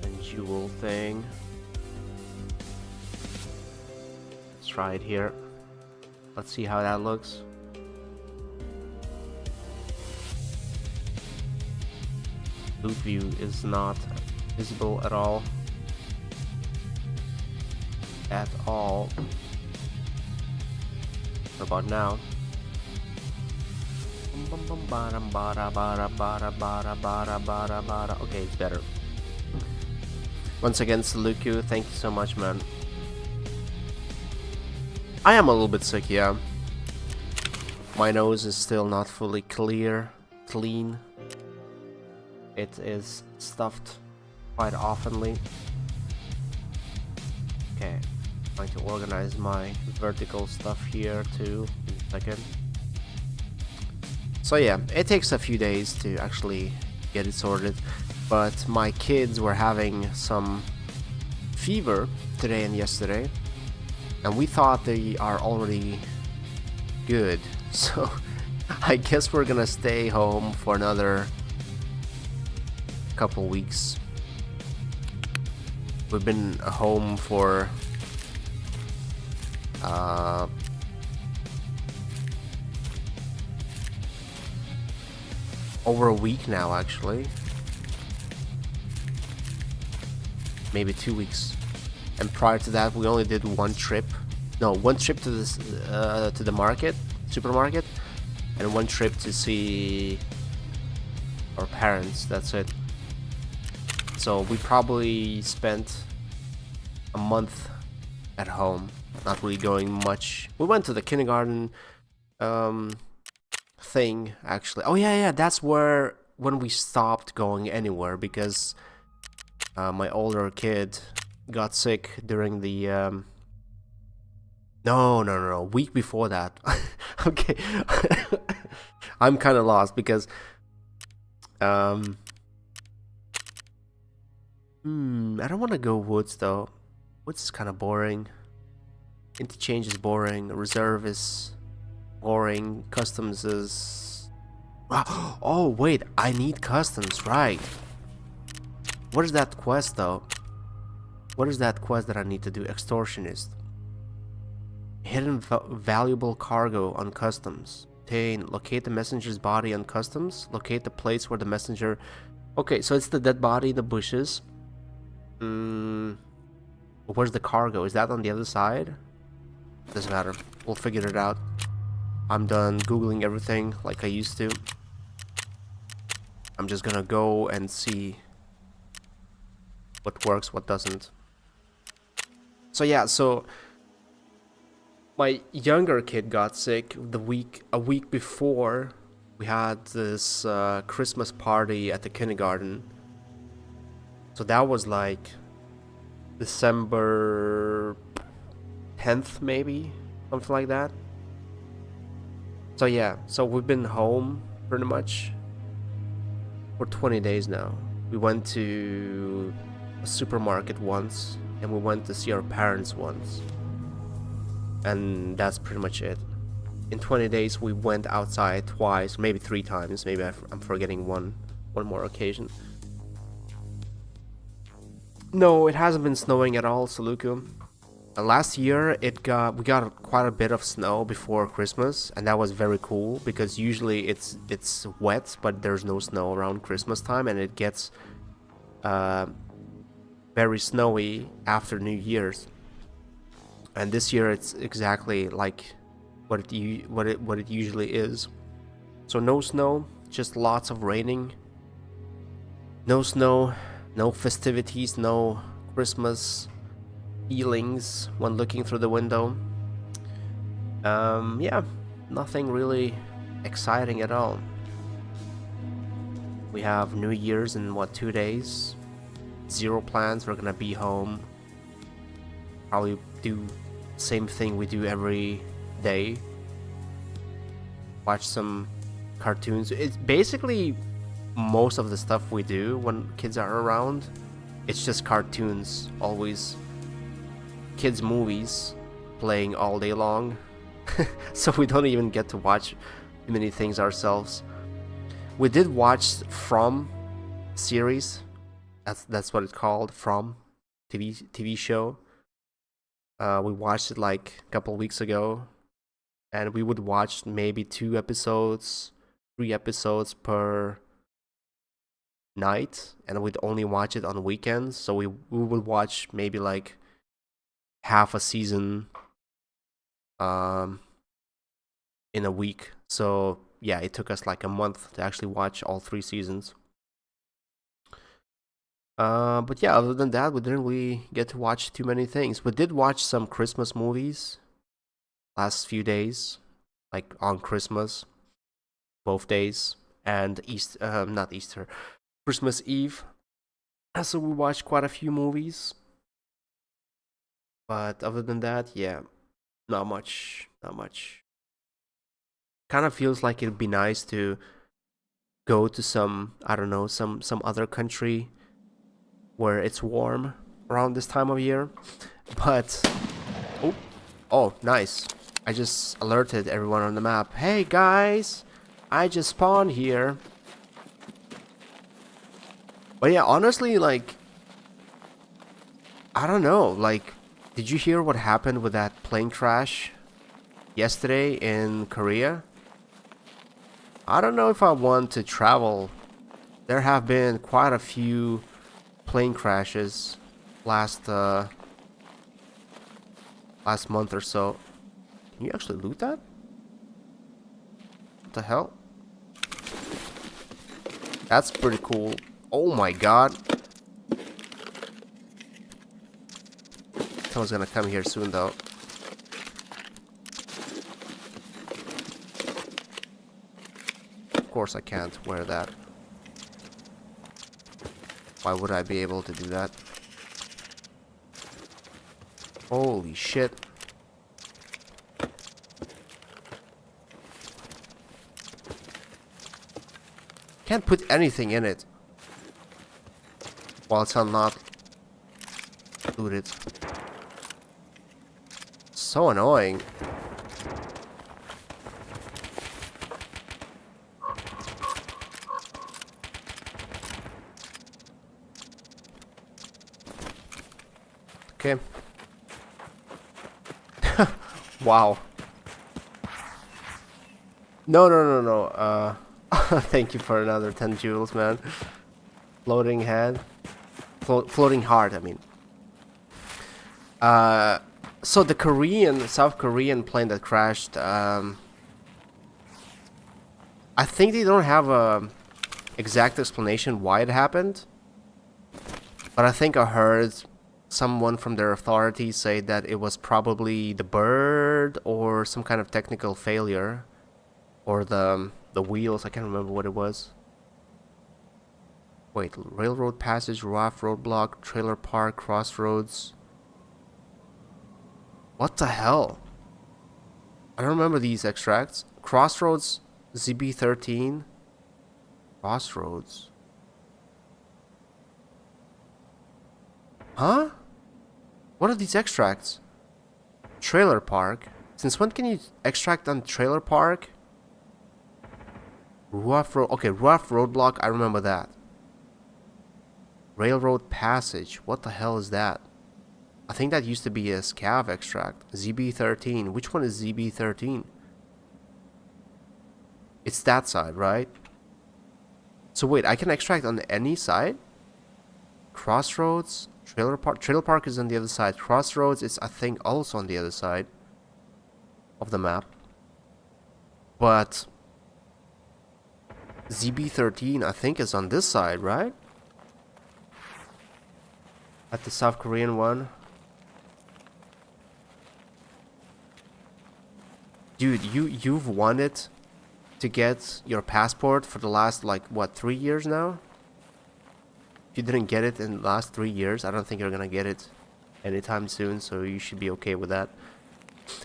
And jewel thing. Let's try it here. Let's see how that looks. Loot view is not visible at all. At all. What about now? Okay, it's better. Once again, Soluku, thank you so much, man. I am a little bit sick, yeah. My nose is still not fully clean. It is stuffed quite oftenly. Okay, trying to organize my vertical stuff here too in a second. So yeah, it takes a few days to actually get it sorted, but my kids were having some fever today and yesterday, and we thought they are already good, so I guess we're gonna stay home for another couple weeks. We've been home for over a week now, actually. maybe 2 weeks. And prior to that, we only did one trip. No, one trip to this to the supermarket, and one trip to see our parents. That's it. So we probably spent a month at home, not really going much. We went to the kindergarten thing, actually. Oh yeah, that's when we stopped going anywhere, because my older kid got sick during the no, week before that. Okay. I'm kind of lost because I don't want to go woods though. Woods is kind of boring. Interchange is boring. Reserve is boring. Customs is... Oh wait, I need customs, right? What is that quest though? What is that quest that I need to do? Extortionist. Hidden valuable cargo on customs. Locate the messenger's body on customs. Locate the place where the messenger... Okay, so it's the dead body in the bushes. Where's the cargo? Is that on the other side? Doesn't matter. We'll figure it out. I'm done googling everything like I used to. I'm just gonna go and see what works, what doesn't. So yeah, so my younger kid got sick a week before we had this Christmas party at the kindergarten. So that was like December 10th, maybe, something like that. So yeah, so we've been home pretty much for 20 days now. We went to a supermarket once, and we went to see our parents once, and that's pretty much it. In 20 days we went outside twice, maybe 3 times, maybe I'm forgetting one more occasion. No, it hasn't been snowing at all, Saluku. Last year we got quite a bit of snow before Christmas, and that was very cool because usually it's wet, but there's no snow around Christmas time, and it gets very snowy after New Year's. And this year it's exactly like what it usually is. So no snow, just lots of raining. No snow, no festivities, no Christmas feelings when looking through the window. Yeah, nothing really exciting at all. We have New Year's in 2 days. 0 plans. We're gonna be home. Probably do same thing we do every day. Watch some cartoons. It's basically most of the stuff we do when kids are around. It's just cartoons, always. Kids movies playing all day long. So we don't even get to watch many things ourselves. We did watch From series. That's what it's called, From TV show. We watched it like a couple weeks ago, and we would watch maybe 2 episodes, 3 episodes per night, and we'd only watch it on weekends. So we would watch maybe like half a season in a week. So yeah, it took us like a month to actually watch all 3 seasons. But yeah, other than that, we didn't really get to watch too many things. We did watch some Christmas movies last few days, like on Christmas, both days, and not Easter, Christmas Eve. So we watched quite a few movies. But other than that, yeah, not much. Kind of feels like it'd be nice to go to some, I don't know, some other country where it's warm around this time of year. But oh, nice. I just alerted everyone on the map. Hey guys, I just spawned here. But yeah, honestly, like, I don't know, like, did you hear what happened with that plane crash yesterday in Korea? I don't know if I want to travel. There have been quite a few plane crashes last last month or so. Can you actually loot that? What the hell? That's pretty cool. Oh my god. Someone's gonna come here soon though. Of course I can't wear that. Why would I be able to do that? Holy shit. Can't put anything in it while it's not looted. So annoying. Okay. Wow. No. Thank you for another 10 jewels, man. Floating head. Floating heart, I mean. So the South Korean plane that crashed, I think they don't have a exact explanation why it happened. But I think I heard someone from their authorities say that it was probably the bird or some kind of technical failure. Or the wheels, I can't remember what it was. Wait, railroad passage, raft, roadblock, trailer park, crossroads. What the hell? I don't remember these extracts. Crossroads, ZB13. Crossroads. Huh? What are these extracts? Trailer park. Since when can you extract on trailer park? Okay, rough roadblock, I remember that. Railroad passage, what the hell is that? I think that used to be a scav extract. ZB13, which one is ZB13? It's that side, right? So wait, I can extract on any side? Crossroads, trailer park is on the other side. Crossroads is, I think, also on the other side of the map. But ZB13, I think, is on this side, right? At the South Korean one. Dude, you've wanted to get your passport for the last, like, what, 3 years now? If you didn't get it in the last 3 years, I don't think you're gonna get it anytime soon, so you should be okay with that.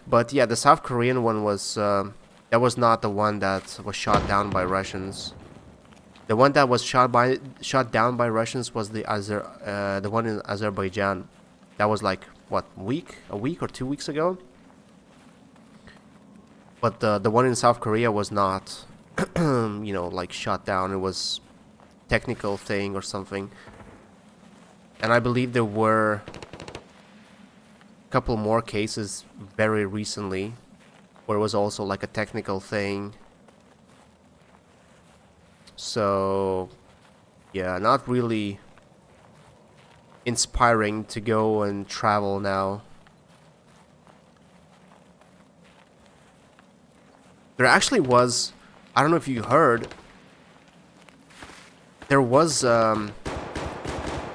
But yeah, the South Korean one was, that was not the one that was shot down by Russians. The one that was shot down by Russians was the one in Azerbaijan. That was like, what, a week or 2 weeks ago? But the one in South Korea was not, you know, like shot down. It was technical thing or something. And I believe there were a couple more cases very recently where it was also like a technical thing. So yeah, not really inspiring to go and travel now. There actually was, I don't know if you heard, there was a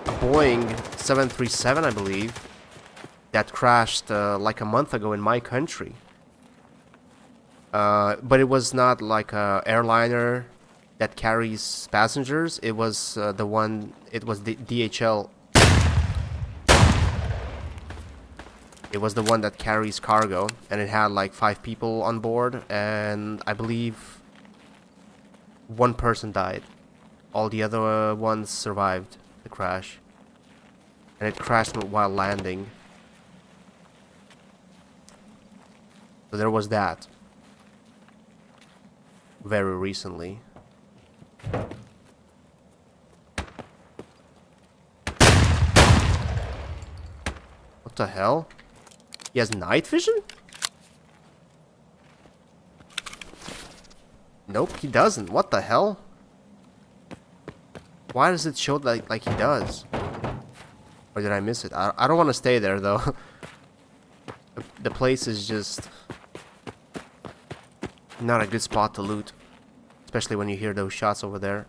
Boeing 737, I believe, that crashed like a month ago in my country. But it was not like a airliner that carries passengers. It was the one, it was the DHL. It was the one that carries cargo, and it had like 5 people on board, and I believe 1 person died. All the other ones survived the crash. And it crashed while landing. So there was that. Very recently. What the hell? He has night vision? Nope, he doesn't. What the hell? Why does it show like he does? Or did I miss it? I don't want to stay there though. The place is just not a good spot to loot. Especially when you hear those shots over there.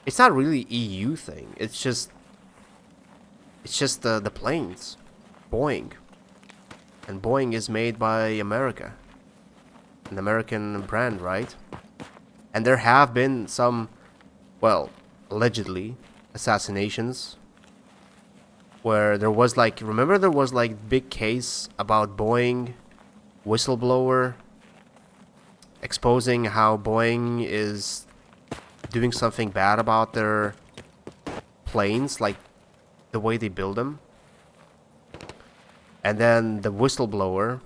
It's not really EU thing. It's just the planes. Boeing. And Boeing is made by America. An American brand, right? And there have been some, well, allegedly, assassinations. Where there was like, remember there was like big case about Boeing, whistleblower, exposing how Boeing is doing something bad about their planes, like the way they build them. And then the whistleblower,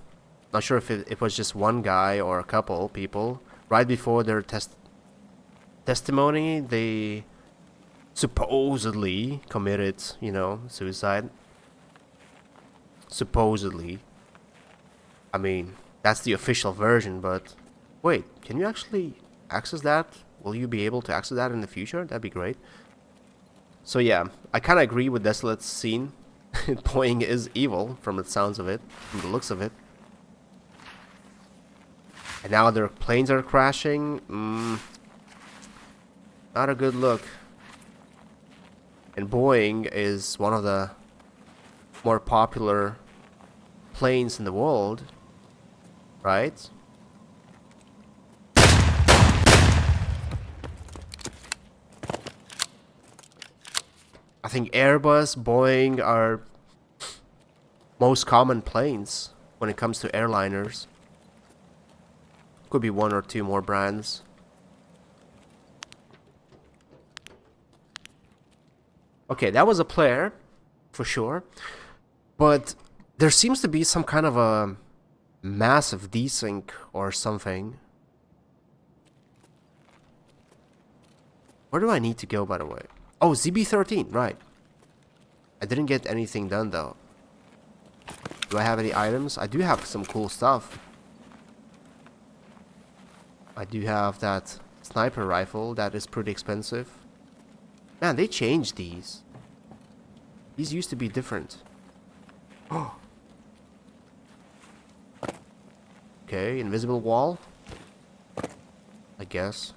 not sure if it was just one guy or a couple people, right before their testimony, they supposedly committed, you know, suicide. Supposedly. I mean, that's the official version, but wait, can you actually access that? Will you be able to access that in the future? That'd be great. So yeah, I kind of agree with Desolate's scene. Boeing is evil from the sounds of it, from the looks of it. And now their planes are crashing. Not a good look. And Boeing is one of the more popular planes in the world, right? I think Airbus, Boeing are most common planes when it comes to airliners. Could be one or two more brands. Okay, that was a player, for sure. But there seems to be some kind of a massive desync or something. Where do I need to go, by the way? Oh, ZB13, right. I didn't get anything done, though. Do I have any items? I do have some cool stuff. I do have that sniper rifle that is pretty expensive. Man, they changed these. These used to be different. Oh. Okay, invisible wall. I guess.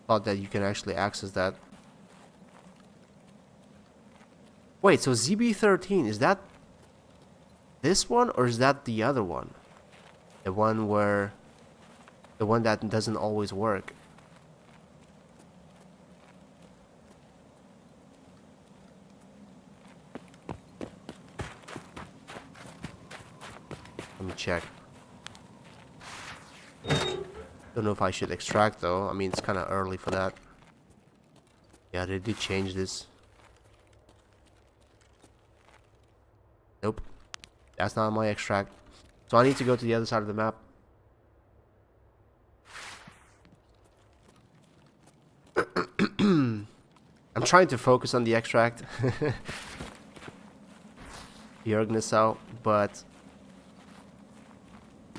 Thought that you can actually access that. Wait, so ZB13, is that this one or is that the other one? The one where... the one that doesn't always work. Let me check. Don't know if I should extract though. I mean, it's kind of early for that. Yeah, they did change this. Nope. That's not my extract. So I need to go to the other side of the map. I'm trying to focus on the extract. Jörgnesau, but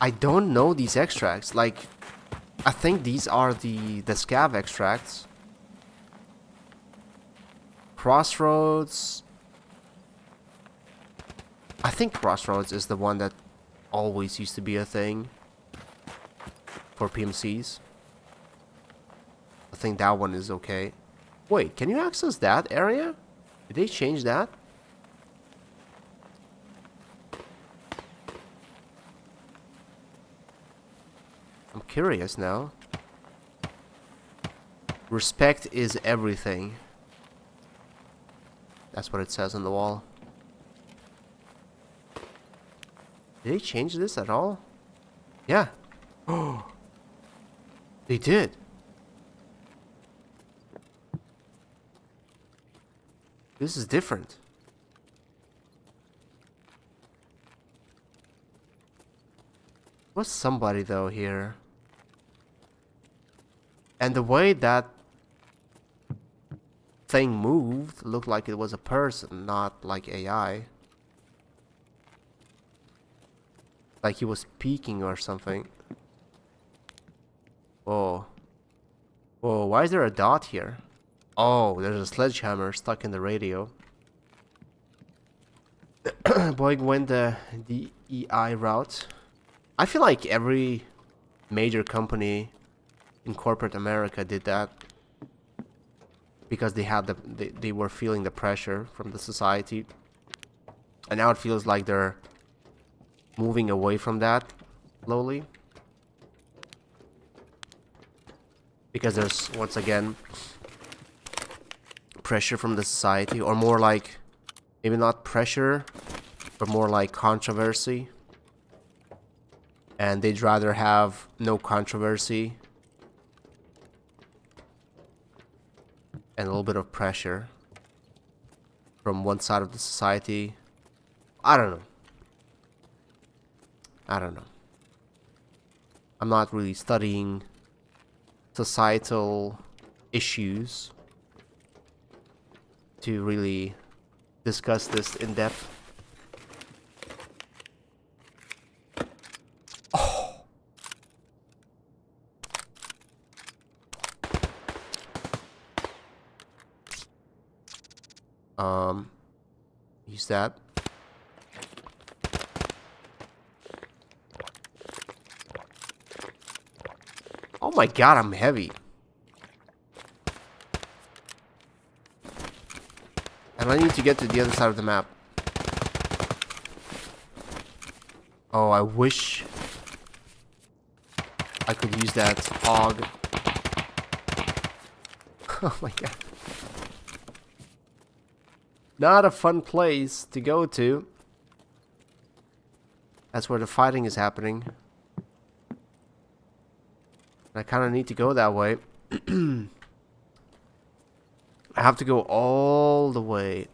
I don't know these extracts. Like, I think these are the scav extracts. Crossroads. I think Crossroads is the one that always used to be a thing for PMCs. I think that one is okay. Wait, can you access that area? Did they change that? I'm curious now. Respect is everything. That's what it says on the wall. Did they change this at all? Yeah. Oh, they did. This is different. Was somebody though here? And the way that thing moved looked like it was a person, not like AI. Like he was peeking or something. Whoa. Whoa, why is there a dot here? Oh, there's a sledgehammer stuck in the radio. Boy went the DEI route. I feel like every major company in corporate America did that because they had they were feeling the pressure from the society, and now it feels like they're moving away from that slowly because there's once again pressure from the society, or more like maybe not pressure but more like controversy, and they'd rather have no controversy and a little bit of pressure from one side of the society. I don't know. I'm not really studying societal issues to really discuss this in depth. Use that. Oh my god, I'm heavy. And I need to get to the other side of the map. Oh, I wish I could use that AUG. Oh my god. Not a fun place to go to. That's where the fighting is happening. I kind of need to go that way. I have to go all the way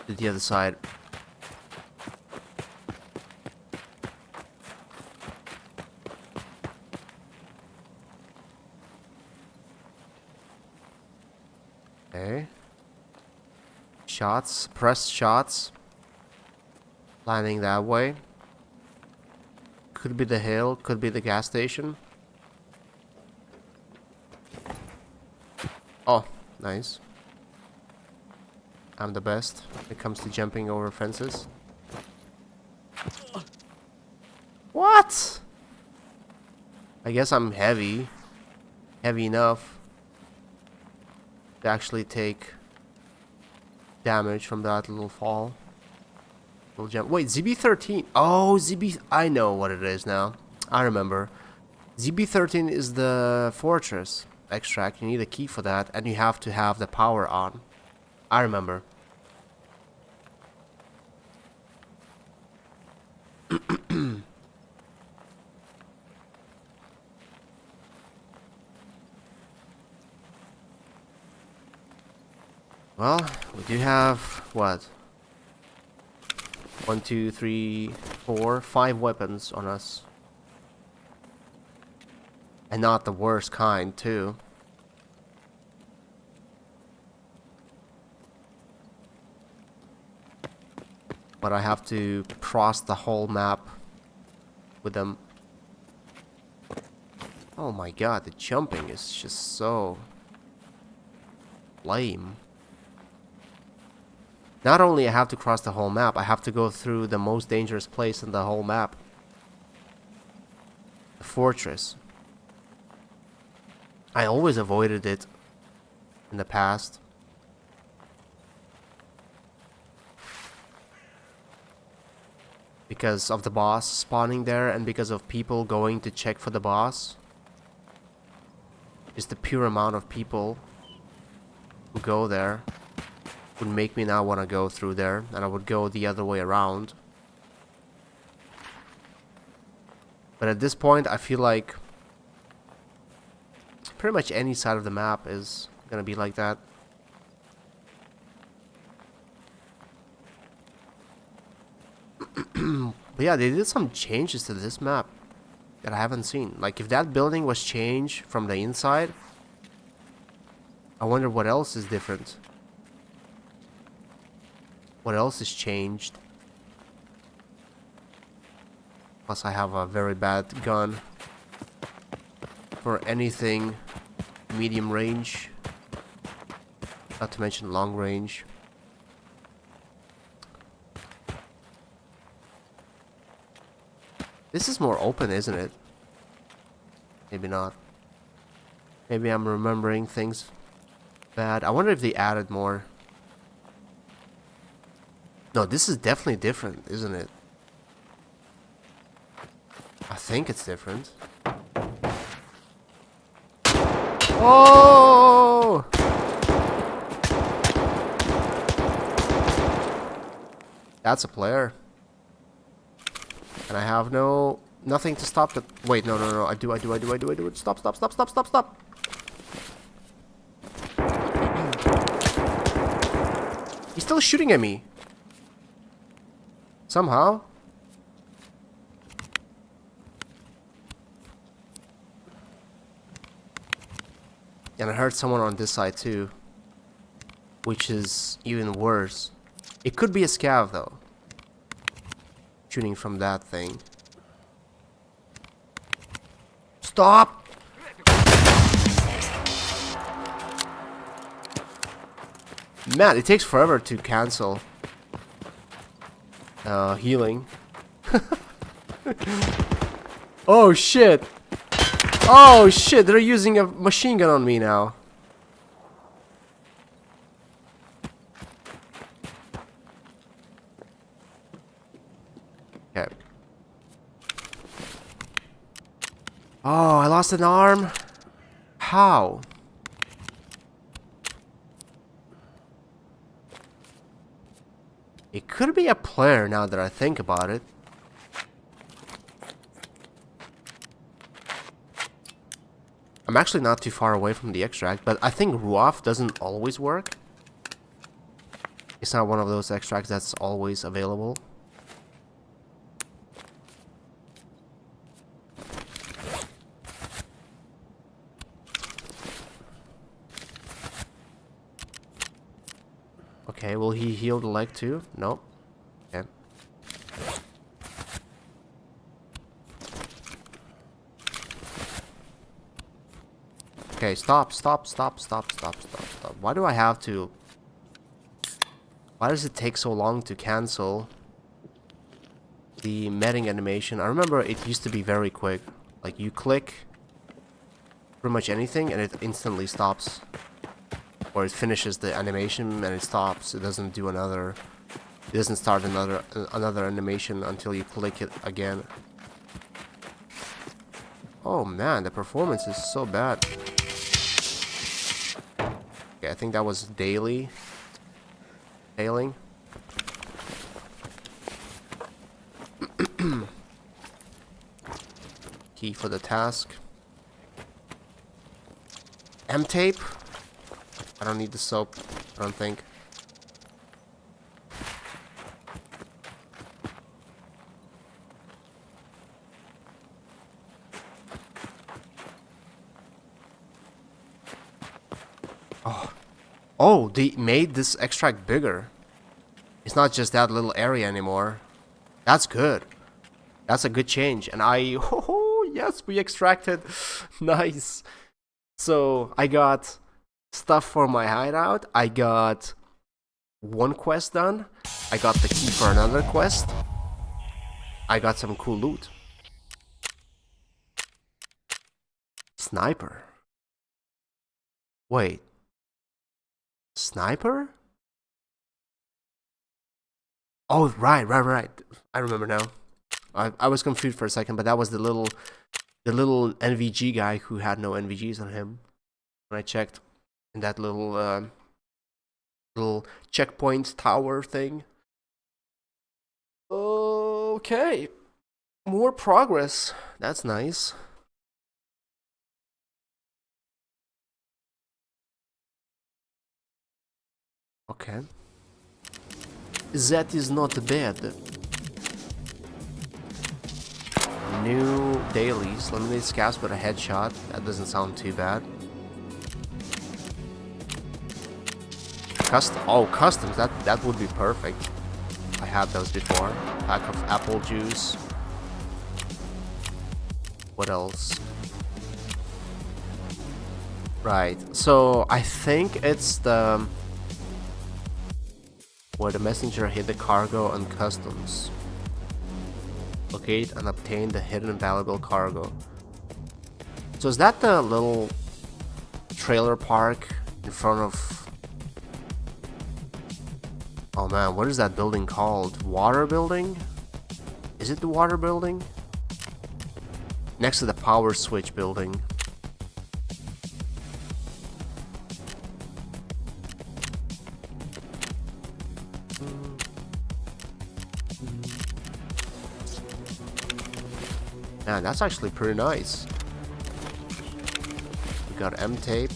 to the other side. Okay. Shots, pressed shots. Landing that way. Could be the hill, could be the gas station. Oh, nice. I'm the best when it comes to jumping over fences. What? I guess I'm heavy. Heavy enough to actually take damage from that little fall. Little jump. Wait, ZB13. Oh, ZB. I know what it is now. I remember. ZB13 is the fortress extract. You need a key for that, and you have to have the power on. I remember. Well, we do have what? 1, 2, 3, 4, 5 weapons on us. And not the worst kind, too. But I have to cross the whole map with them. Oh my god, the jumping is just so lame. Not only I have to cross the whole map, I have to go through the most dangerous place in the whole map. The fortress. I always avoided it in the past. Because of the boss spawning there and because of people going to check for the boss. Just the pure amount of people who go there would make me not want to go through there, and I would go the other way around. But at this point, I feel like pretty much any side of the map is gonna be like that. But yeah, they did some changes to this map that I haven't seen. Like, if that building was changed from the inside, I wonder what else is different. What else is changed? Plus, I have a very bad gun for anything medium range. Not to mention long range. This is more open, isn't it? Maybe not. Maybe I'm remembering things bad. I wonder if they added more. No, this is definitely different, isn't it? I think it's different. Oh! That's a player. And I have nothing to stop it. Wait, no. I do it. Stop. He's still shooting at me. Somehow. And I heard someone on this side too. Which is even worse. It could be a scav though. Shooting from that thing. Stop! Man, it takes forever to cancel healing. Oh shit! Oh shit, they're using a machine gun on me now. Okay. Oh, I lost an arm? How? It could be a player now that I think about it. I'm actually not too far away from the extract, but I think RUAF doesn't always work. It's not one of those extracts that's always available. Okay, will he heal the leg too? No. Okay. Okay, stop. Why do I have to... Why does it take so long to cancel the medding animation? I remember it used to be very quick. Like, you click pretty much anything and it instantly stops. Or it finishes the animation and it stops. It doesn't do another... It doesn't start another animation until you click it again. Oh man, the performance is so bad. Okay, I think that was daily. Failing. Key for the task. M-tape? I don't need the soap, I don't think. Oh, they made this extract bigger. It's not just that little area anymore. That's good. That's a good change. And oh yes, we extracted. Nice. So I got stuff for my hideout. I got one quest done. I got the key for another quest. I got some cool loot. Sniper. Wait. Sniper? Oh, right. I remember now. I was confused for a second, but that was the little NVG guy who had no NVGs on him. When I checked in that little checkpoint tower thing. Okay. More progress. That's nice. Okay. That is not bad. New dailies. Eliminate scabs with a headshot. That doesn't sound too bad. Customs. That would be perfect. I had those before. Pack of apple juice. What else? Right, so I think it's the where the messenger hid the cargo and customs. Locate and obtain the hidden valuable cargo. So is that the little trailer park in front of... Oh man, what is that building called? Water building? Is it the water building? Next to the power switch building. Man, that's actually pretty nice. We got M tape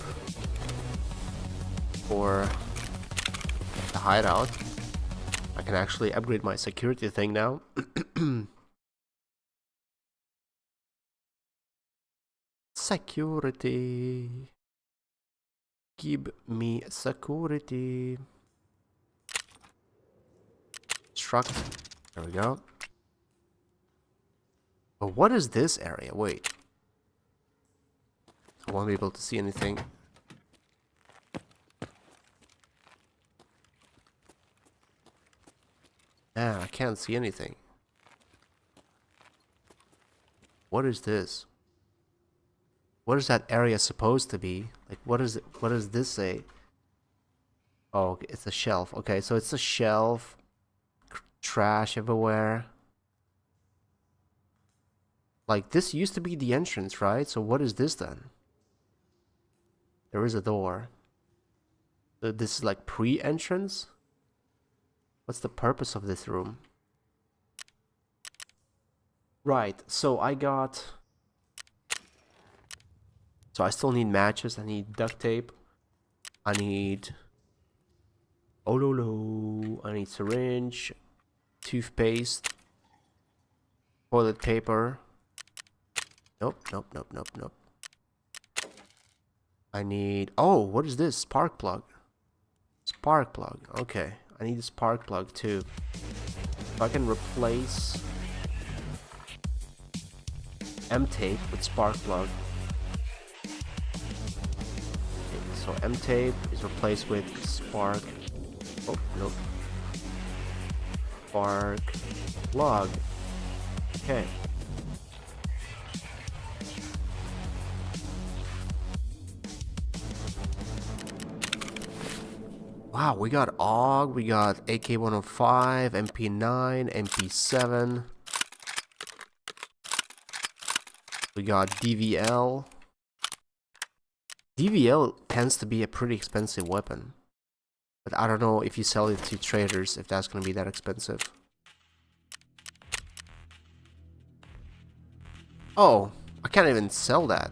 for the hideout. I can actually upgrade my security thing now. Security. Give me security. Struct. There we go. But what is this area? Wait. I won't be able to see anything. Ah, I can't see anything. What is this? What is that area supposed to be? Like, what is it? What does this say? Oh, okay, it's a shelf. Okay, so it's a shelf. Trash everywhere. Like, this used to be the entrance, right? So what is this then? There is a door. So this is like pre-entrance? What's the purpose of this room? Right, so I got... So I still need matches, I need duct tape, I need... Ololo, I need syringe, toothpaste, toilet paper. Nope, nope, nope, nope, nope. I need... Oh, what is this? Spark plug. Spark plug. Okay, I need a spark plug too. So I can replace M tape with spark plug. Okay, so M tape is replaced with spark... Oh, nope. Spark plug. Okay. Wow, we got AUG, we got AK-105, MP9, MP7. We got DVL. DVL tends to be a pretty expensive weapon. But I don't know if you sell it to traders, if that's going to be that expensive. Oh, I can't even sell that.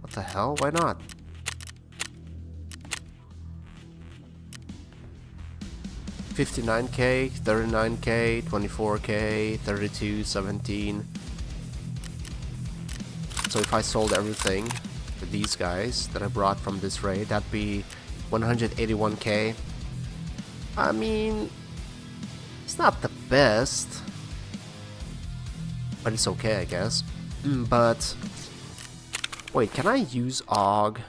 What the hell? Why not? $59K, $39K, $24K, $32, $17. So if I sold everything for these guys that I brought from this raid, that'd be $181K. I mean, it's not the best, but it's okay, I guess. But wait, can I use AUG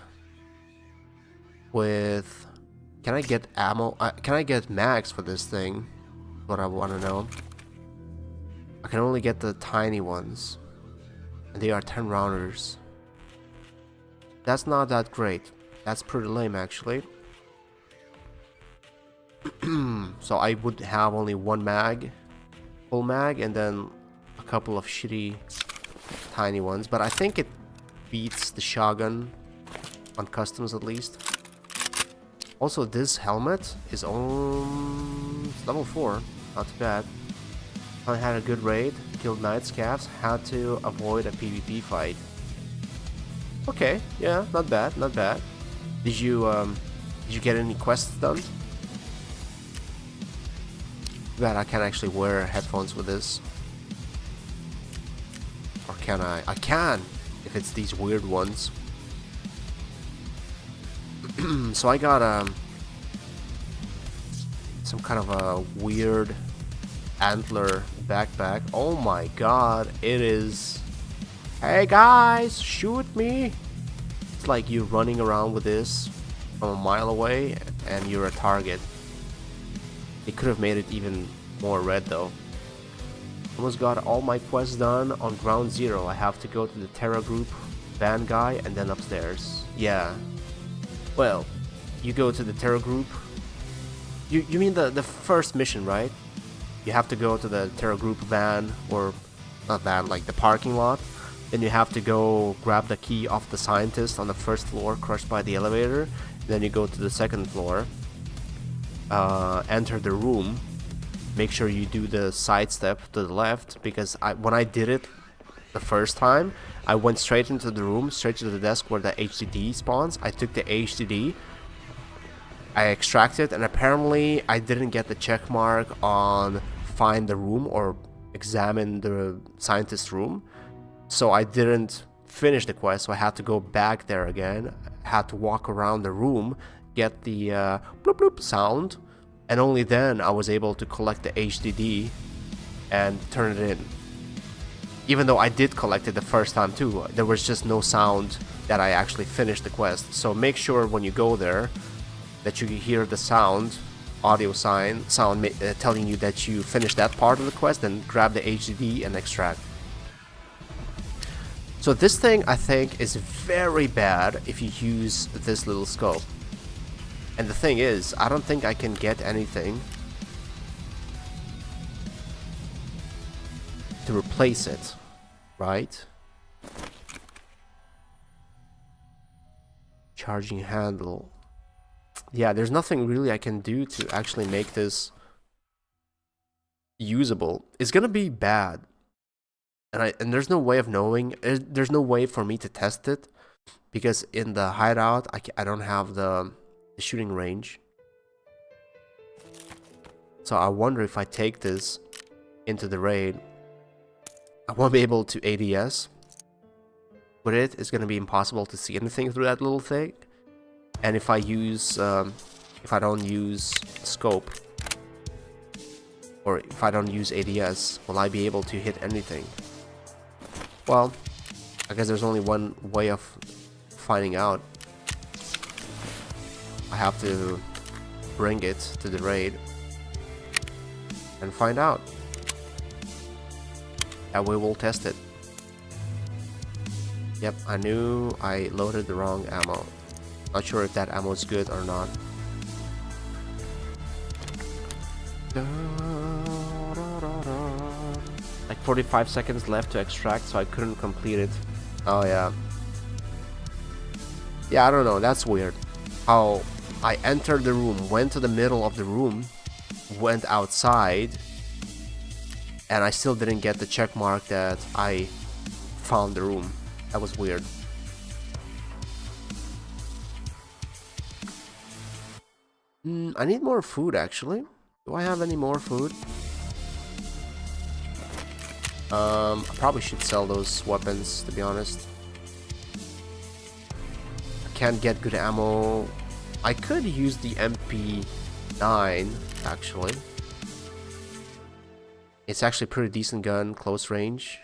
with... Can I get ammo? Can I get mags for this thing? What I want to know. I can only get the tiny ones. And they are 10 rounders. That's not that great. That's pretty lame actually. So I would have only one mag. Full mag and then a couple of shitty tiny ones. But I think it beats the shotgun on customs at least. Also, this helmet is on level 4, not too bad. I had a good raid, killed night scavs, had to avoid a PvP fight. Okay, yeah, not bad, not bad. Did you get any quests done? Glad I can actually wear headphones with this. Or can I? I can, if it's these weird ones. So I got some kind of a weird antler backpack. Oh my god, it is... Hey guys, shoot me! It's like you running around with this from a mile away and you're a target. They could have made it even more red though. Almost got all my quests done on ground zero. I have to go to the Terra group van guy and then upstairs. Yeah. Well, you go to the Terra group. You mean the first mission, right? You have to go to the Terra group van, or not van, like the parking lot. Then you have to go grab the key off the scientist on the first floor, crushed by the elevator. Then you go to the second floor, enter the room. Make sure you do the side step to the left, because when I did it the first time, I went straight into the room, straight to the desk where the HDD spawns. I took the HDD, I extracted, and apparently I didn't get the check mark on find the room or examine the scientist room, so I didn't finish the quest. So I had to go back there again. I had to walk around the room, get the bloop bloop sound, and only then I was able to collect the HDD and turn it in. Even though I did collect it the first time too, there was just no sound that I actually finished the quest. So make sure when you go there that you hear the sound, audio sound telling you that you finished that part of the quest, then grab the HDD and extract. So this thing I think is very bad if you use this little scope. And the thing is, I don't think I can get anything to replace it, right? Charging handle. Yeah, there's nothing really I can do to actually make this usable. It's gonna be bad, and there's no way of knowing. There's no way for me to test it, because in the hideout I don't have the shooting range. So I wonder if I take this into the raid, I won't be able to ADS with it. It's gonna be impossible to see anything through that little thing. And if I use, if I don't use scope, or if I don't use ADS, will I be able to hit anything? Well, I guess there's only one way of finding out. I have to bring it to the raid and find out. And we will test it. Yep, I knew I loaded the wrong ammo. Not sure if that ammo is good or not. Like 45 seconds left to extract, so I couldn't complete it. Oh yeah. Yeah, I don't know, that's weird. How I entered the room, went to the middle of the room, went outside, and I still didn't get the check mark that I found the room. That was weird. I need more food actually. Do I have any more food? I probably should sell those weapons, to be honest. I can't get good ammo. I could use the MP9 actually. It's actually a pretty decent gun, close range.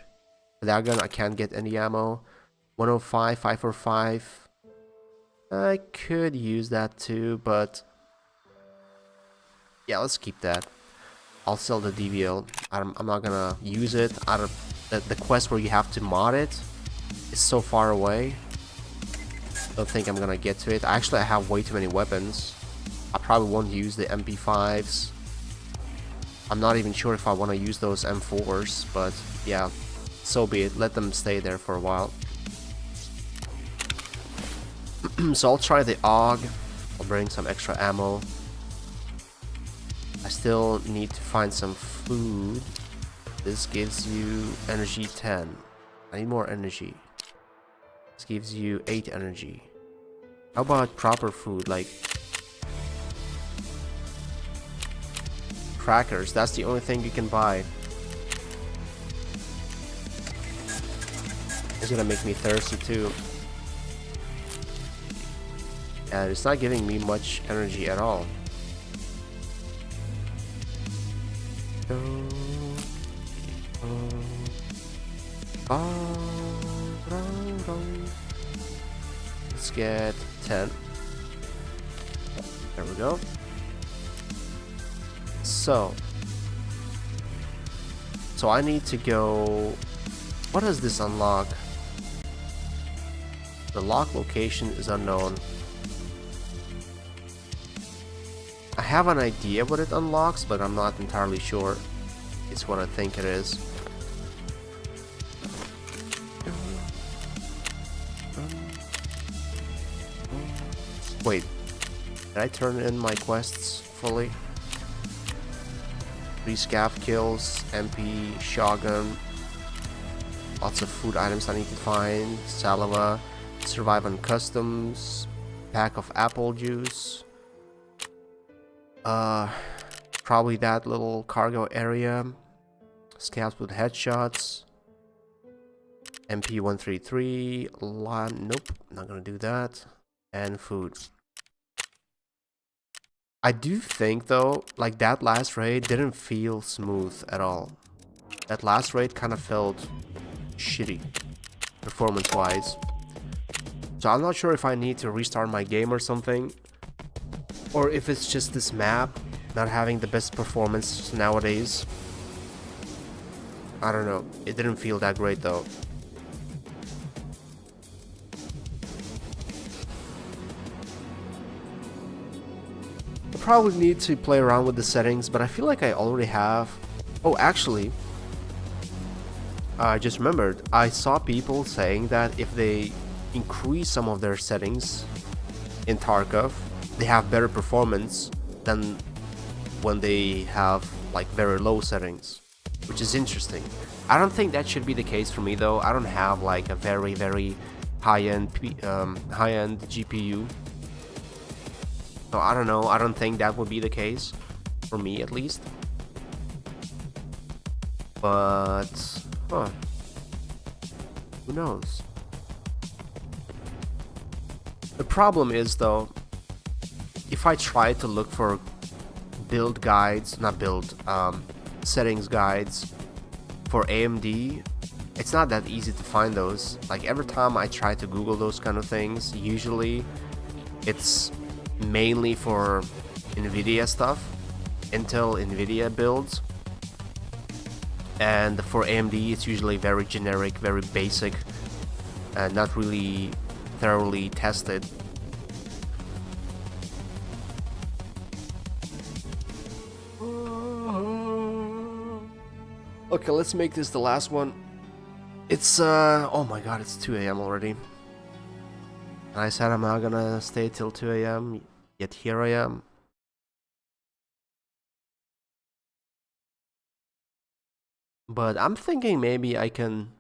For that gun I can't get any ammo. 105, 545. I could use that too, but yeah, let's keep that. I'll sell the DVL. I'm not gonna use it. The quest where you have to mod it is so far away. Don't think I'm gonna get to it. Actually, I have way too many weapons. I probably won't use the MP5s. I'm not even sure if I want to use those M4s, but yeah, so be it. Let them stay there for a while. So I'll try the AUG. I'll bring some extra ammo. I still need to find some food. This gives you energy 10. I need more energy. This gives you 8 energy. How about proper food, like crackers? That's the only thing you can buy. It's gonna make me thirsty too. And it's not giving me much energy at all. Let's get 10. There we go. So I need to go. What does this unlock? The lock location is unknown. I have an idea what it unlocks, but I'm not entirely sure. It's what I think it is. Wait, did I turn in my quests fully? 3 scav kills, MP, shotgun, lots of food items I need to find, saliva, survive on customs, pack of apple juice, probably that little cargo area, scavs with headshots, MP133, nope, not gonna do that, and food. I do think though, like that last raid didn't feel smooth at all. That last raid kind of felt shitty, performance-wise. So I'm not sure if I need to restart my game or something, or if it's just this map not having the best performance nowadays. I don't know. It didn't feel that great though. Probably need to play around with the settings, but I feel like I already have. Oh, actually, I just remembered. I saw people saying that if they increase some of their settings in Tarkov, they have better performance than when they have like very low settings, which is interesting. I don't think that should be the case for me though. I don't have like a very high-end GPU. So I don't know, I don't think that would be the case, for me at least. But, who knows? The problem is though, if I try to look for build guides, not build, settings guides for AMD, it's not that easy to find those. Like every time I try to Google those kind of things, usually it's mainly for NVIDIA stuff, Intel NVIDIA builds, and for AMD it's usually very generic, very basic, and not really thoroughly tested. Okay, let's make this the last one. It's oh my god, it's 2 AM already. I said I'm not gonna stay till 2 AM, yet here I am. But I'm thinking maybe I can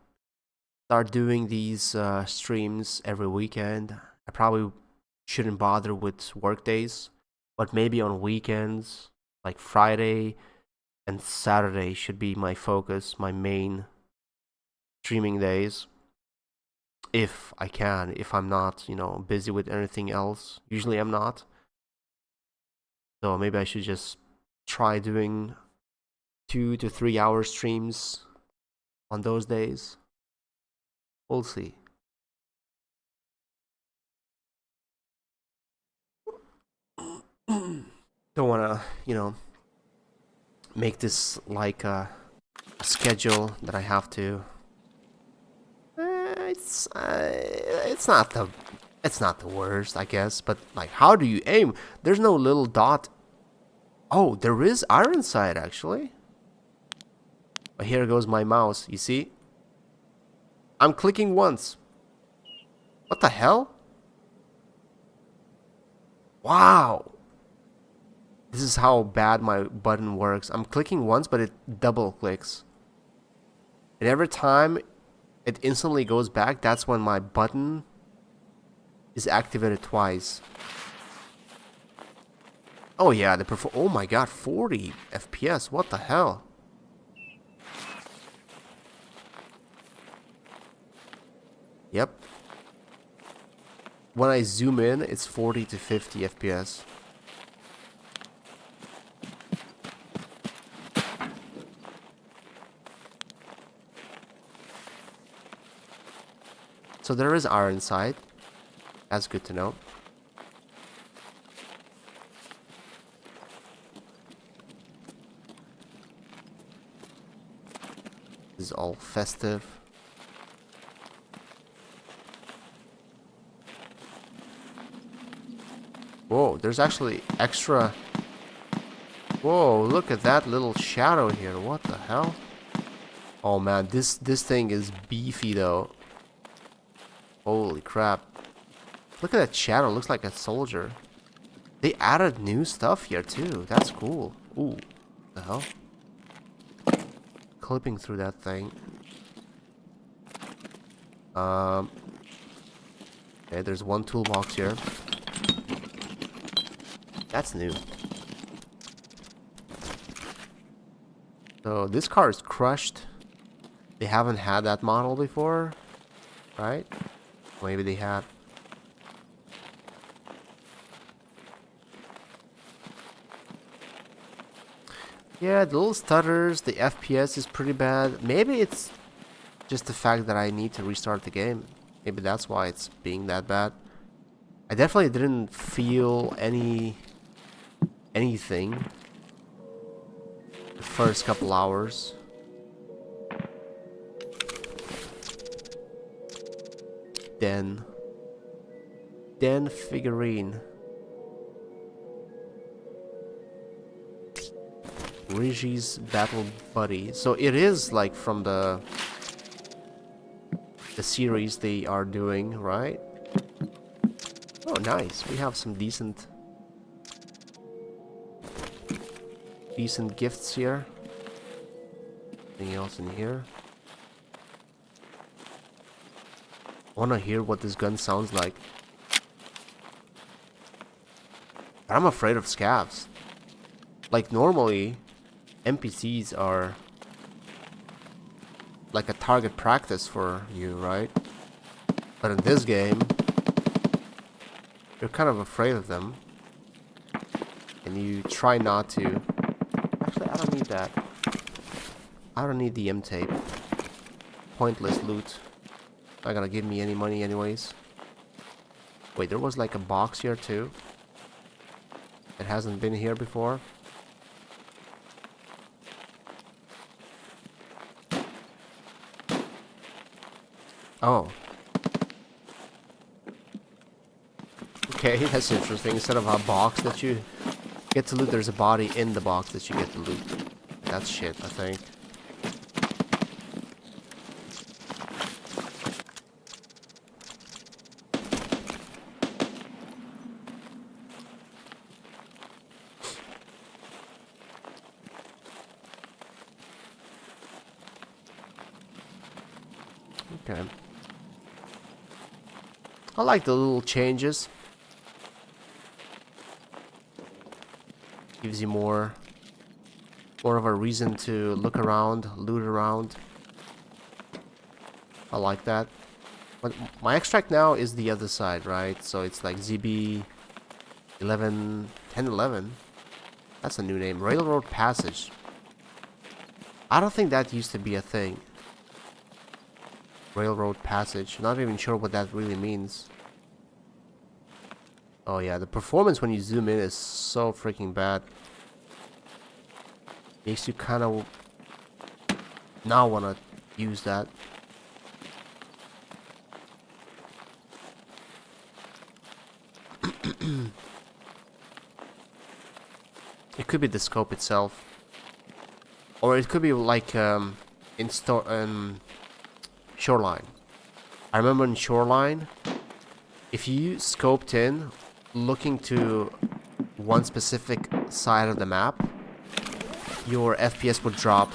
start doing these streams every weekend. I probably shouldn't bother with work days, but maybe on weekends, like Friday and Saturday should be my focus, my main streaming days. If I can, if I'm not, busy with anything else. Usually I'm not. So maybe I should just try doing 2 to 3 hour streams on those days. We'll see. Don't wanna, make this like a schedule that I have to. It's not the worst, I guess, but like, how do you aim? There's no little dot. Oh, there is iron sight actually. But here goes my mouse, you see? I'm clicking once. What the hell? Wow. This is how bad my button works. I'm clicking once, but it double clicks. And every time it instantly goes back, that's when my button is activated twice. Oh yeah, oh my god, 40 FPS, what the hell? Yep. When I zoom in, it's 40 to 50 FPS. So there is iron sight. That's good to know. This is all festive. Whoa, there's actually extra. Whoa, look at that little shadow here. What the hell? Oh man, this thing is beefy though. Holy crap. Look at that shadow, looks like a soldier. They added new stuff here too. That's cool. Ooh, the hell? Clipping through that thing. Okay, there's one toolbox here. That's new. So this car is crushed. They haven't had that model before, right? Maybe they have. Yeah, the little stutters, the FPS is pretty bad. Maybe it's just the fact that I need to restart the game. Maybe that's why it's being that bad. I definitely didn't feel anything the first couple hours. Den figurine. Regi's battle buddy. So it is like from the series they are doing, right? Oh, nice. We have some decent gifts here. Anything else in here? I wanna hear what this gun sounds like. But I'm afraid of scavs. Like normally, NPCs are like a target practice for you, right? But in this game, you're kind of afraid of them. And you try not to. Actually, I don't need that. I don't need the M-tape. Pointless loot. Not gonna give me any money anyways. Wait, there was like a box here too. It hasn't been here before. Oh. Okay, that's interesting. Instead of a box that you get to loot, there's a body in the box that you get to loot. That's shit, I think. Okay. I like the little changes. Gives you more of a reason to look around, loot around. I like that. But my extract now is the other side, right? So it's like ZB 1011. That's a new name. Railroad Passage. I don't think that used to be a thing. Railroad Passage. Not even sure what that really means. Oh yeah, the performance when you zoom in is so freaking bad. Makes you kind of not want to use that. It could be the scope itself, or it could be like Shoreline. I remember in Shoreline, if you scoped in looking to one specific side of the map, your FPS would drop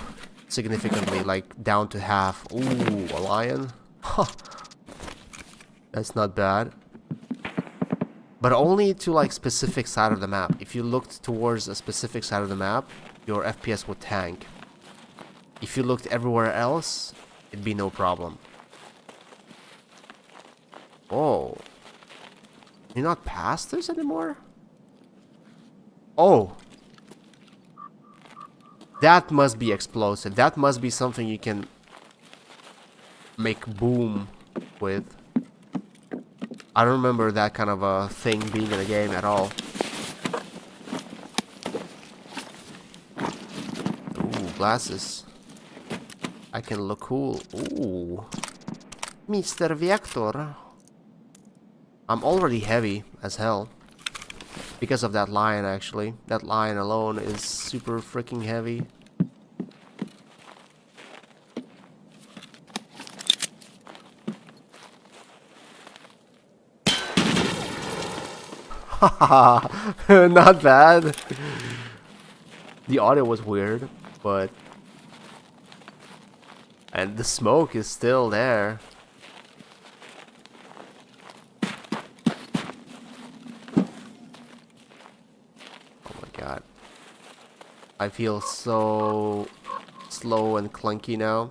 significantly, like down to half. Ooh, a lion. Huh. That's not bad. But only to like specific side of the map. If you looked towards a specific side of the map, your FPS would tank. If you looked everywhere else, it'd be no problem. Oh. You're not past this anymore? Oh. That must be explosive. That must be something you can make boom with. I don't remember that kind of a thing being in the game at all. Ooh, glasses. I can look cool. Ooh. Mr. Vector. I'm already heavy as hell. Because of that lion, actually. That lion alone is super freaking heavy. Haha, not bad. The audio was weird, but... And the smoke is still there. Oh my god. I feel so slow and clunky now.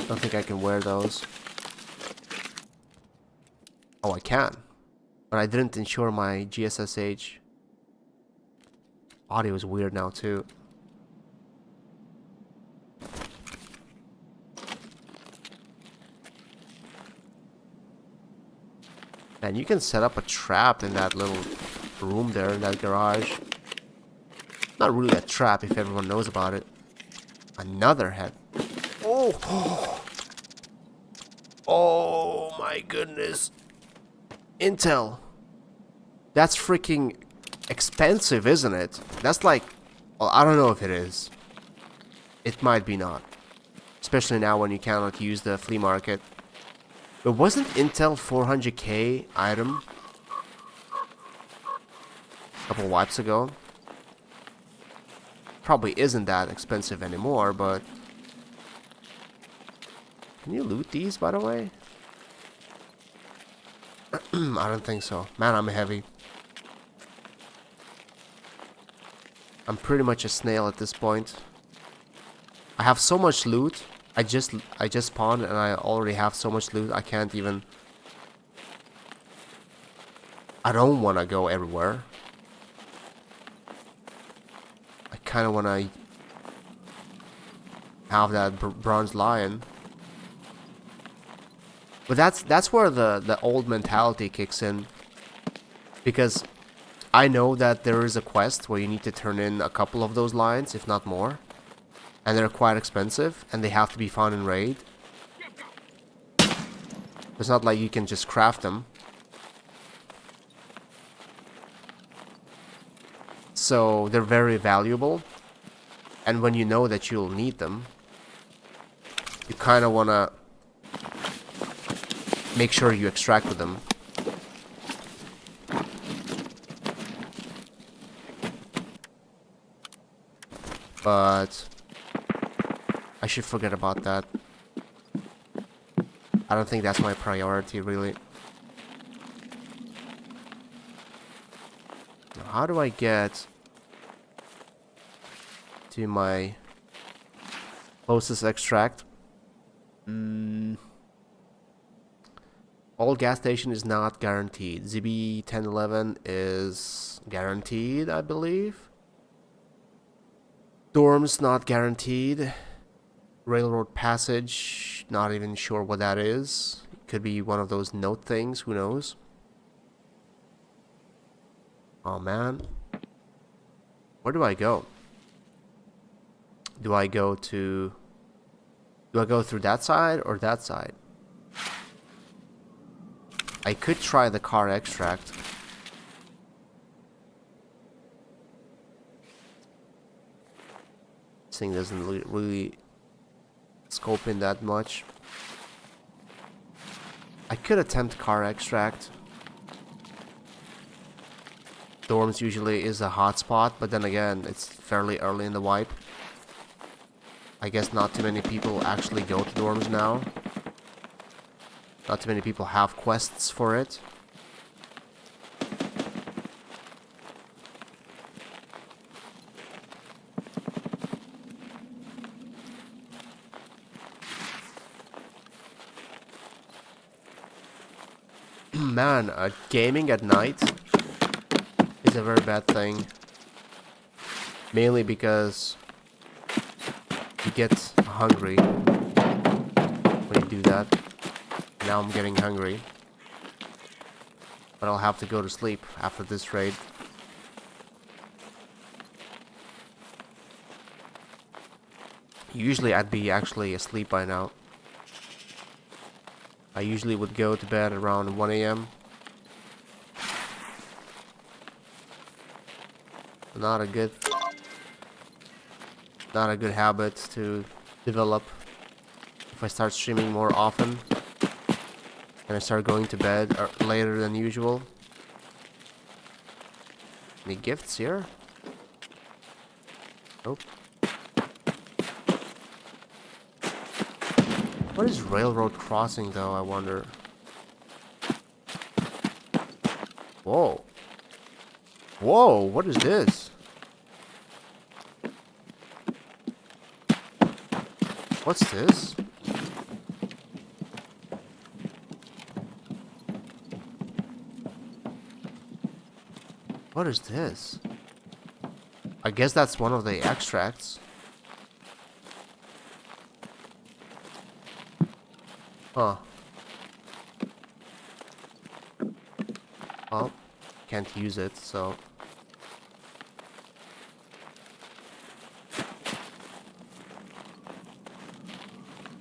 Don't think I can wear those. Oh, I can. But I didn't insure my GSSH. Audio is weird now too. And you can set up a trap in that little room there in that garage. Not really a trap if everyone knows about it. Another head. Oh! Oh my goodness. Intel. That's freaking expensive, isn't it? That's like... Well, I don't know if it is. It might be not. Especially now when you cannot use the flea market. But wasn't Intel 400k item a couple wipes ago? Probably isn't that expensive anymore, but... Can you loot these, by the way? I don't think so. Man, I'm heavy. I'm pretty much a snail at this point. I have so much loot. I just spawned and I already have so much loot. I can't even... I don't want to go everywhere. I kind of want to have that bronze lion. But that's where the old mentality kicks in. Because I know that there is a quest where you need to turn in a couple of those lions, if not more. And they're quite expensive, and they have to be found in raid. It's not like you can just craft them. So they're very valuable. And when you know that you'll need them, you kind of want to make sure you extract them. But I should forget about that. I don't think that's my priority, really. Now, how do I get to my closest extract? All gas station is not guaranteed. ZB 1011 is guaranteed, I believe. Dorms not guaranteed. Railroad passage, not even sure what that is. It could be one of those note things, who knows? Oh man. Where do I go? Do I go through that side or that side? I could try the car extract. This thing doesn't really scope in that much. I could attempt car extract. Dorms usually is a hotspot, but then again, it's fairly early in the wipe. I guess not too many people actually go to dorms now. Not too many people have quests for it. Man, gaming at night is a very bad thing. Mainly because you get hungry when you do that. Now I'm getting hungry. But I'll have to go to sleep after this raid. Usually I'd be actually asleep by now. I usually would go to bed around 1 a.m. Not a good habit to develop if I start streaming more often and I start going to bed later than usual. Any gifts here? Nope. What is railroad crossing though, I wonder? Whoa. Whoa, what is this? What's this? What is this? I guess that's one of the extracts. Huh. Well, can't use it, so...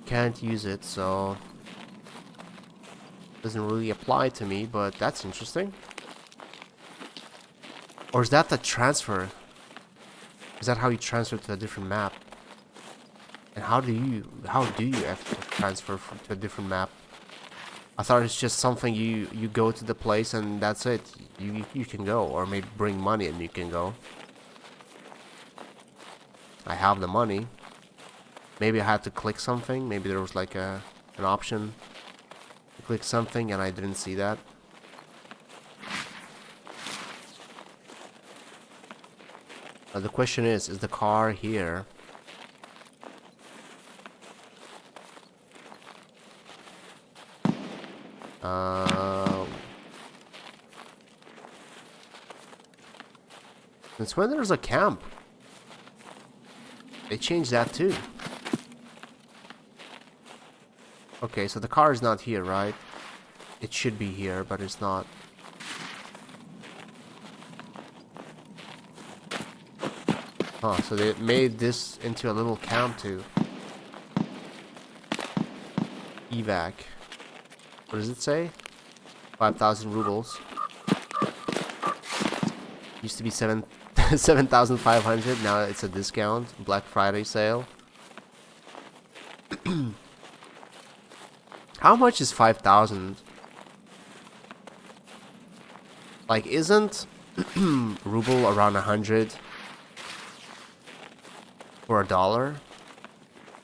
Can't use it, so... Doesn't really apply to me, but that's interesting. Or is that the transfer? Is that how you transfer to a different map? And how do you actually transfer to a different map? I thought it's just something you go to the place and that's it. You can go, or maybe bring money and you can go. I have the money. Maybe I had to click something. Maybe there was like an option to click something and I didn't see that. The question is the car here? Since when there's a camp? They changed that too. Okay, so the car is not here, right? It should be here, but it's not. Huh, so they made this into a little camp too. Evac. What does it say? 5,000 rubles. Used to be 7,500. Now it's a discount. Black Friday sale. How much is 5,000? Like, isn't ruble around 100 for a dollar?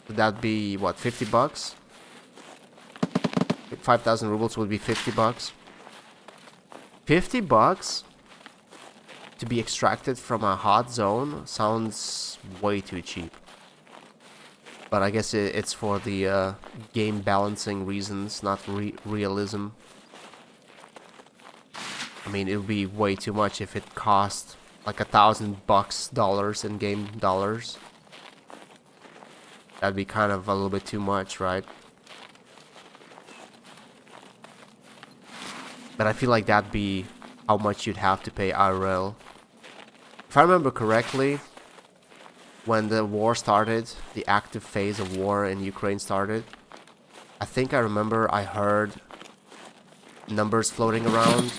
Would that be what, 50 bucks? 5,000 rubles would be 50 bucks. 50 bucks to be extracted from a hot zone sounds way too cheap. But I guess it's for the game balancing reasons, not realism. I mean, it would be way too much if it cost like $1,000 in game dollars. That'd be kind of a little bit too much, right? But I feel like that'd be how much you'd have to pay IRL. If I remember correctly, when the war started, the active phase of war in Ukraine started, I think I remember I heard numbers floating around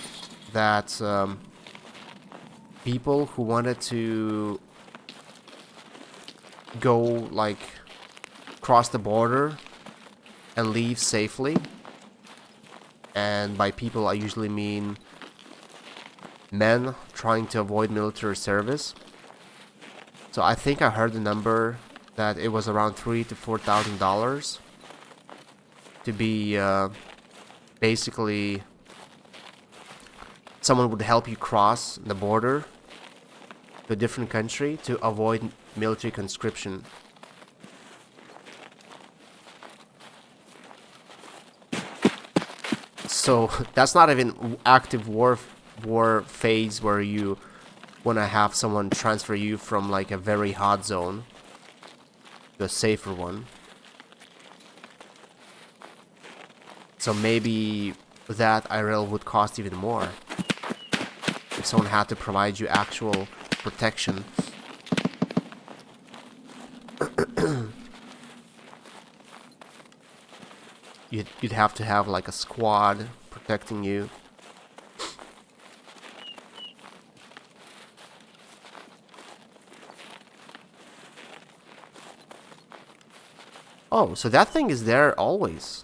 that people who wanted to go, like, cross the border and leave safely, and by people I usually mean men trying to avoid military service. So I think I heard the number that it was around $3,000 to $4,000 to be basically someone would help you cross the border to a different country to avoid military conscription. So that's not even active war phase where you want to have someone transfer you from like a very hot zone to a safer one. So maybe that IRL would cost even more if someone had to provide you actual protection. You'd have to have like a squad protecting you. Oh, so that thing is there always.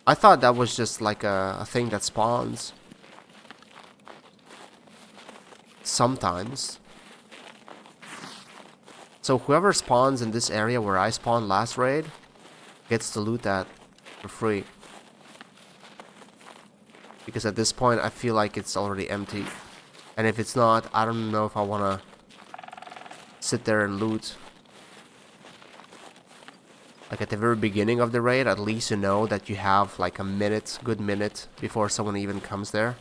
I thought that was just like a thing that spawns sometimes. So whoever spawns in this area where I spawned last raid gets to loot that for free. Because at this point I feel like it's already empty. And if it's not, I don't know if I want to sit there and loot. Like at the very beginning of the raid, at least you know that you have like a minute, good minute, before someone even comes there.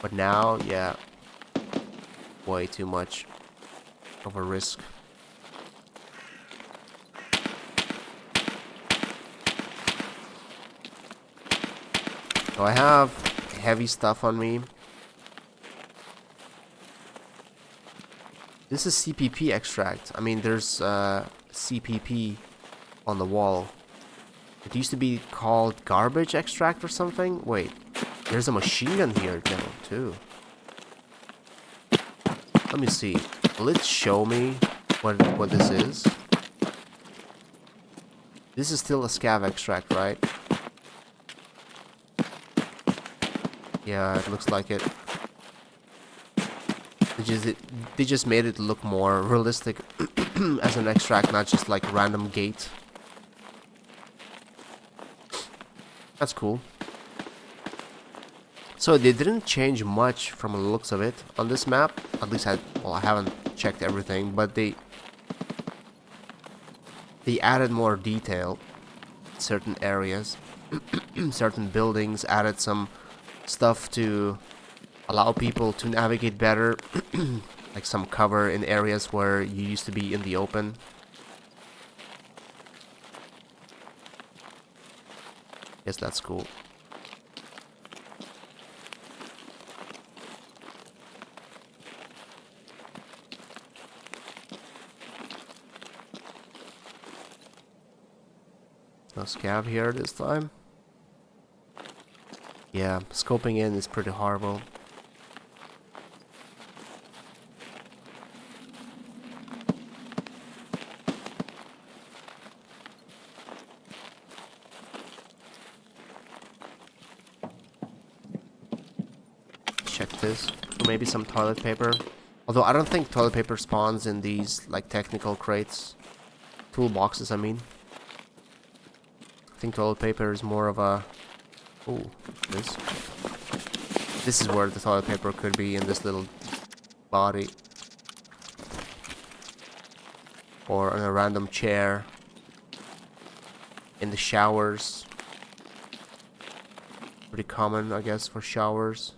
But now, yeah, way too much of a risk. So I have heavy stuff on me. This is CPP extract. I mean, there's CPP on the wall. It used to be called garbage extract or something. Wait, there's a machine gun here now too. Let me see. Will it show me what this is? This is still a scav extract, right? Yeah, it looks like it. They just made it look more realistic as an extract, not just like random gate. That's cool. So they didn't change much from the looks of it on this map. At least I haven't checked everything, but they added more detail in certain areas. Certain buildings added some stuff to allow people to navigate better. Like some cover in areas where you used to be in the open. Guess that's cool. No scav here this time. Yeah, scoping in is pretty horrible. Check this. Or maybe some toilet paper. Although I don't think toilet paper spawns in these like technical crates. Toolboxes, I mean. I think toilet paper is more of a... Ooh, this. This is where the toilet paper could be, in this little body. Or on a random chair. In the showers. Pretty common, I guess, for showers.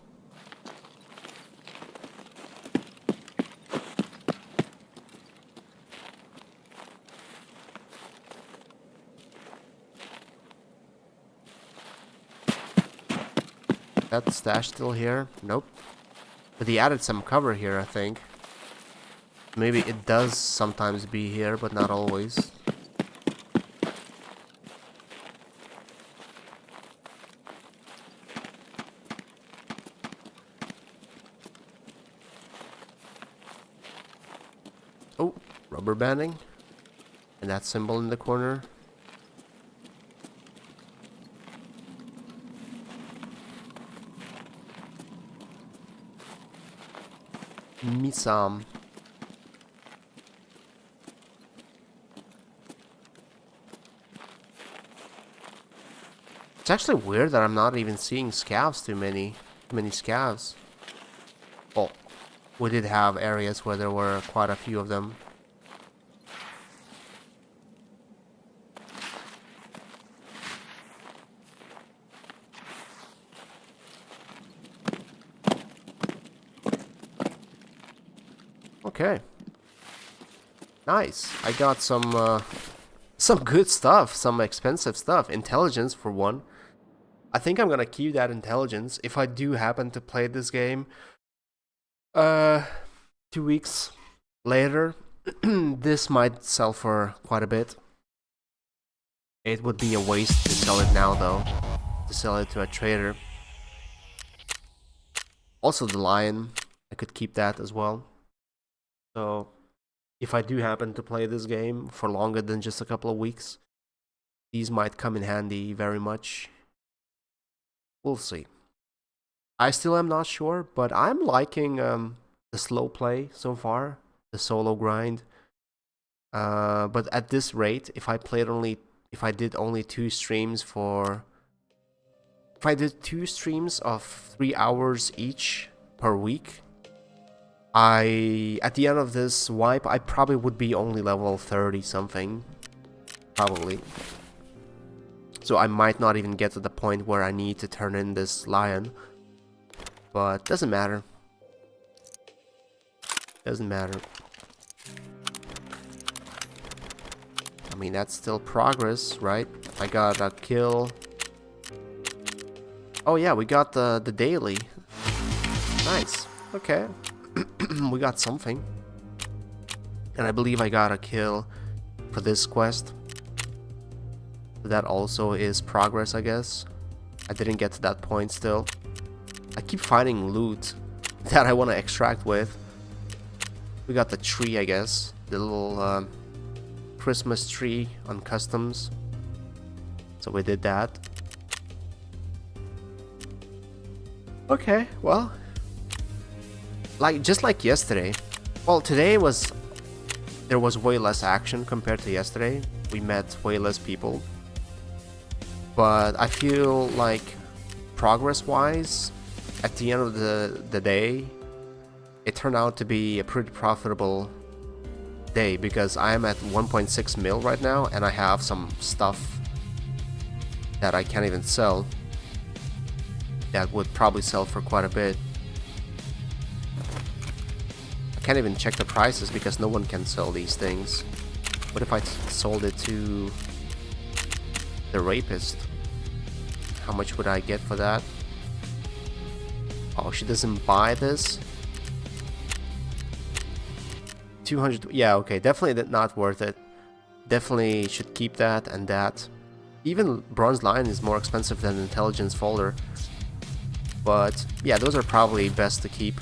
That stash still here? Nope. But he added some cover here, I think. Maybe it does sometimes be here, but not always. Oh, rubber banding. And that symbol in the corner. Misam. It's actually weird that I'm not even seeing scavs too many scavs. Well, we did have areas where there were quite a few of them. Okay. Nice. I got some good stuff, some expensive stuff. Intelligence for one. I think I'm gonna keep that intelligence if I do happen to play this game 2 weeks later. This might sell for quite a bit. It would be a waste to sell it now though, to sell it to a trader. Also the lion, I could keep that as well. So if I do happen to play this game for longer than just a couple of weeks, these might come in handy very much. We'll see. I still am not sure, but I'm liking the slow play so far, the solo grind. But at this rate, if I did only 2 streams of 3 hours each per week, at the end of this wipe, I probably would be only level 30 something, probably. So I might not even get to the point where I need to turn in this lion, but doesn't matter. Doesn't matter. I mean, that's still progress, right? I got a kill. Oh yeah, we got the daily. Nice. Okay. We got something. And I believe I got a kill for this quest. That also is progress, I guess. I didn't get to that point still. I keep finding loot that I want to extract with. We got the tree, I guess. The little Christmas tree on customs. So we did that. Okay, well, just like yesterday. Well, today there was way less action compared to yesterday. We met way less people. But I feel like progress-wise, at the end of the day, it turned out to be a pretty profitable day because I am at 1.6 mil right now and I have some stuff that I can't even sell that would probably sell for quite a bit. I can't even check the prices because no one can sell these things. What if I sold it to the rapist? How much would I get for that? Oh, she doesn't buy this. 200. Yeah, okay, definitely not worth it. Definitely should keep that and that. Even Bronze Lion is more expensive than Intelligence Folder. But yeah, those are probably best to keep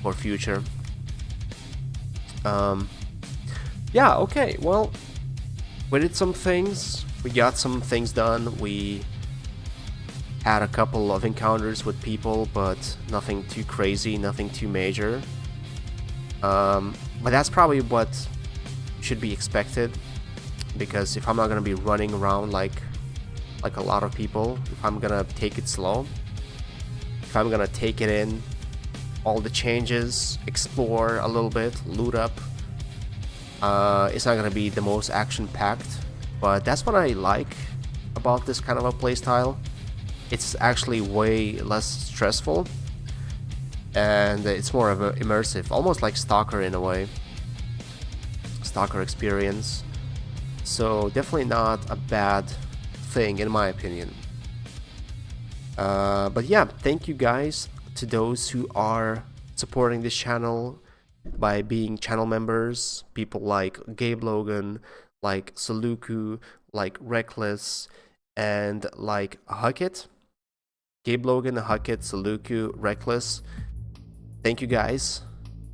for future. Yeah, okay, well, we did some things. We got some things done. We had a couple of encounters with people, but nothing too crazy, nothing too major. But that's probably what should be expected, because if I'm not gonna be running around like a lot of people, if I'm gonna take it slow, if I'm gonna take it in, all the changes, explore a little bit, loot up, it's not gonna be the most action-packed, but that's what I like about this kind of a playstyle. It's actually way less stressful, and it's more of a immersive, almost like Stalker in a way. Stalker experience. So definitely not a bad thing in my opinion. But yeah, thank you guys to those who are supporting this channel by being channel members. People like Gabe Logan, like Saluku, like Reckless, and like Huckett. Gabe Logan, Huckett, Saluku, Reckless. Thank you guys.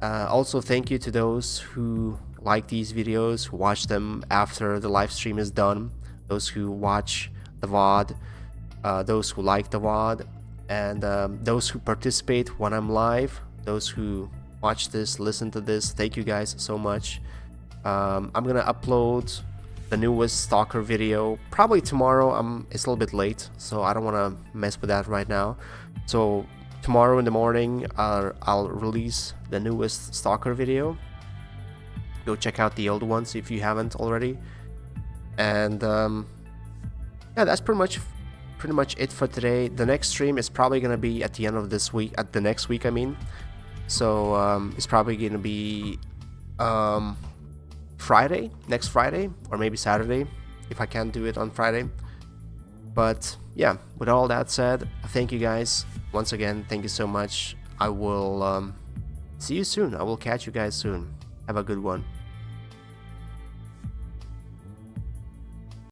Also thank you to those who like these videos, who watch them after the live stream is done, those who watch the VOD, those who like the VOD, and those who participate when I'm live, those who watch this, listen to this. Thank you guys so much. I'm gonna upload the newest Stalker video probably tomorrow. It's a little bit late, so I don't want to mess with that right now. So tomorrow in the morning I'll release the newest Stalker video. Go check out the old ones if you haven't already. And yeah, that's pretty much it for today. The next stream is probably gonna be at the end of this week, at the next week I mean. So it's probably gonna be Friday, next Friday, or maybe Saturday, if I can't do it on Friday. But yeah, with all that said, thank you guys. Once again, thank you so much. I will see you soon. I will catch you guys soon. Have a good one.